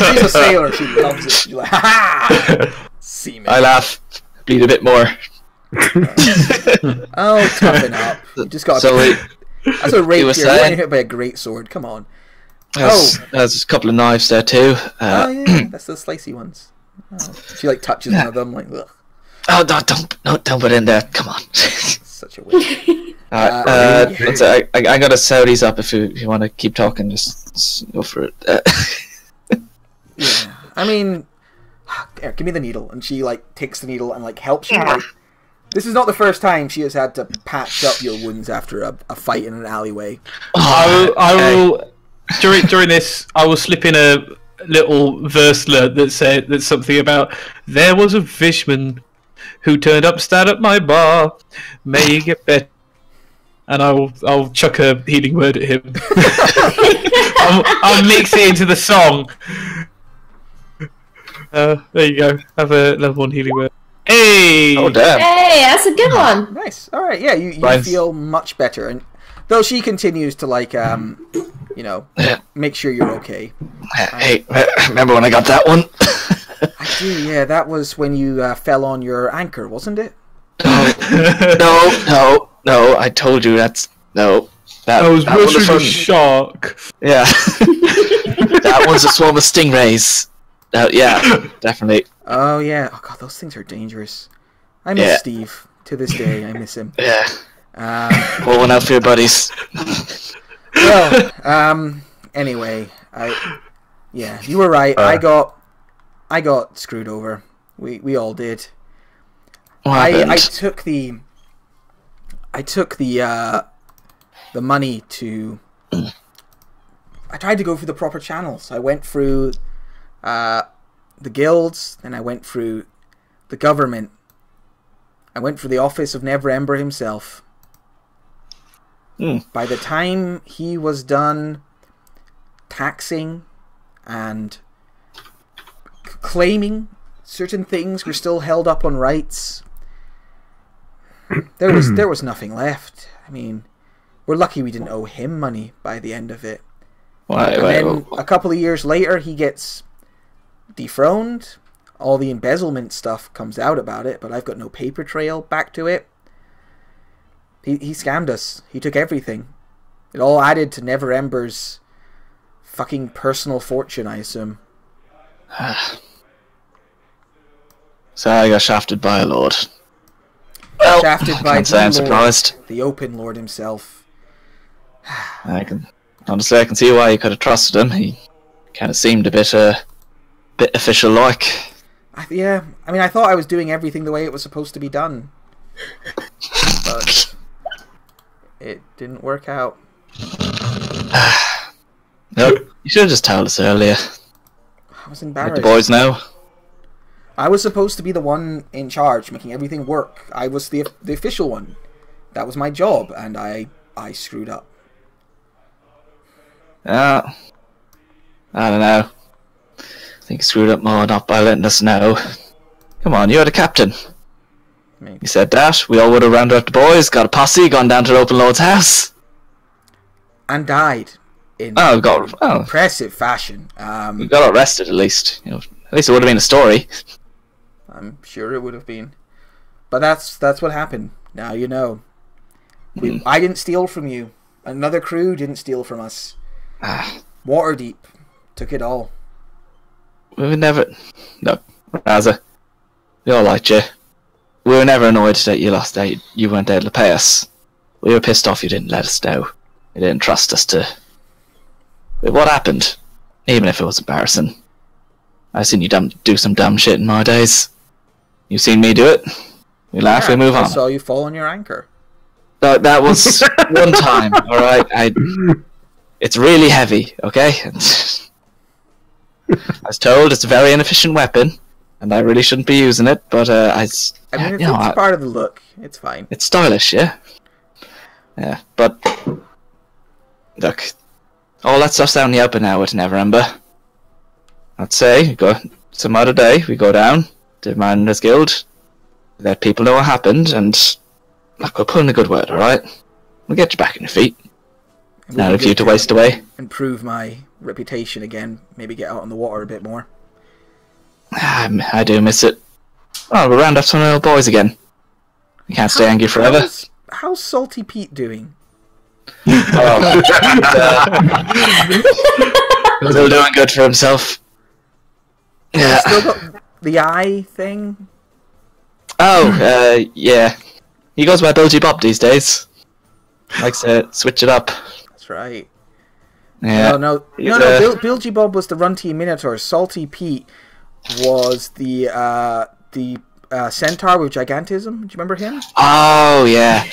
She's a sailor. She loves it. She's like, ha ha! Seaman. I laugh. Bleed a bit more. Oh, toughen up. You just got that's a rapier. You're getting hit by a great sword. Come on. There's a couple of knives there too. Oh yeah, that's the slicey ones. Oh. She like touches one of them, like ugh. Oh no, don't put it in there. Come on. Such a weird. I got a Saudis up if you want to keep talking. Just go for it. Yeah, I mean, here, give me the needle, and she like takes the needle and like helps you. Like, this is not the first time she has had to patch up your wounds after a fight in an alleyway. I will during this. I will slip in a little verselet that's something about there was a fishman who turned up stand at my bar. May you get better. And I'll chuck a healing word at him. I'll mix it into the song. There you go. Have a level 1 healing word. Hey! Oh damn! Hey, that's a good one. Nice. All right. Yeah, you feel much better, and though she continues to like make sure you're okay. Hey, remember when I got that one? I do. Yeah, that was when you fell on your anchor, wasn't it? No, I told you that was versus a shark. Yeah. That one's a swarm of stingrays. Yeah, definitely. Oh yeah. Oh god, those things are dangerous. I miss Steve to this day. I miss him. Yeah. Pour one out for your buddies. Well, anyway, you were right. I got screwed over. We all did. I took the money to. I tried to go through the proper channels. I went through the guilds, then I went through the government. I went for the office of Neverember himself. By the time he was done taxing and claiming certain things were still held up on rights, there was nothing left. I mean, we're lucky we didn't owe him money by the end of it. Then a couple of years later, he gets dethroned. All the embezzlement stuff comes out about it, but I've got no paper trail back to it. He scammed us. He took everything. It all added to Neverember's fucking personal fortune, I assume. So I got shafted by a lord. Well, shafted by can't say I'm surprised. The Open Lord himself. I can see why you could have trusted him. He kind of seemed a bit official-like. Yeah, I mean, I thought I was doing everything the way it was supposed to be done, but it didn't work out. Nope, you should have just told us earlier. I was embarrassed. Let the boys know. I was supposed to be the one in charge, making everything work. I was the official one. That was my job, and I screwed up. I don't know. I think you screwed up more not by letting us know. Come on, you're the captain. Maybe. You said that, we all would have rounded up the boys, got a posse, gone down to the Open Lord's house. And died in impressive fashion. We got arrested at least. You know, at least it would have been a story. I'm sure it would have been. But that's what happened. Now you know. I didn't steal from you. Another crew didn't steal from us. Waterdeep took it all. We were never... No, Raza. We all liked you. We were never annoyed that you weren't able to pay us. We were pissed off you didn't let us know. You didn't trust us to... What happened? Even if it was embarrassing. I've seen you do some dumb shit in my days. You've seen me do it. We laugh, we move on. I saw you fall on your anchor. That was one time, alright? It's really heavy, okay? I was told it's a very inefficient weapon, and I really shouldn't be using it, but it's part of the look. It's fine. It's stylish, yeah? Yeah, but... Look, all that stuff's out in the open now with Neverember. I'd say, some other day, we go down to Manda's Guild, let people know what happened, and look, we'll put in a good word, alright? We'll get you back on your feet. Not a few to waste away. Improve my reputation again. Maybe get out on the water a bit more. I do miss it. Oh, we're round up some old boys again. We can't stay angry forever. How's Salty Pete doing? Oh, still doing good for himself. Yeah. Still got the eye thing? Oh, yeah. He goes by Bilgy Bob these days. Likes to switch it up. That's right. Yeah. No, Bilgy Bob was the Runty Minotaur. Salty Pete was the centaur with gigantism. Do you remember him? Oh, yeah.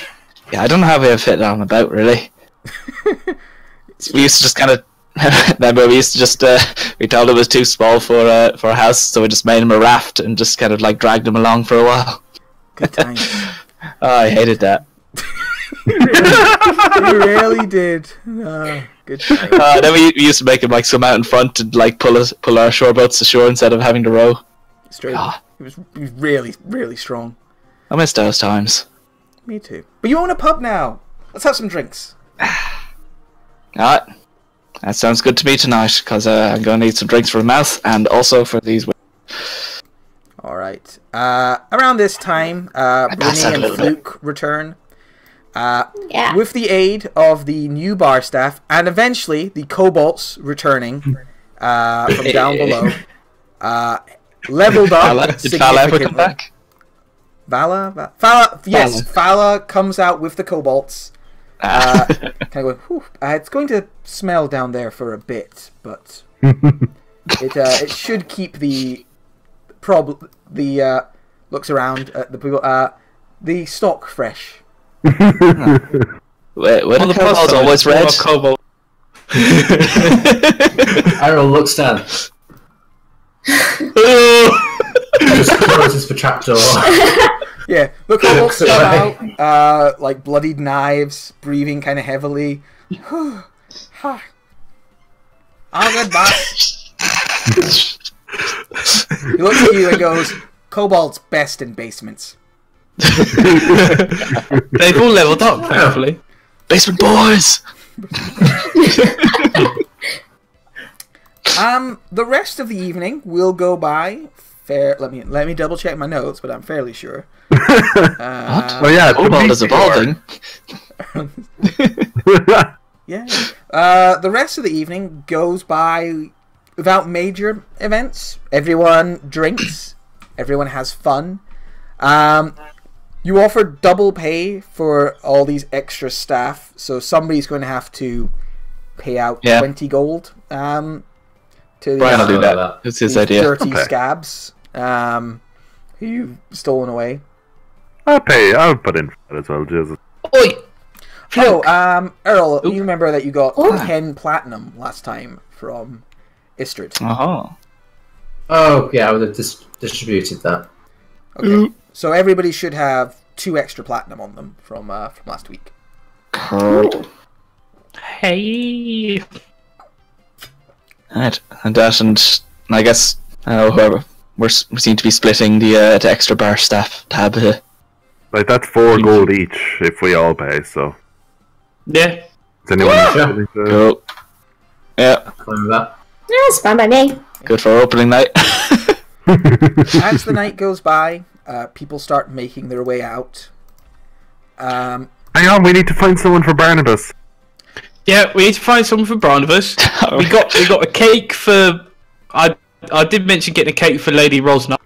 Yeah, I don't know how we have fit on about, really. We used to just kind of... Remember, we used to just... we told him it was too small for a house, so we just made him a raft and just kind of, like, dragged him along for a while. Good times. Oh, I hated that. You really did. Good times. Then we used to make him, like, swim out in front and, like, pull our shore boats ashore instead of having to row. Straight. He was really, really strong. I miss those times. Me too. But you own a pub now. Let's have some drinks. Alright. That sounds good to me tonight, because I'm going to need some drinks for the mouth, and also for these... Alright. Around this time, Bruni and Fluke return. With the aid of the new bar staff, and eventually the kobolds returning from down below. Leveled up Did Vala ever come back? Vala, yes, Vala comes out with the kobolds. Kind of going, whew, it's going to smell down there for a bit, but it should keep the looks around at the people the stock fresh. Wait, were the kobolds always red? Errol looks down. Just closes the trapdoor. Yeah, the kobolds come out, like bloodied knives, breathing kind of heavily. All good, boss. He looks at you and goes, "Kobolds best in basements." They've all leveled up, thankfully. Basement boys! The rest of the evening will go by fair. Let me double check my notes, but I'm fairly sure. What? Oh yeah, Kobold is evolving. Yeah. The rest of the evening goes by without major events. Everyone drinks. Everyone has fun. You offer double pay for all these extra staff, so somebody's going to have to pay out 20 gold to Brian will do that. It's his idea. dirty scabs who you've stolen away. I'll put in for that as well, Jesus. Oi! Oh, Earl, you remember that you got 10 platinum last time from Istrid. Oh, yeah, I would have distributed that. Okay. So everybody should have 2 extra platinum on them from last week. Hey! Alright, and that, and I guess whoever we seem to be splitting the extra bar staff tab here. Like that's 4 gold each if we all pay. So Yeah. is anyone else willing to... Cool. Yeah, Fine with that. That's fine by me. good for opening night. As the night goes by, people start making their way out. Hang on, we need to find someone for Barnabas. Yeah, we need to find someone for Barnabas. We got a cake for... I did mention getting a cake for Lady Rosnar.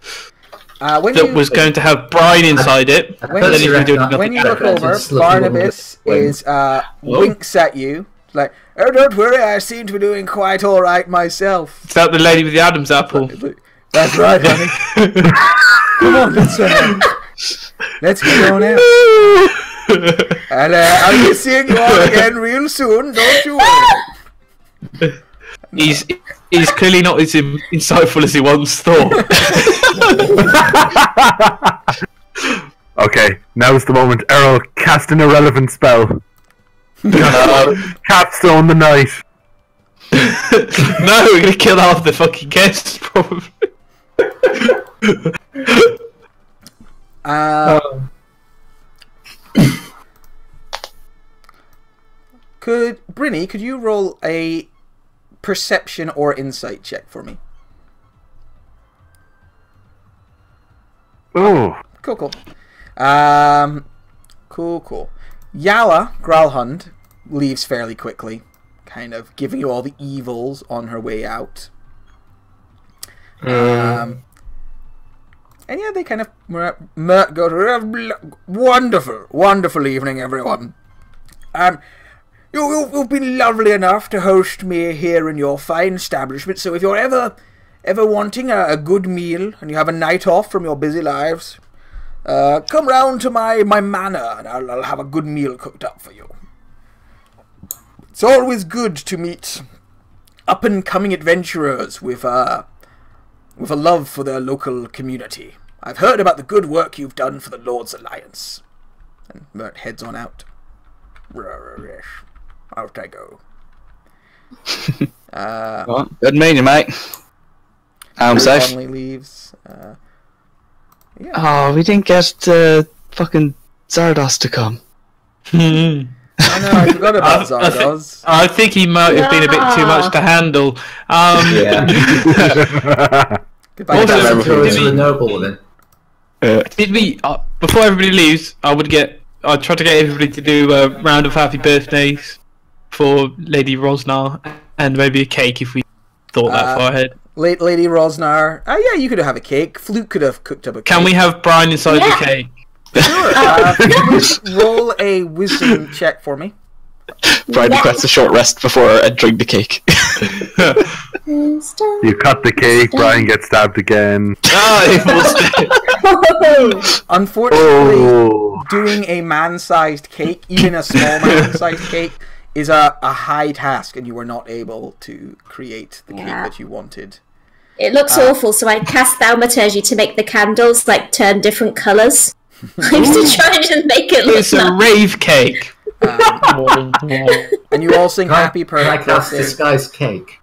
That was going to have brine inside it. When you look over, Barnabas is winks at you. Like, oh, don't worry, I seem to be doing quite all right myself. Is that the lady with the Adam's apple? That's right, honey. Come on, let's get on out. And I'll be seeing you all again real soon. Don't you worry. He's clearly not as insightful as he once thought. Okay, now's the moment. Errol, cast an irrelevant spell. Capstone the night. No, we're gonna kill half the fucking guests, probably. Brinny, could you roll a perception or insight check for me? Oh. Cool. Cool. Yala, Growlhund, leaves fairly quickly, kind of giving you all the evils on her way out. And yeah, they kind of go to wonderful evening, everyone. You've been lovely enough to host me here in your fine establishment. So if you're ever wanting a good meal and you have a night off from your busy lives, come round to my manor and I'll have a good meal cooked up for you. It's always good to meet up and coming adventurers with a love for their local community. I've heard about the good work you've done for the Lord's Alliance. And Mert heads on out. Out I go. Well, good meeting, mate. I'm safe. Conley leaves. Yeah. Oh, we didn't get fucking Zardos to come. I know, I forgot about Zardos. I think he might have been a bit too much to handle. Yeah. Goodbye. Also, Throw it to the noble woman. Did we? Before everybody leaves, I'd try to get everybody to do a round of happy birthdays for Lady Rosnar, and maybe a cake if we thought that far ahead. Lady Rosnar. Yeah, you could have a cake. Fluke could have cooked up a cake. Can we have Brian inside the cake? Sure. Roll a wisdom check for me. Brian requests a short rest before entering the cake. You cut the cake, Brian gets stabbed again. Unfortunately, doing a man-sized cake, even a small man-sized cake, is a high task, and you were not able to create the cake that you wanted. It looks awful, so I cast Thaumaturgy to make the candles turn different colours. I used to try and make it look It's a rave cake. And you all sing happy Like that's birthday. disguised cake.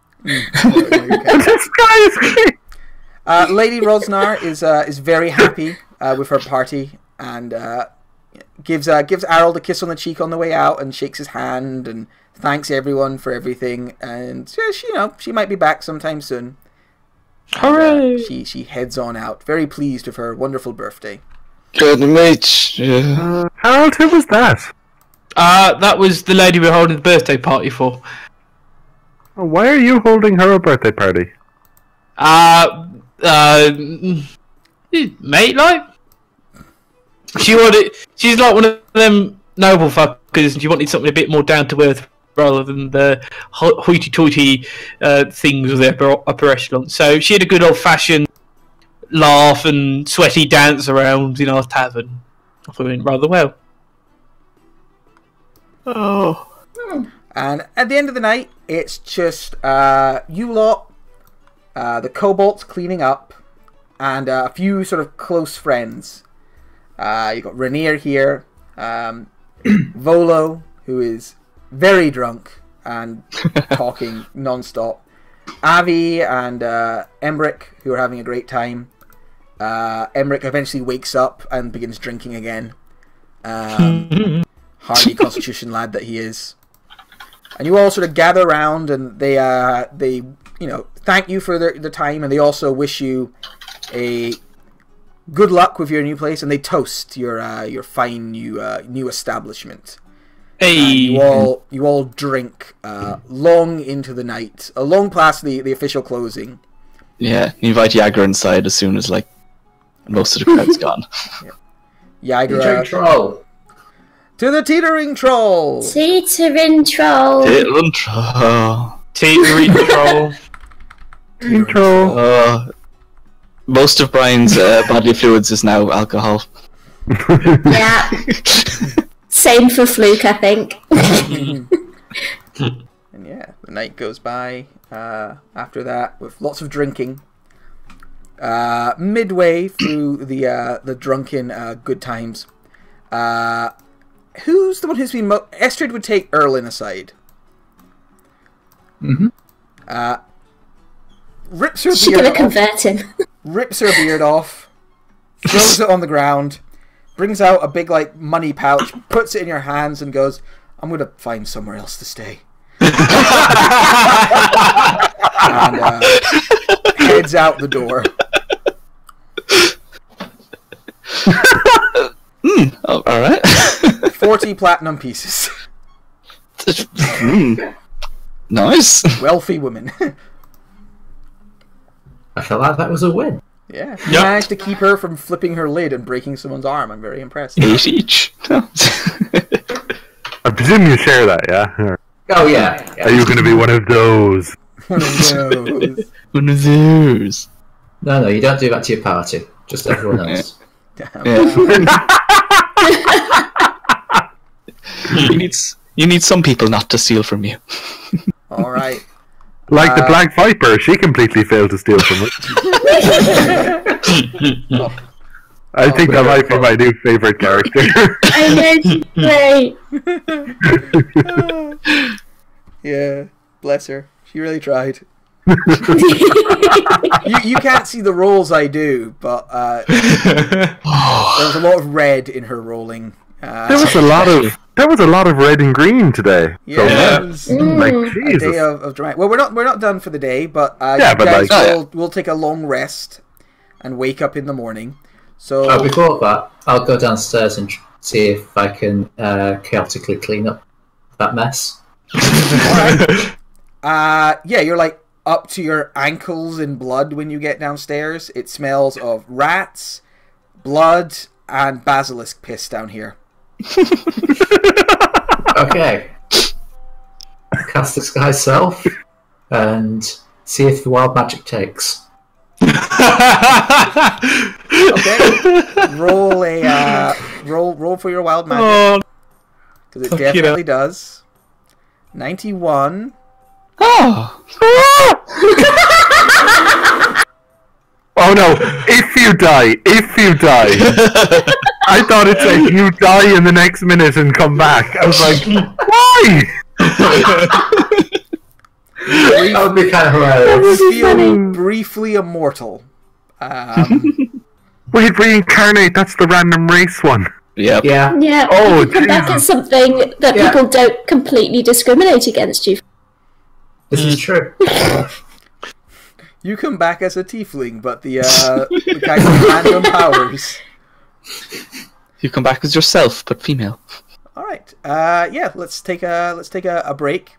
Lady Rosnar is very happy with her party and gives Harold a kiss on the cheek on the way out and shakes his hand and thanks everyone for everything, and she might be back sometime soon. Hooray! She heads on out, very pleased with her wonderful birthday. Good to meet you. Harold, who was that? That was the lady we're holding the birthday party for. Oh, why are you holding her a birthday party? Mate, like, she's like one of them noble fuckers, and she wanted something a bit more down to earth rather than the hoity-toity things of the upper echelon. So she had a good old-fashioned laugh and sweaty dance around in our tavern. I thought it went rather well. Oh. And at the end of the night, it's just you lot, the kobolds cleaning up, and a few sort of close friends. You got Rainier here, Volo, who is very drunk and talking non-stop, Avi and Emmerich, who are having a great time. Emmerich eventually wakes up and begins drinking again. Hardy constitution lad that he is. And you all sort of gather around, and they thank you for the time, and they also wish you a good luck with your new place, and they toast your fine new establishment. Hey, you all drink long into the night, long past the official closing. Yeah, you invite Yagra inside as soon as most of the crowd's gone. Yagra, Troll. to the teetering troll. Teetering troll. Teetering troll. teetering troll. Intro. Most of Brian's bodily fluids is now alcohol. Yeah. Same for Fluke, I think. And yeah, the night goes by after that with lots of drinking. Midway through the drunken good times, who's the one who's been Estrid would take Erlin aside. Rips her She's beard gonna off, convert him. rips her beard off, throws it on the ground, brings out a big money pouch, puts it in your hands, and goes, I'm gonna find somewhere else to stay. And heads out the door. Oh, all right. 40 platinum pieces. Nice. Wealthy woman. I felt like that was a win. Yeah. You managed to keep her from flipping her lid and breaking someone's arm. I'm very impressed. 8 each. I presume you share that, yeah? Or Oh yeah. are you going to be one of those? One of those. One of those. No, you don't do that to your party. Just everyone else. Damn. You need some people not to steal from you. All right. Like the Black Viper, she completely failed to steal from it. I think that might be my new favourite character. I know, she's great. Yeah, bless her. She really tried. You can't see the rolls I do, but there was a lot of red in her rolling. There was a lot of red and green today. Yeah, it was Like a Jesus. day of dramatic. Well, we're not done for the day, but Yeah, you but guys like- will take a long rest and wake up in the morning. So Before that, I'll go downstairs and see if I can chaotically clean up that mess. yeah, you're like up to your ankles in blood when you get downstairs. It smells of rats, blood, and basilisk piss down here. Okay. Cast Disguise Self and see if the wild magic takes. Okay, roll a roll for your wild magic because it definitely does. 91. Oh. Oh no, if you die. I thought it said you die in the next minute and come back. I was like, why? That would be kind of hilarious. You feel briefly immortal. Wait, reincarnate, that's the random race one. Yep. Yeah. Yeah, Oh, you can come back Jesus. as something that Yeah. people don't completely discriminate against you. This is true. You come back as a tiefling, but the kind of random powers. You come back as yourself, but female. All right. Yeah. Let's take a break,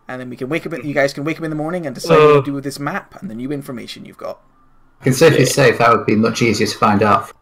and then we can wake up. You guys can wake up in the morning and decide what to do with this map and the new information you've got. I can safely say that would be much easier to find out